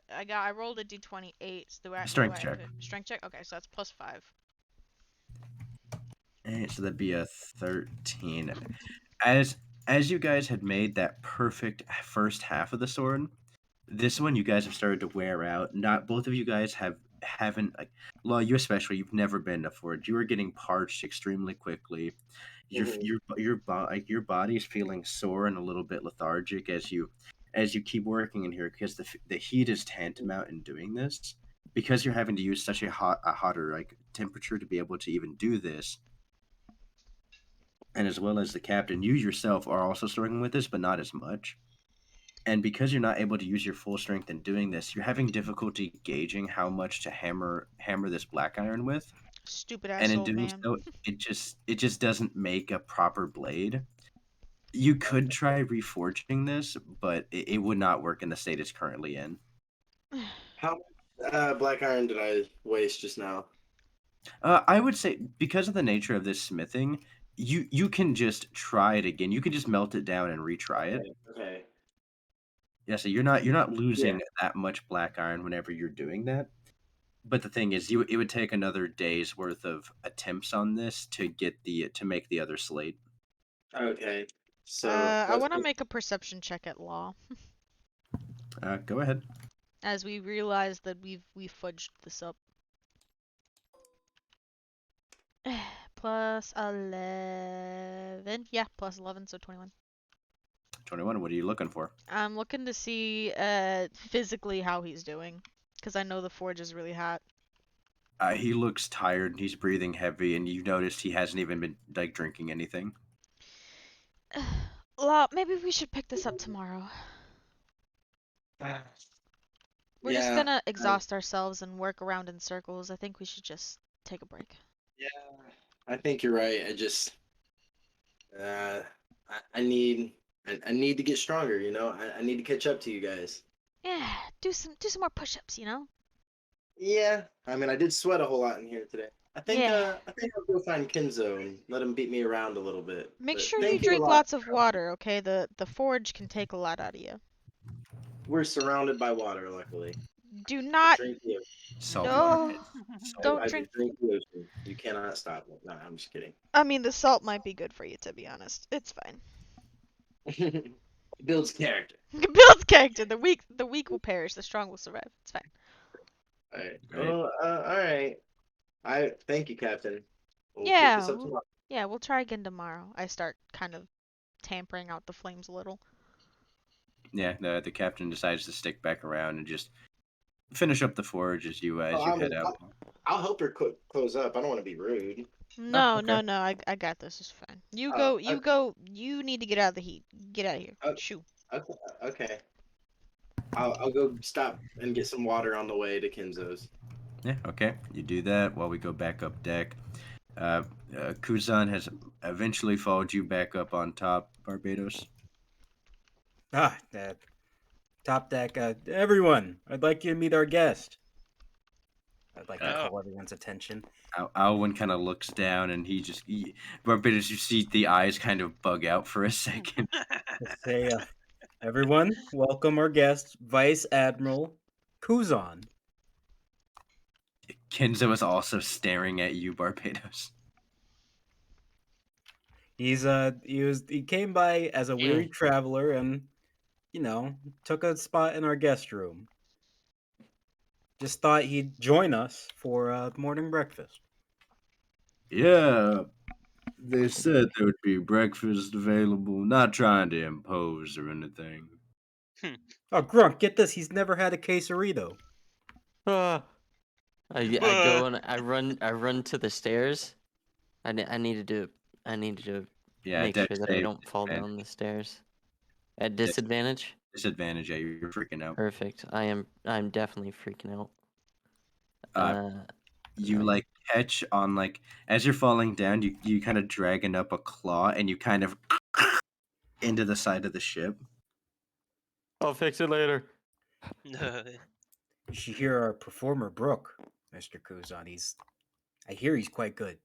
Speaker 1: rolled a d28. So what do
Speaker 2: Strength
Speaker 1: I
Speaker 2: check.
Speaker 1: input? Strength check. Okay, so that's +5.
Speaker 2: So that'd be a 13. As as you guys had made that perfect first half of the sword, this one you guys have started to wear out. Not both of you guys haven't like Law, you especially, you've never been to forge. You are getting parched extremely quickly.
Speaker 3: mhm.
Speaker 2: Like your body's feeling sore and a little bit lethargic as you keep working in here because the heat is tantamount in doing this. Because you're having to use such a hotter like temperature to be able to even do this, and as well as the captain, you yourself are also struggling with this, but not as much. And because you're not able to use your full strength in doing this, you're having difficulty gauging how much to hammer this black iron with.
Speaker 1: Stupid
Speaker 2: And in
Speaker 1: asshole
Speaker 2: doing
Speaker 1: man.
Speaker 2: so, it just doesn't make a proper blade. You could try reforging this, but it would not work in the state it's currently in.
Speaker 3: How much black iron did I waste just now?
Speaker 2: I would say because of the nature of this smithing, you can just try it again. You can just melt it down and retry it.
Speaker 3: Okay.
Speaker 2: Yeah, so you're not
Speaker 3: Yeah.
Speaker 2: losing that much black iron whenever you're doing that. But the thing is, it would take another day's worth of attempts on this to make the other slate.
Speaker 3: Okay. So
Speaker 1: I
Speaker 3: let's
Speaker 1: want to
Speaker 3: just,
Speaker 1: make a perception check at law,
Speaker 2: Go ahead.
Speaker 1: as we realize that we fudged this up. Plus 11. Yeah, plus 11, so 21.
Speaker 2: 21. What are you looking for?
Speaker 1: I'm looking to see physically how he's doing, because I know the forge is really hot.
Speaker 2: He looks tired and he's breathing heavy, and you've noticed he hasn't even been like drinking anything.
Speaker 1: Law, maybe we should pick this up tomorrow. We're just
Speaker 3: yeah.
Speaker 1: gonna exhaust ourselves and work around in circles. I think we should just take a break.
Speaker 3: Yeah. I think you're right. Uh, I need I need to get stronger. You know, I need to catch up to you guys.
Speaker 1: Yeah, do some more push-ups, you know?
Speaker 3: Yeah. I mean, I did sweat a whole lot in here today.
Speaker 1: Yeah.
Speaker 3: I think I'll go find Kenzo and let him beat me around a little bit.
Speaker 1: Make
Speaker 3: But
Speaker 1: sure you
Speaker 3: thank you a
Speaker 1: drink
Speaker 3: lot.
Speaker 1: lots of water, okay? The forge can take a lot out of you.
Speaker 3: We're surrounded by water, luckily.
Speaker 1: Do
Speaker 3: I
Speaker 1: not
Speaker 3: drink the
Speaker 2: Saltwater
Speaker 1: no,
Speaker 2: pits.
Speaker 1: don't
Speaker 3: I
Speaker 1: drink.
Speaker 3: drink the ocean. You cannot stop me. No, I'm just kidding.
Speaker 1: I mean, the salt might be good for you, to be honest. It's fine.
Speaker 3: It builds character.
Speaker 1: Builds character. The weak will perish. The strong will survive. It's fine.
Speaker 3: All right.
Speaker 2: Great.
Speaker 3: Well, all right. I thank you, Captain. We'll pick
Speaker 1: Yeah,
Speaker 3: this up tomorrow.
Speaker 1: yeah. We'll try again tomorrow. I start kind of tampering out the flames a little.
Speaker 2: Yeah, the captain decides to stick back around and just finish up the forge as you head out.
Speaker 3: I'll help her close up. I don't want to be rude.
Speaker 1: No,
Speaker 2: okay.
Speaker 1: no. I got this. It's fine. You
Speaker 3: Oh,
Speaker 1: go. You
Speaker 3: okay.
Speaker 1: go. You need to get out of the heat. Get out of here.
Speaker 3: Oh.
Speaker 1: Shoo.
Speaker 3: Okay. Okay. I'll go stop and get some water on the way to Kenzo's.
Speaker 2: Yeah, okay. You do that while we go back up deck. Kuzan has eventually followed you back up on top, Barbados.
Speaker 4: Top deck. Everyone, I'd like you to meet our guest. I'd like to
Speaker 6: Oh.
Speaker 4: call everyone's attention.
Speaker 2: Alwyn kind of looks down and Barbados, you see the eyes kind of bug out for a second.
Speaker 4: Say, everyone, welcome our guest, Vice Admiral Kuzan.
Speaker 2: Kenzo is also staring at you, Barbados.
Speaker 4: He came by as a weary traveler and, took a spot in our guest room. Just thought he'd join us for morning breakfast.
Speaker 2: Yeah, they said there would be breakfast available. Not trying to impose or anything.
Speaker 4: Oh, Grunk, get this. He's never had a quesarito.
Speaker 5: I go and I run to the stairs. I need to
Speaker 2: Yeah,
Speaker 5: make
Speaker 2: dex
Speaker 5: sure that I
Speaker 2: save
Speaker 5: don't fall
Speaker 2: disadvantage.
Speaker 5: down the stairs. At disadvantage?
Speaker 2: Disadvantage, yeah, you're freaking out.
Speaker 5: Perfect. I'm definitely freaking out.
Speaker 2: You
Speaker 5: no.
Speaker 2: like catch on like as you're falling down, you kind of dragging up a claw and you kind of into the side of the ship.
Speaker 5: I'll fix it later.
Speaker 4: You should hear our performer, Brooke, Mr. Kuzan. I hear he's quite good.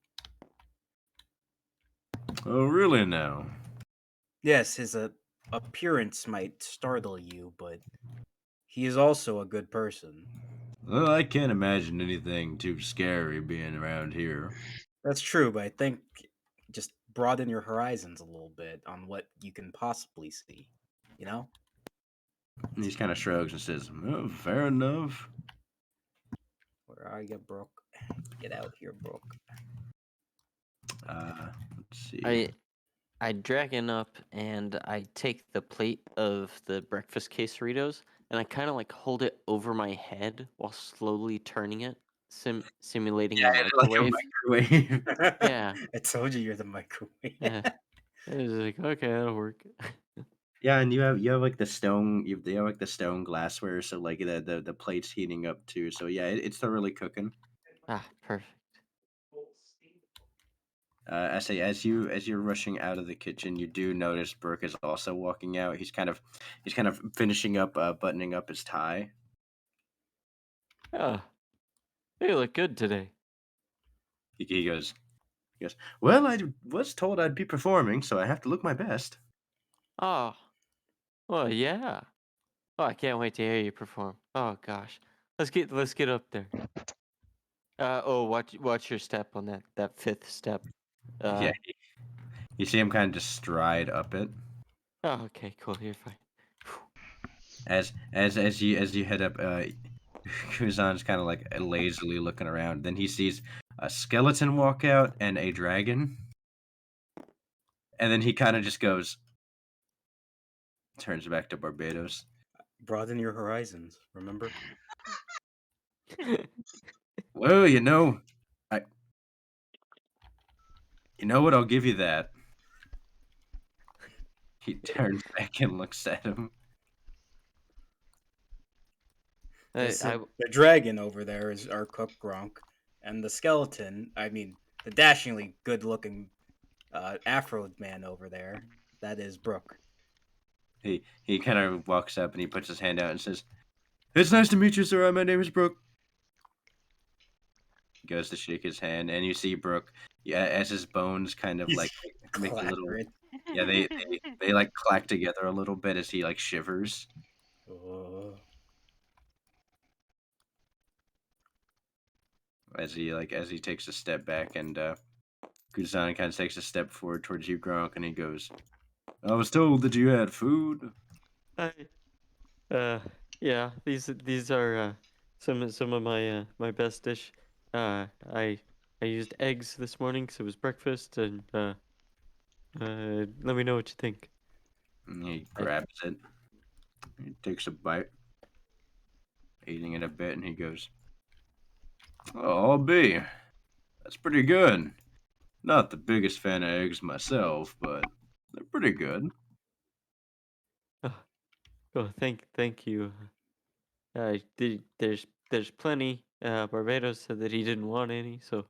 Speaker 2: Oh, really now?
Speaker 4: Yes, his appearance might startle you, but he is also a good person.
Speaker 2: Well, I can't imagine anything too scary being around here.
Speaker 4: That's true, but I think just broaden your horizons a little bit on what you can possibly see. You know?
Speaker 2: And he kind of shrugs and says, "Oh, fair enough."
Speaker 4: Where are you, Brooke? Get out here, Brooke.
Speaker 2: Let's see.
Speaker 5: I drag in up and I take the plate of the breakfast quesaritos and I kind of like hold it over my head while slowly turning it simulating
Speaker 2: Yeah,
Speaker 5: a
Speaker 2: it's like a
Speaker 5: microwave.
Speaker 2: microwave.
Speaker 5: Yeah.
Speaker 4: I told you you're the microwave.
Speaker 5: Yeah. It was like, okay, that'll work.
Speaker 2: Yeah, and you have like the stone you have like the stone glassware, so like the plate's heating up too. So yeah, it's thoroughly cooking.
Speaker 5: Ah, perfect.
Speaker 2: I say as you're rushing out of the kitchen, you do notice Brooke is also walking out. He's kind of finishing up buttoning up his tie.
Speaker 5: Ah, you look good today.
Speaker 2: He goes, well, I was told I'd be performing, so I have to look my best.
Speaker 5: Oh, well, yeah. Oh, I can't wait to hear you perform. Oh gosh, let's get up there. Oh, watch your step on that fifth step.
Speaker 2: Yeah, you see him kind of just stride up it.
Speaker 5: Oh, okay, cool. You're fine.
Speaker 2: As you head up, Kuzan's kind of like lazily looking around. Then he sees a skeleton walk out and a dragon, and then he kind of just goes, turns back to Barbados.
Speaker 4: Broaden your horizons, remember?
Speaker 2: Well, I you know what? I'll give you that. He turns back and looks at him.
Speaker 4: The dragon over there is our cook Gronk, and the skeleton, I mean, the dashingly good-looking Afro man over there, that is Brooke.
Speaker 2: He kind of walks up and he puts his hand out and says, "It's nice to meet you, sir. My name is Brooke." He goes to shake his hand, and you see Brooke, yeah, as his bones kind of
Speaker 4: He's
Speaker 2: like make a little,
Speaker 4: clattering.
Speaker 2: yeah, they like clack together a little bit as he like shivers.
Speaker 4: Oh.
Speaker 2: As he takes a step back, and Kuzan kind of takes a step forward towards you, Gronk, and he goes, "I was told that you had food."
Speaker 5: I, yeah, these are some of my my best dish. I used eggs this morning, so it was breakfast, and let me know what you think.
Speaker 2: And he
Speaker 5: I,
Speaker 2: grabs it, he takes a bite, eating it a bit, and he goes, "Oh, I'll be. That's pretty good. Not the biggest fan of eggs myself, but they're pretty good."
Speaker 5: oh, thank you. There's plenty. Barbados said that he didn't want any, so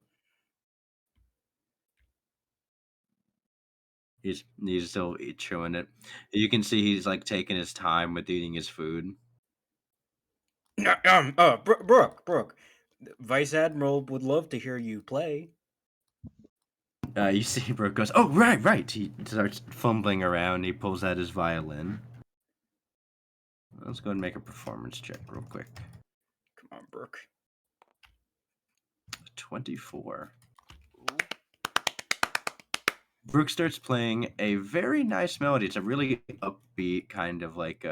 Speaker 2: He's still chewing it. You can see he's like taking his time with eating his food.
Speaker 4: Brooke, Vice Admiral would love to hear you play.
Speaker 2: You see Brooke goes, "Oh, right, right." He starts fumbling around. He pulls out his violin. Let's go and make a performance check real quick.
Speaker 4: Come on, Brooke.
Speaker 2: 24. Brooke starts playing a very nice melody. It's a really upbeat kind of like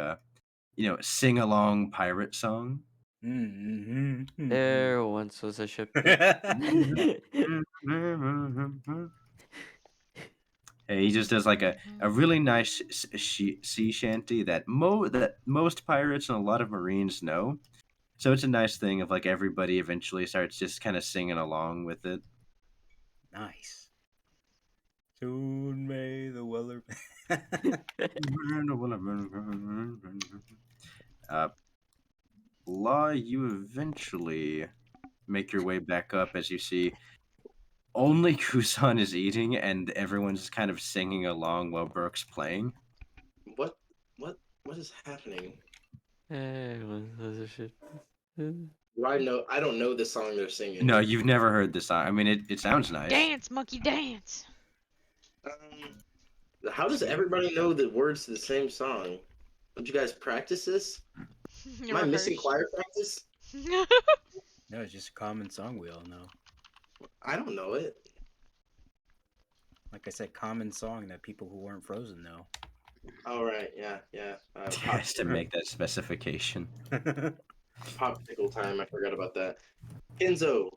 Speaker 2: sing along pirate song.
Speaker 5: there once was a ship.
Speaker 2: Hey, he just does like a really nice sea shanty that most pirates and a lot of marines know. So it's a nice thing of like everybody eventually starts just kind of singing along with it.
Speaker 4: Nice. Soon may the weather.
Speaker 2: Law, you eventually make your way back up as you see only Kusan is eating and everyone's kind of singing along while Brooke's playing.
Speaker 3: What? What is happening?
Speaker 5: There once was a ship.
Speaker 3: Do I know? I don't know the song they're singing.
Speaker 2: No, you've never heard this song. I mean, it sounds nice.
Speaker 1: Dance, monkey, dance.
Speaker 3: How does everybody know the words to the same song? Don't you guys practice this? Am I missing choir practice?
Speaker 4: No, it's just a common song we all know.
Speaker 3: I don't know it.
Speaker 4: Like I said, common song that people who weren't frozen know.
Speaker 3: All right, yeah.
Speaker 2: Has to make that specification.
Speaker 3: Popsicle time. I forgot about that. Kenzo,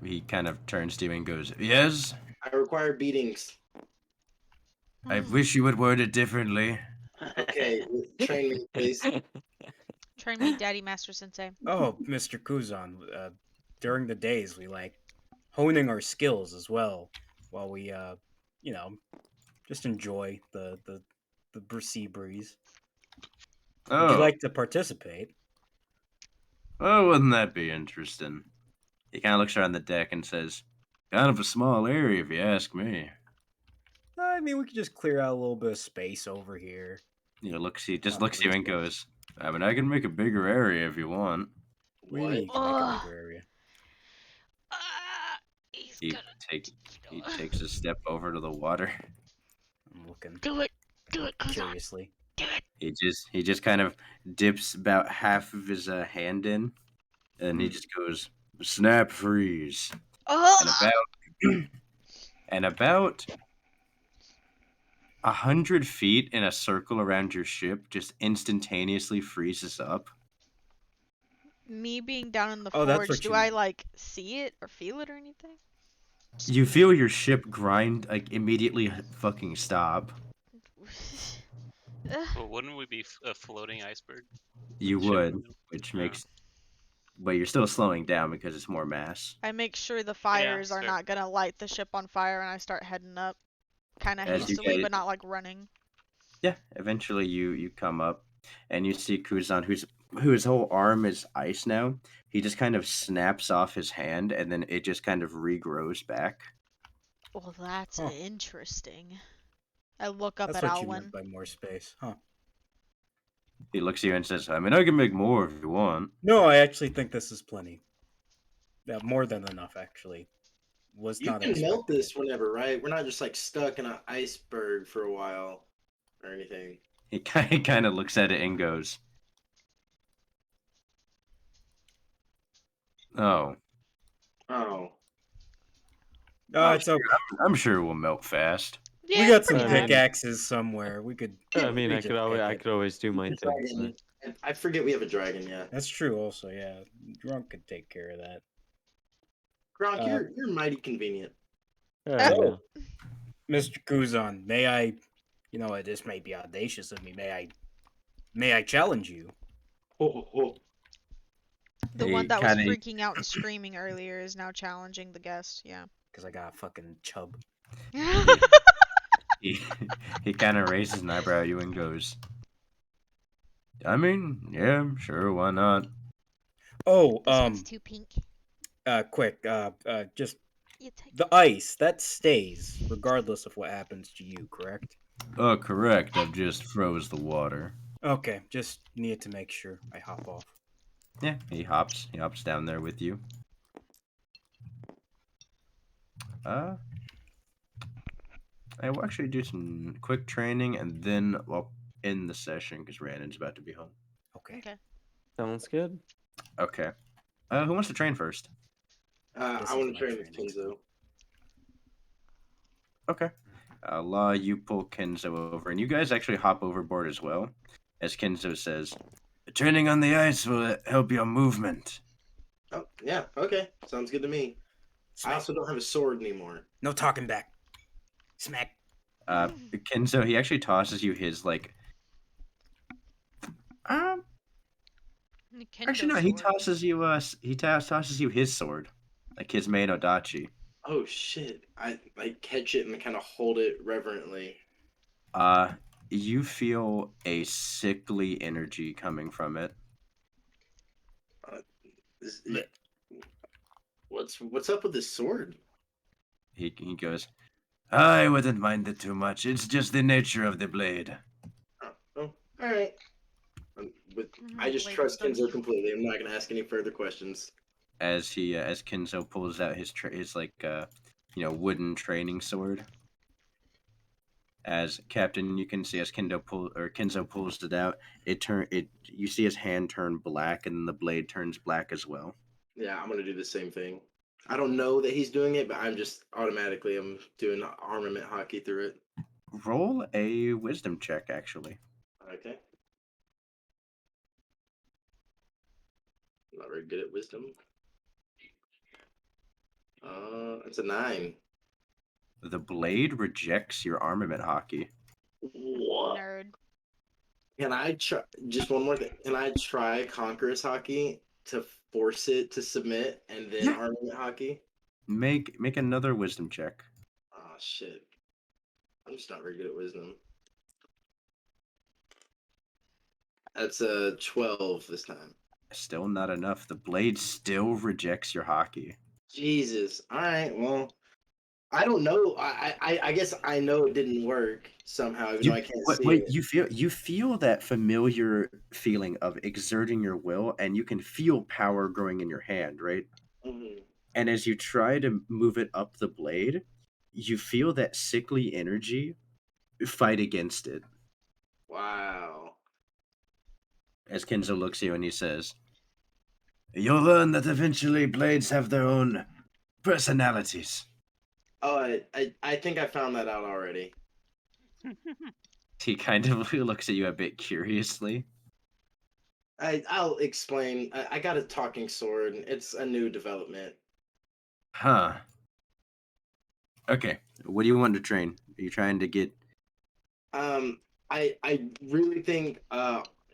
Speaker 2: He kind of turns to you and goes, "Yes,
Speaker 3: I require beatings.
Speaker 2: I wish you would word it differently."
Speaker 3: Okay, train me, please.
Speaker 1: Train me, Daddy Master Sensei.
Speaker 4: Oh, Mr. Kuzan, during the days we like honing our skills as well, while we you know, just enjoy the sea breeze. Would you
Speaker 2: Oh,
Speaker 4: like to participate?
Speaker 2: well, wouldn't that be interesting? He kind of looks around the deck and says, "Kind of a small area, if you ask me."
Speaker 4: I mean, we could just clear out a little bit of space over here.
Speaker 2: Just
Speaker 4: Not
Speaker 2: looks at you
Speaker 4: free
Speaker 2: and
Speaker 4: space.
Speaker 2: goes, "I mean, I can make a bigger area if you want."
Speaker 4: What do you mean
Speaker 3: What?
Speaker 4: you can make a
Speaker 1: Ugh.
Speaker 4: bigger area?
Speaker 1: He's
Speaker 2: He
Speaker 1: gonna
Speaker 2: he takes a step over to the water.
Speaker 4: I'm looking
Speaker 1: do it. Do it, Kuzan.
Speaker 4: curiously.
Speaker 1: Do it.
Speaker 2: He just kind of dips about half of his hand in, and he just goes, "Snap freeze," and
Speaker 1: Oh!
Speaker 2: about and about 100 feet in a circle around your ship just instantaneously freezes up.
Speaker 1: Me being down in the
Speaker 4: Oh, that's
Speaker 1: forge,
Speaker 4: what
Speaker 1: do
Speaker 4: you
Speaker 1: I
Speaker 4: meant.
Speaker 1: like see it or feel it or anything? Just
Speaker 2: You
Speaker 1: me.
Speaker 2: feel your ship grind like immediately fucking stop.
Speaker 1: Ugh.
Speaker 6: Well, wouldn't we be a floating iceberg?
Speaker 2: You
Speaker 6: Ship,
Speaker 2: would,
Speaker 6: you know?
Speaker 2: which
Speaker 6: Yeah.
Speaker 2: makes, but you're still slowing down because it's more mass.
Speaker 1: I make sure the
Speaker 6: Yeah,
Speaker 1: fires
Speaker 6: that's
Speaker 1: are
Speaker 6: fair.
Speaker 1: not gonna light the ship on fire and I start heading up. Kind of
Speaker 2: As you
Speaker 1: hastily,
Speaker 2: guys,
Speaker 1: but not like running.
Speaker 2: yeah, eventually you come up, and you see Kuzan, whose whole arm is ice now. He just kind of snaps off his hand, and then it just kind of regrows back.
Speaker 1: Well, that's
Speaker 4: Huh.
Speaker 1: interesting. I look up
Speaker 4: That's
Speaker 1: at
Speaker 4: what you meant
Speaker 1: Alwyn.
Speaker 4: by more space, huh?
Speaker 2: He looks at you and says, "I mean, I can make more if you want."
Speaker 4: No, I actually think this is plenty. Yeah, more than enough, actually. Was
Speaker 3: You
Speaker 4: not
Speaker 3: can melt
Speaker 4: expecting it.
Speaker 3: this whenever, right? We're not just like stuck in an iceberg for a while or anything.
Speaker 2: He kind of looks at it and goes, "Oh,
Speaker 3: Oh.
Speaker 2: I'm
Speaker 4: It's okay.
Speaker 2: I'm sure it will melt fast."
Speaker 1: Yeah,
Speaker 4: We
Speaker 1: it's
Speaker 4: got some
Speaker 1: pretty
Speaker 5: I mean,
Speaker 4: pickaxes somewhere. We could.
Speaker 5: I mean,
Speaker 4: we
Speaker 5: I could
Speaker 4: just
Speaker 5: always
Speaker 4: pick
Speaker 5: I
Speaker 4: it.
Speaker 5: could always do my
Speaker 3: The
Speaker 5: thing.
Speaker 3: dragon. I forget we have a dragon, yeah.
Speaker 4: That's true. Also, yeah, Drunk could take care of that.
Speaker 3: Gronk,
Speaker 4: Uh,
Speaker 3: you're mighty convenient.
Speaker 5: But, I know.
Speaker 4: Mr. Kuzan, may I? You know, this may be audacious of me. May I challenge you?
Speaker 3: Oh.
Speaker 1: The one
Speaker 2: He
Speaker 1: that was
Speaker 2: kind of
Speaker 1: freaking out and screaming earlier is now challenging the guest. Yeah.
Speaker 4: Because I got a fucking chub.
Speaker 2: he, he kind of raises an eyebrow at you and goes, "I mean, yeah, sure, why not?"
Speaker 4: Oh,
Speaker 1: This one's too pink.
Speaker 4: quick, just
Speaker 1: You take
Speaker 4: the ice that stays regardless of what happens to you, correct?
Speaker 2: Oh, correct. I've just froze the water.
Speaker 4: Okay, just need to make sure I hop off.
Speaker 2: Yeah, he hops. He hops down there with you. Uh, I will actually do some quick training and then we'll end the session because Randon's about to be home.
Speaker 4: Okay.
Speaker 1: Okay.
Speaker 5: Sounds good.
Speaker 2: Okay. Who wants to train first?
Speaker 4: This
Speaker 3: I
Speaker 4: is
Speaker 3: want to
Speaker 4: my
Speaker 3: train with
Speaker 4: training
Speaker 3: Kenzo.
Speaker 4: spell.
Speaker 2: Okay. Law, you pull Kenzo over, and you guys actually hop overboard as well. As Kenzo says, "Training on the ice will help your movement."
Speaker 3: Oh, yeah, okay. Sounds good to me. I
Speaker 4: Smack.
Speaker 3: also don't have a sword anymore.
Speaker 4: No talking back. Smack.
Speaker 2: Kenzo, he actually tosses you his like. Um, actually, no. He tosses you. Tosses you his sword, like his main odachi.
Speaker 3: Oh shit. I like catch it and kind of hold it reverently.
Speaker 2: Uh, you feel a sickly energy coming from it.
Speaker 3: Is- What's up with this sword?
Speaker 2: He goes, "I wouldn't mind it too much. It's just the nature of the blade."
Speaker 3: Oh, all right. I just
Speaker 1: Blade
Speaker 3: trust
Speaker 1: wisdom.
Speaker 3: Kenzo completely. I'm not gonna ask any further questions.
Speaker 2: As Kenzo pulls out his like wooden training sword. As Captain, you can see as Kenzo pulls it out, you see his hand turn black and the blade turns black as well.
Speaker 3: Yeah, I'm gonna do the same thing. I don't know that he's doing it, but I'm just automatically I'm doing armament hockey through it.
Speaker 2: Roll a wisdom check, actually.
Speaker 3: Okay. Not very good at wisdom. It's a 9.
Speaker 2: The blade rejects your armament hockey.
Speaker 3: What?
Speaker 1: Nerd.
Speaker 3: Can I try just one more thing? Can I try Conqueror's hockey to force it to submit and then
Speaker 2: Yeah.
Speaker 3: armament hockey?
Speaker 2: Make another wisdom check.
Speaker 3: Oh shit. I'm just not very good at wisdom. That's a 12 this time.
Speaker 2: Still not enough. The blade still rejects your hockey.
Speaker 3: Jesus. All right. Well, I don't know. I guess I know it didn't work somehow, even though
Speaker 2: You
Speaker 3: I can't
Speaker 2: what
Speaker 3: see
Speaker 2: wait,
Speaker 3: it.
Speaker 2: you feel that familiar feeling of exerting your will, and you can feel power growing in your hand, right?
Speaker 3: Mhm.
Speaker 2: And as you try to move it up the blade, you feel that sickly energy fight against it.
Speaker 3: Wow.
Speaker 2: As Kenzo looks at you and he says, "You'll learn that eventually blades have their own personalities."
Speaker 3: Oh, I think I found that out already.
Speaker 2: He kind of looks at you a bit curiously.
Speaker 3: I'll explain. I got a talking sword. It's a new development.
Speaker 2: Huh. Okay. What do you want to train? Are you trying to get
Speaker 3: Um, I really think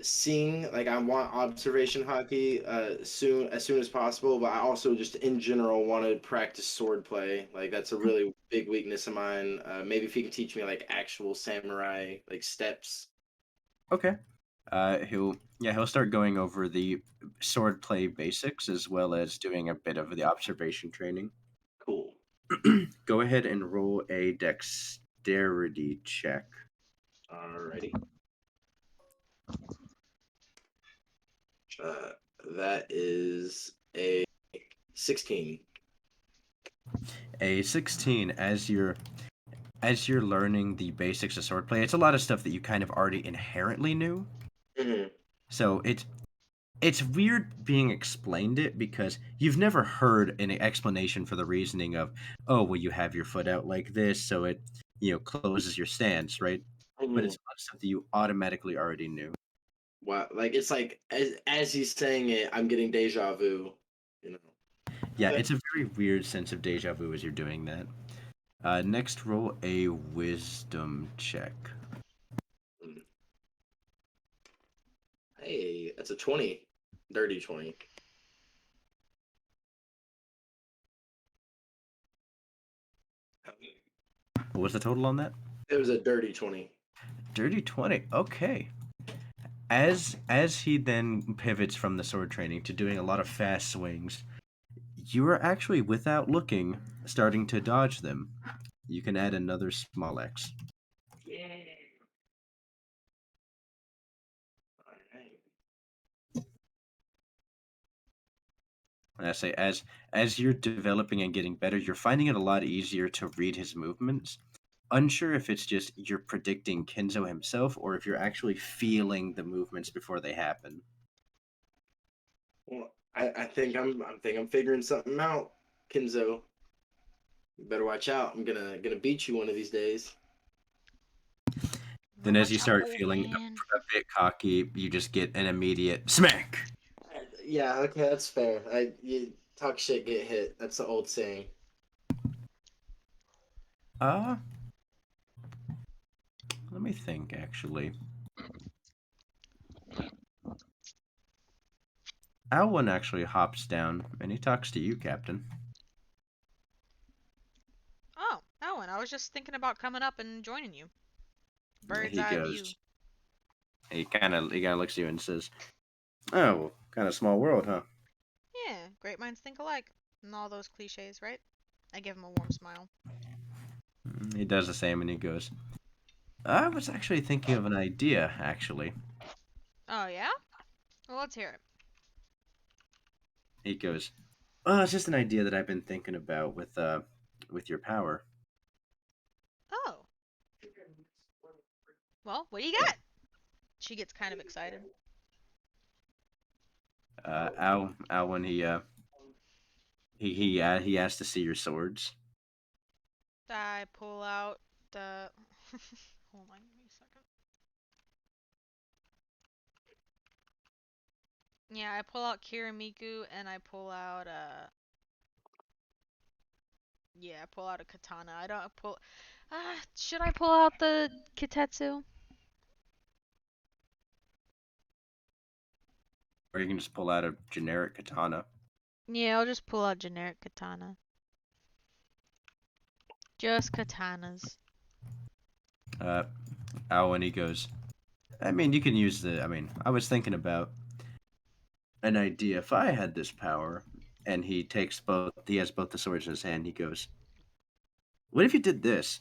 Speaker 3: seeing like I want observation hockey soon as soon as possible, but I also just in general want to practice sword play. Like that's a really big weakness of mine. Maybe if you can teach me like actual samurai like steps.
Speaker 2: Okay. He'll start going over the sword play basics as well as doing a bit of the observation training.
Speaker 3: Cool.
Speaker 2: Go ahead and roll a dexterity check.
Speaker 3: Alrighty. Uh, that is a 16.
Speaker 2: A 16 as you're learning the basics of swordplay. It's a lot of stuff that you kind of already inherently knew.
Speaker 3: Mhm.
Speaker 2: So it's weird being explained it because you've never heard an explanation for the reasoning of, oh, well, you have your foot out like this, so it closes your stance, right? But
Speaker 3: Mhm.
Speaker 2: it's a lot of stuff that you automatically already knew.
Speaker 3: Wow, like it's like as he's saying it, I'm getting deja vu. You know.
Speaker 2: Yeah,
Speaker 3: Okay.
Speaker 2: it's a very weird sense of deja vu as you're doing that. Next, roll a wisdom check.
Speaker 3: Mm. Hey, that's a 20. Dirty 20.
Speaker 2: What was the total on that?
Speaker 3: It was a dirty 20.
Speaker 2: Dirty 20. Okay. As he then pivots from the sword training to doing a lot of fast swings, you are actually, without looking, starting to dodge them. You can add another small X.
Speaker 3: Yeah. All right.
Speaker 2: And I say, as you're developing and getting better, you're finding it a lot easier to read his movements. Unsure if it's just you're predicting Kenzo himself or if you're actually feeling the movements before they happen.
Speaker 3: Well, I think I'm figuring something out, Kinzo. You better watch out. I'm gonna beat you one of these days.
Speaker 2: Then, as you
Speaker 1: Watch out,
Speaker 2: start
Speaker 1: old
Speaker 2: feeling
Speaker 1: man.
Speaker 2: a bit cocky, you just get an immediate smack.
Speaker 3: Yeah, okay, that's fair. I you talk shit, get hit. That's the old saying.
Speaker 2: Uh, Let me think, actually. Alwyn actually hops down and he talks to you, Captain.
Speaker 1: Oh, Owen, I was just thinking about coming up and joining you. Bird's
Speaker 2: He
Speaker 1: eye view.
Speaker 2: goes, he kind of looks at you and says, "Oh, well, kind of small world, huh?"
Speaker 1: Yeah, great minds think alike. And all those cliches, right? I give him a warm smile.
Speaker 2: He does the same and he goes, "I was actually thinking of an idea, actually."
Speaker 1: Oh, yeah? Well, let's hear it.
Speaker 2: He goes, "Oh, it's just an idea that I've been thinking about with your power."
Speaker 1: Oh, well, what do you got? She gets kind of excited.
Speaker 2: Alwyn, he asked to see your swords.
Speaker 1: I pull out the. Hold on, give me a second. Yeah, I pull out Kirimiku and I pull out yeah, I pull out a katana. I don't pull. Should I pull out the Kitetsu?
Speaker 2: Or you can just pull out a generic katana.
Speaker 1: Yeah, I'll just pull out generic katana. Just katanas.
Speaker 2: Owen, he goes, I mean, you can use the. I mean, I was thinking about an idea. If I had this power, and he takes both, he has both the swords in his hand. He goes, "What if you did this?"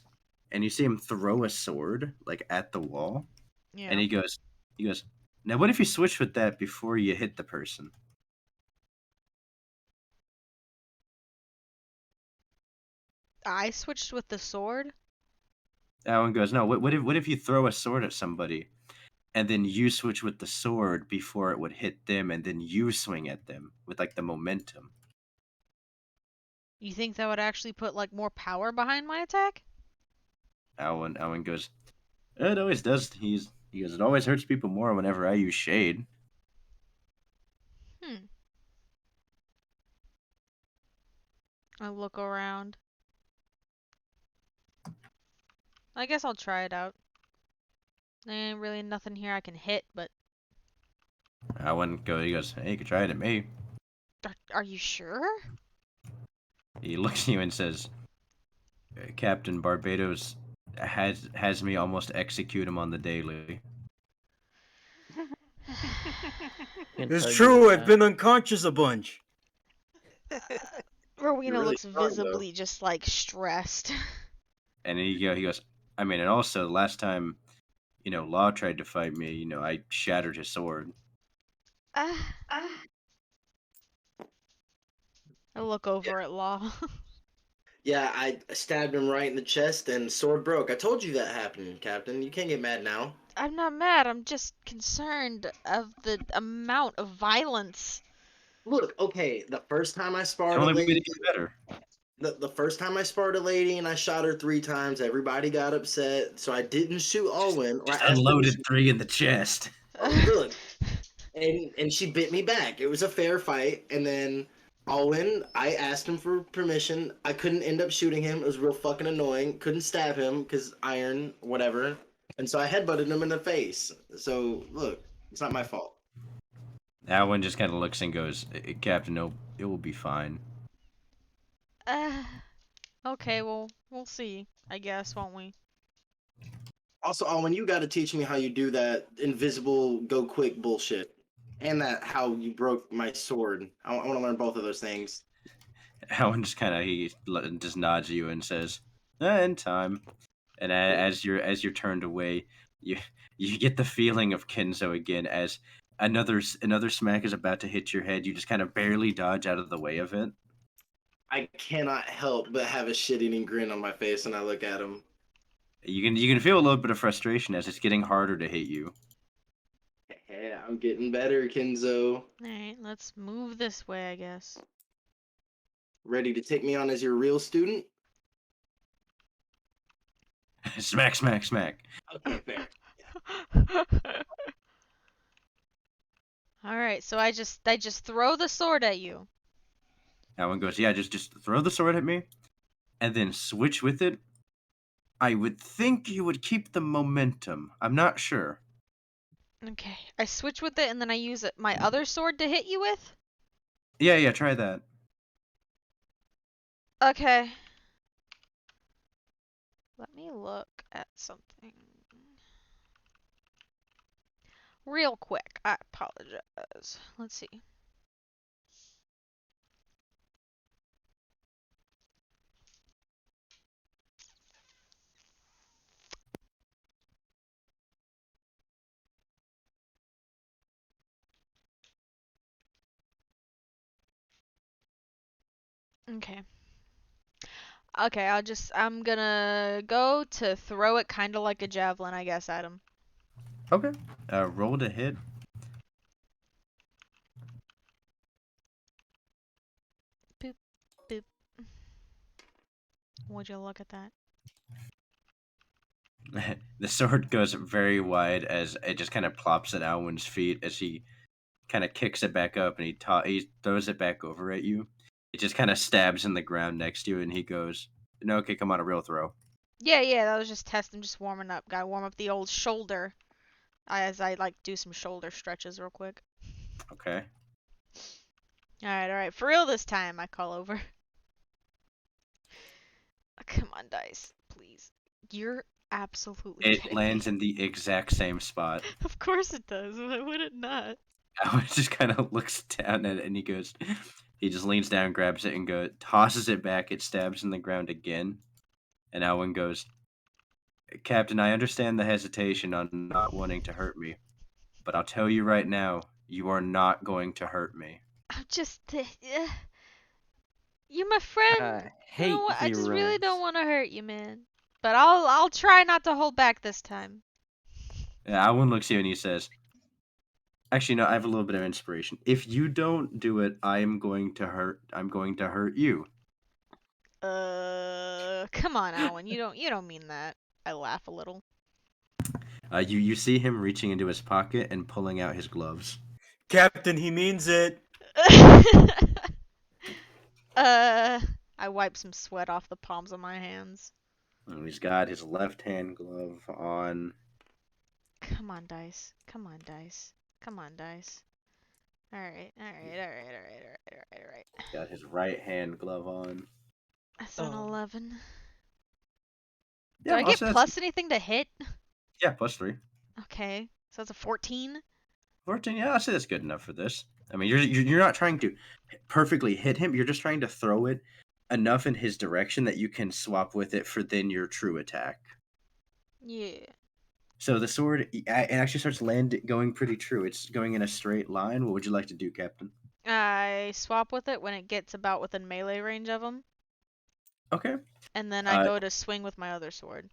Speaker 2: And you see him throw a sword like at the wall, and
Speaker 1: Yeah.
Speaker 2: he goes, "Now, what if you switch with that before you hit the person?"
Speaker 1: I switched with the sword?
Speaker 2: Owen goes, "No. What if you throw a sword at somebody, and then you switch with the sword before it would hit them, and then you swing at them with like the momentum?"
Speaker 1: You think that would actually put like more power behind my attack?
Speaker 2: Owen goes, "It always does." He goes, "It always hurts people more whenever I use shade."
Speaker 1: Hmm. I look around. I guess I'll try it out. There ain't really nothing here I can hit, but
Speaker 2: He goes, "Hey, you can try it at me."
Speaker 1: are you sure?
Speaker 2: He looks at you and says, "Captain Barbados has me almost execute him on the daily."
Speaker 5: Can't
Speaker 4: It's
Speaker 5: tell you
Speaker 4: true.
Speaker 5: with
Speaker 4: I've
Speaker 5: that.
Speaker 4: been unconscious a bunch.
Speaker 3: You're
Speaker 1: Rowena
Speaker 3: really
Speaker 1: looks
Speaker 3: strong, though.
Speaker 1: visibly just like stressed.
Speaker 2: And he goes, I mean, and also last time, Law tried to fight me, I shattered his sword.
Speaker 1: Ah. I look
Speaker 3: Yeah,
Speaker 1: over at Law.
Speaker 3: yeah. I stabbed him right in the chest, and sword broke. I told you that happened, Captain. You can't get mad now.
Speaker 1: I'm not mad, I'm just concerned of the amount of violence.
Speaker 3: Look, okay. The first time I
Speaker 2: The
Speaker 3: sparred a
Speaker 2: only way to
Speaker 3: lady,
Speaker 2: get better.
Speaker 3: the first time I sparred a lady and I shot her 3 times, everybody got upset. So I didn't shoot Alwyn, or I
Speaker 2: Just
Speaker 3: asked her to
Speaker 2: unloaded
Speaker 3: shoot.
Speaker 2: 3 in the chest.
Speaker 3: Oh, look, and she bit me back. It was a fair fight, and then Alwyn, I asked him for permission. I couldn't end up shooting him. It was real fucking annoying. Couldn't stab him because iron, whatever. And so I headbutted him in the face. So look, it's not my fault.
Speaker 2: Owen just kind of looks and goes, Captain, no, it will be fine.
Speaker 1: uh, okay, well, we'll see, I guess, won't we?
Speaker 3: Also, Alwyn, you got to teach me how you do that invisible go quick bullshit, and that how you broke my sword. I want to learn both of those things.
Speaker 2: Owen just kind of just nods at you and says, "In time." And as you're turned away, you you get the feeling of Kenzo again as another smack is about to hit your head. You just kind of barely dodge out of the way of it.
Speaker 3: I cannot help but have a shit-eating grin on my face when I look at him.
Speaker 2: You can feel a little bit of frustration as it's getting harder to hit you.
Speaker 3: Yeah, I'm getting better, Kenzo.
Speaker 1: Alright, let's move this way, I guess.
Speaker 3: Ready to take me on as your real student?
Speaker 2: Smack, smack, smack.
Speaker 3: Okay, fair.
Speaker 1: Alright, so I just throw the sword at you.
Speaker 2: Owen goes, yeah, just throw the sword at me, and then switch with it. I would think you would keep the momentum. I'm not sure.
Speaker 1: Okay, I switch with it and then I use my other sword to hit you with?
Speaker 2: Yeah, try that.
Speaker 1: Okay. Let me look at something. Real quick, I apologize. Let's see. Okay. Okay, I'm gonna go to throw it kind of like a javelin, I guess, at him.
Speaker 2: Okay. Roll to hit.
Speaker 1: Boop, boop. Would you look at that?
Speaker 2: The sword goes very wide as it just kind of plops at Alwyn's feet as he kind of kicks it back up and he throws it back over at you. It just kind of stabs in the ground next to you and he goes, "No, okay, come on, a real throw."
Speaker 1: Yeah, that was just testing, just warming up. Gotta warm up the old shoulder as I like do some shoulder stretches real quick.
Speaker 2: Okay.
Speaker 1: Alright. For real this time, I call over. Come on, dice. Please. You're absolutely
Speaker 2: It
Speaker 1: kidding
Speaker 2: lands
Speaker 1: me.
Speaker 2: in the exact same spot.
Speaker 1: Of course it does. Why would it not?
Speaker 2: Alan just kind of looks down at it and he just leans down, grabs it, and tosses it back. It stabs in the ground again. And Alan goes, Captain, I understand the hesitation on not wanting to hurt me, but I'll tell you right now, you are not going to hurt me.
Speaker 1: I'm just. You're my friend.
Speaker 5: I
Speaker 1: You know
Speaker 5: hate
Speaker 1: what? I just really don't
Speaker 5: zeros.
Speaker 1: want to hurt you, man. But I'll try not to hold back this time.
Speaker 2: Yeah, Alan looks at you and he says, actually, no, I have a little bit of inspiration. If you don't do it, I'm going to hurt you.
Speaker 1: Come on, Alan. You don't mean that. I laugh a little.
Speaker 2: You see him reaching into his pocket and pulling out his gloves.
Speaker 4: Captain, he means it.
Speaker 1: I wipe some sweat off the palms of my hands.
Speaker 2: And he's got his left hand glove on.
Speaker 1: Come on, dice. Come on, dice. Come on, dice. Alright.
Speaker 2: Got his right hand glove on.
Speaker 1: That's an
Speaker 6: Oh.
Speaker 1: 11. Do
Speaker 2: Yeah,
Speaker 1: I get
Speaker 2: also
Speaker 1: plus anything to hit?
Speaker 2: yeah, +3.
Speaker 1: Okay. So that's a 14?
Speaker 2: 14. Yeah, I'll say that's good enough for this. I mean, you're not trying to perfectly hit him. You're just trying to throw it enough in his direction that you can swap with it for then your true attack.
Speaker 1: Yeah.
Speaker 2: So the sword it actually starts going pretty true. It's going in a straight line. What would you like to do, Captain?
Speaker 1: I swap with it when it gets about within melee range of him.
Speaker 2: Okay.
Speaker 1: And then I
Speaker 2: Uh,
Speaker 1: go to swing with my other sword.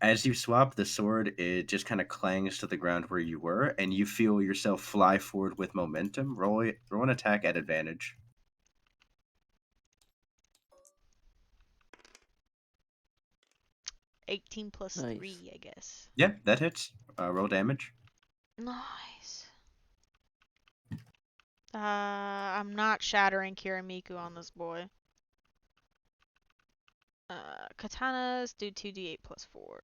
Speaker 2: As you swap the sword, it just kind of clangs to the ground where you were, and you feel yourself fly forward with momentum. Roll an attack at advantage.
Speaker 1: 18 plus
Speaker 5: Nice.
Speaker 1: 3, I guess.
Speaker 2: Yeah, that hits. Roll damage.
Speaker 1: Nice. I'm not shattering Kiramiku on this boy. Katanas do 2d8 plus 4.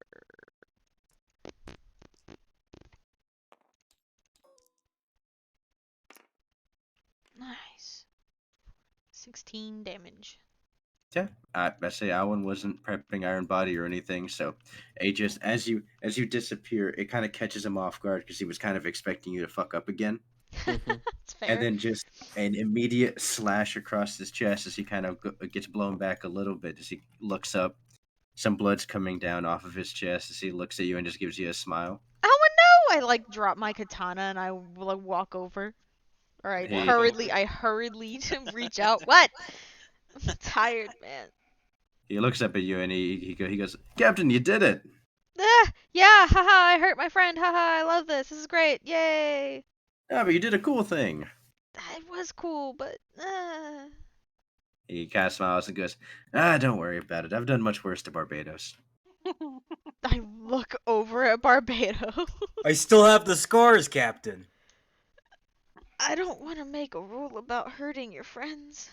Speaker 1: Nice. 16 damage.
Speaker 2: Yeah, I say Alan wasn't prepping Iron Body or anything, so it just as you disappear, it kind of catches him off guard because he was kind of expecting you to fuck up again,
Speaker 1: That's fair.
Speaker 2: and then just an immediate slash across his chest as he kind of gets blown back a little bit as he looks up. Some blood's coming down off of his chest as he looks at you and just gives you a smile.
Speaker 1: Oh no! I like drop my katana and I like walk over. Or I
Speaker 2: He
Speaker 1: hurriedly reach out. What? I'm tired, man.
Speaker 2: he looks up at you and he goes, Captain, you did it.
Speaker 1: Yeah, haha, I hurt my friend. Haha, I love this. This is great. Yay.
Speaker 2: Yeah, but you did a cool thing.
Speaker 1: It was cool, but
Speaker 2: He kind of smiles and goes, don't worry about it. I've done much worse to Barbados.
Speaker 1: I look over at Barbados.
Speaker 4: I still have the scars, Captain.
Speaker 1: I don't want to make a rule about hurting your friends.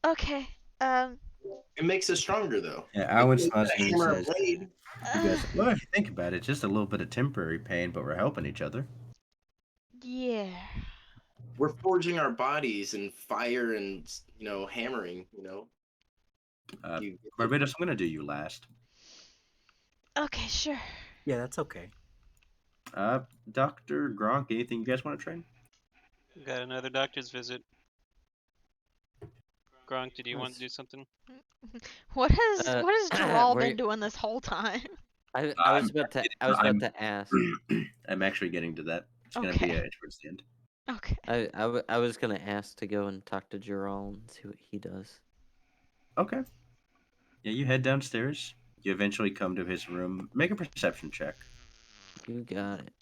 Speaker 1: Okay.
Speaker 3: It makes us stronger, though.
Speaker 2: Yeah, Alan
Speaker 3: Like,
Speaker 2: smiles
Speaker 3: a
Speaker 2: and he
Speaker 3: hammer and
Speaker 2: says,
Speaker 3: blade.
Speaker 2: he goes, well, if you think about it, just a little bit of temporary pain, but we're helping each other.
Speaker 1: Yeah.
Speaker 3: We're forging our bodies in fire and hammering. You-
Speaker 2: Barbados, I'm going to do you last.
Speaker 1: Okay, sure.
Speaker 4: Yeah, that's okay.
Speaker 2: Dr. Gronk, anything you guys want to train?
Speaker 6: Got another doctor's visit. Gronk, did you want to
Speaker 5: Nice.
Speaker 6: do something?
Speaker 1: What has Gerald
Speaker 5: where
Speaker 1: been
Speaker 5: you-
Speaker 1: doing this whole time?
Speaker 5: I was about to ask.
Speaker 2: I'm actually getting to that. It's going to be
Speaker 1: Okay.
Speaker 2: towards the end.
Speaker 1: Okay.
Speaker 5: I was gonna ask to go and talk to Gerald and see what he does.
Speaker 2: Okay. Yeah, you head downstairs. You eventually come to his room. Make a perception check.
Speaker 5: You got it.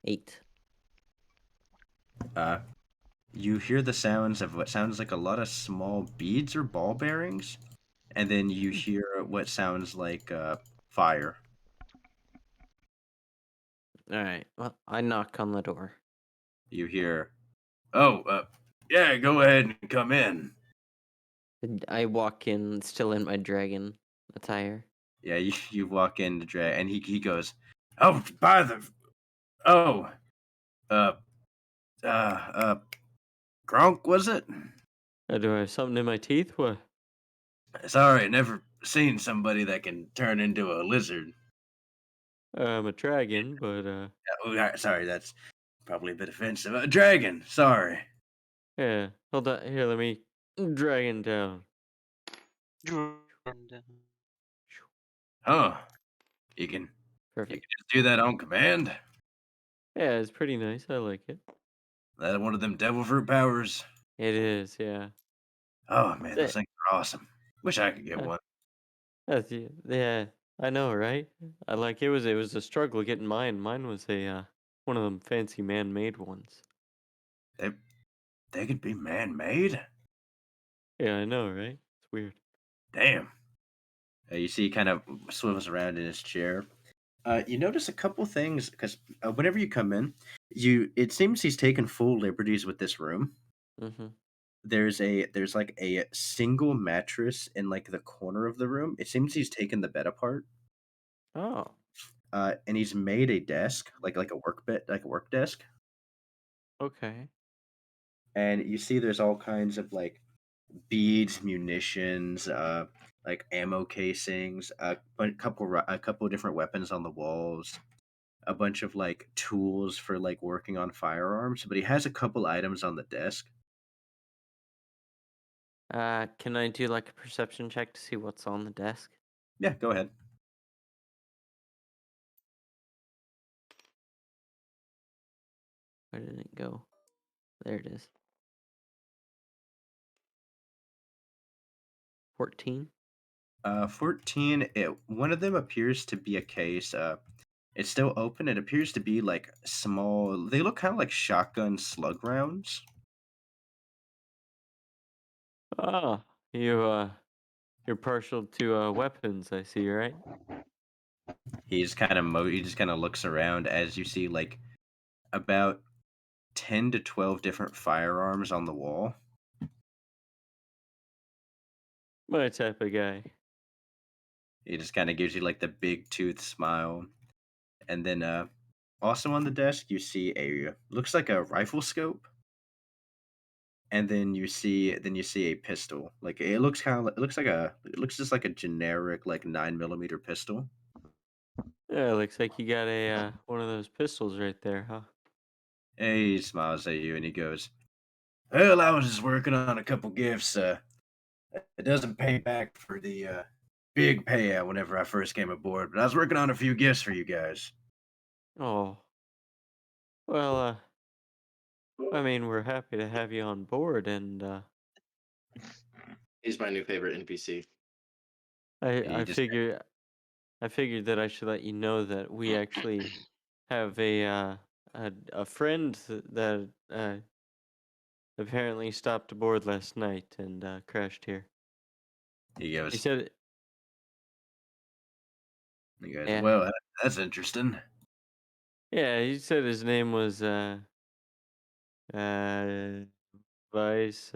Speaker 5: Eight.
Speaker 2: You hear the sounds of what sounds like a lot of small beads or ball bearings, and then you hear what sounds like fire.
Speaker 5: All right. Well, I knock on the door.
Speaker 2: You hear, oh, yeah, go ahead and come in.
Speaker 5: I walk in, still in my dragon attire.
Speaker 2: Yeah, you walk in to drag, and he goes, "Oh, by the oh, uh, Gronk, was it?
Speaker 5: Do I have something in my teeth? What?
Speaker 2: Sorry, never seen somebody that can turn into a lizard.
Speaker 5: I'm a dragon, but
Speaker 2: Oh, sorry, that's probably a bit offensive. A dragon, sorry.
Speaker 5: yeah. Hold on. Here, let me dragon down.
Speaker 2: Huh? You can
Speaker 5: Perfect.
Speaker 2: just do that on command?
Speaker 5: Yeah, it's pretty nice. I like it.
Speaker 2: That one of them devil fruit powers?
Speaker 5: It is, yeah.
Speaker 2: Oh man, those
Speaker 5: That,
Speaker 2: things are awesome. Wish I could get
Speaker 5: uh,
Speaker 2: one.
Speaker 5: yeah. I know, right? I like it was a struggle getting mine. Mine was a one of them fancy man-made ones.
Speaker 2: They they could be man-made.
Speaker 5: Yeah, I know, right? It's weird.
Speaker 2: Damn. You see, he kind of swivels around in his chair. You notice a couple things because whenever you come in, it seems he's taken full liberties with this room.
Speaker 5: Mhm.
Speaker 2: There's like a single mattress in like the corner of the room. It seems he's taken the bed apart.
Speaker 5: Oh,
Speaker 2: And he's made a desk, like a work desk.
Speaker 5: okay.
Speaker 2: And you see, there's all kinds of like beads, munitions, like ammo casings, a couple of different weapons on the walls, a bunch of like tools for like working on firearms. But he has a couple items on the desk.
Speaker 5: Can I do like a perception check to see what's on the desk?
Speaker 2: Yeah, go ahead.
Speaker 5: Where did it go? There it is. 14.
Speaker 2: 14. One of them appears to be a case. It's still open. It appears to be like small. They look kind of like shotgun slug rounds.
Speaker 5: Ah, you're partial to weapons, I see, right?
Speaker 2: He just kind of looks around as you see like about 10 to 12 different firearms on the wall.
Speaker 5: My type of guy.
Speaker 2: He just kind of gives you like the big tooth smile. And then also on the desk you see a looks like a rifle scope. And then you see a pistol. Like it looks just like a generic like 9 millimeter pistol.
Speaker 5: Yeah, looks like you got a one of those pistols right there, huh?
Speaker 2: And he smiles at you and he goes, "Well, I was just working on a couple gifts. It doesn't pay back for the big payout whenever I first came aboard, but I was working on a few gifts for you guys."
Speaker 5: Oh, well, I mean, we're happy to have you on board, and
Speaker 3: He's my new favorite NPC.
Speaker 2: He just
Speaker 5: I figured that I should let you know that we actually have a friend that apparently stopped aboard last night and crashed here.
Speaker 2: he
Speaker 5: He
Speaker 2: goes,
Speaker 5: said, yeah,
Speaker 2: "Well, that's interesting."
Speaker 5: yeah, he said his name was uh Vice.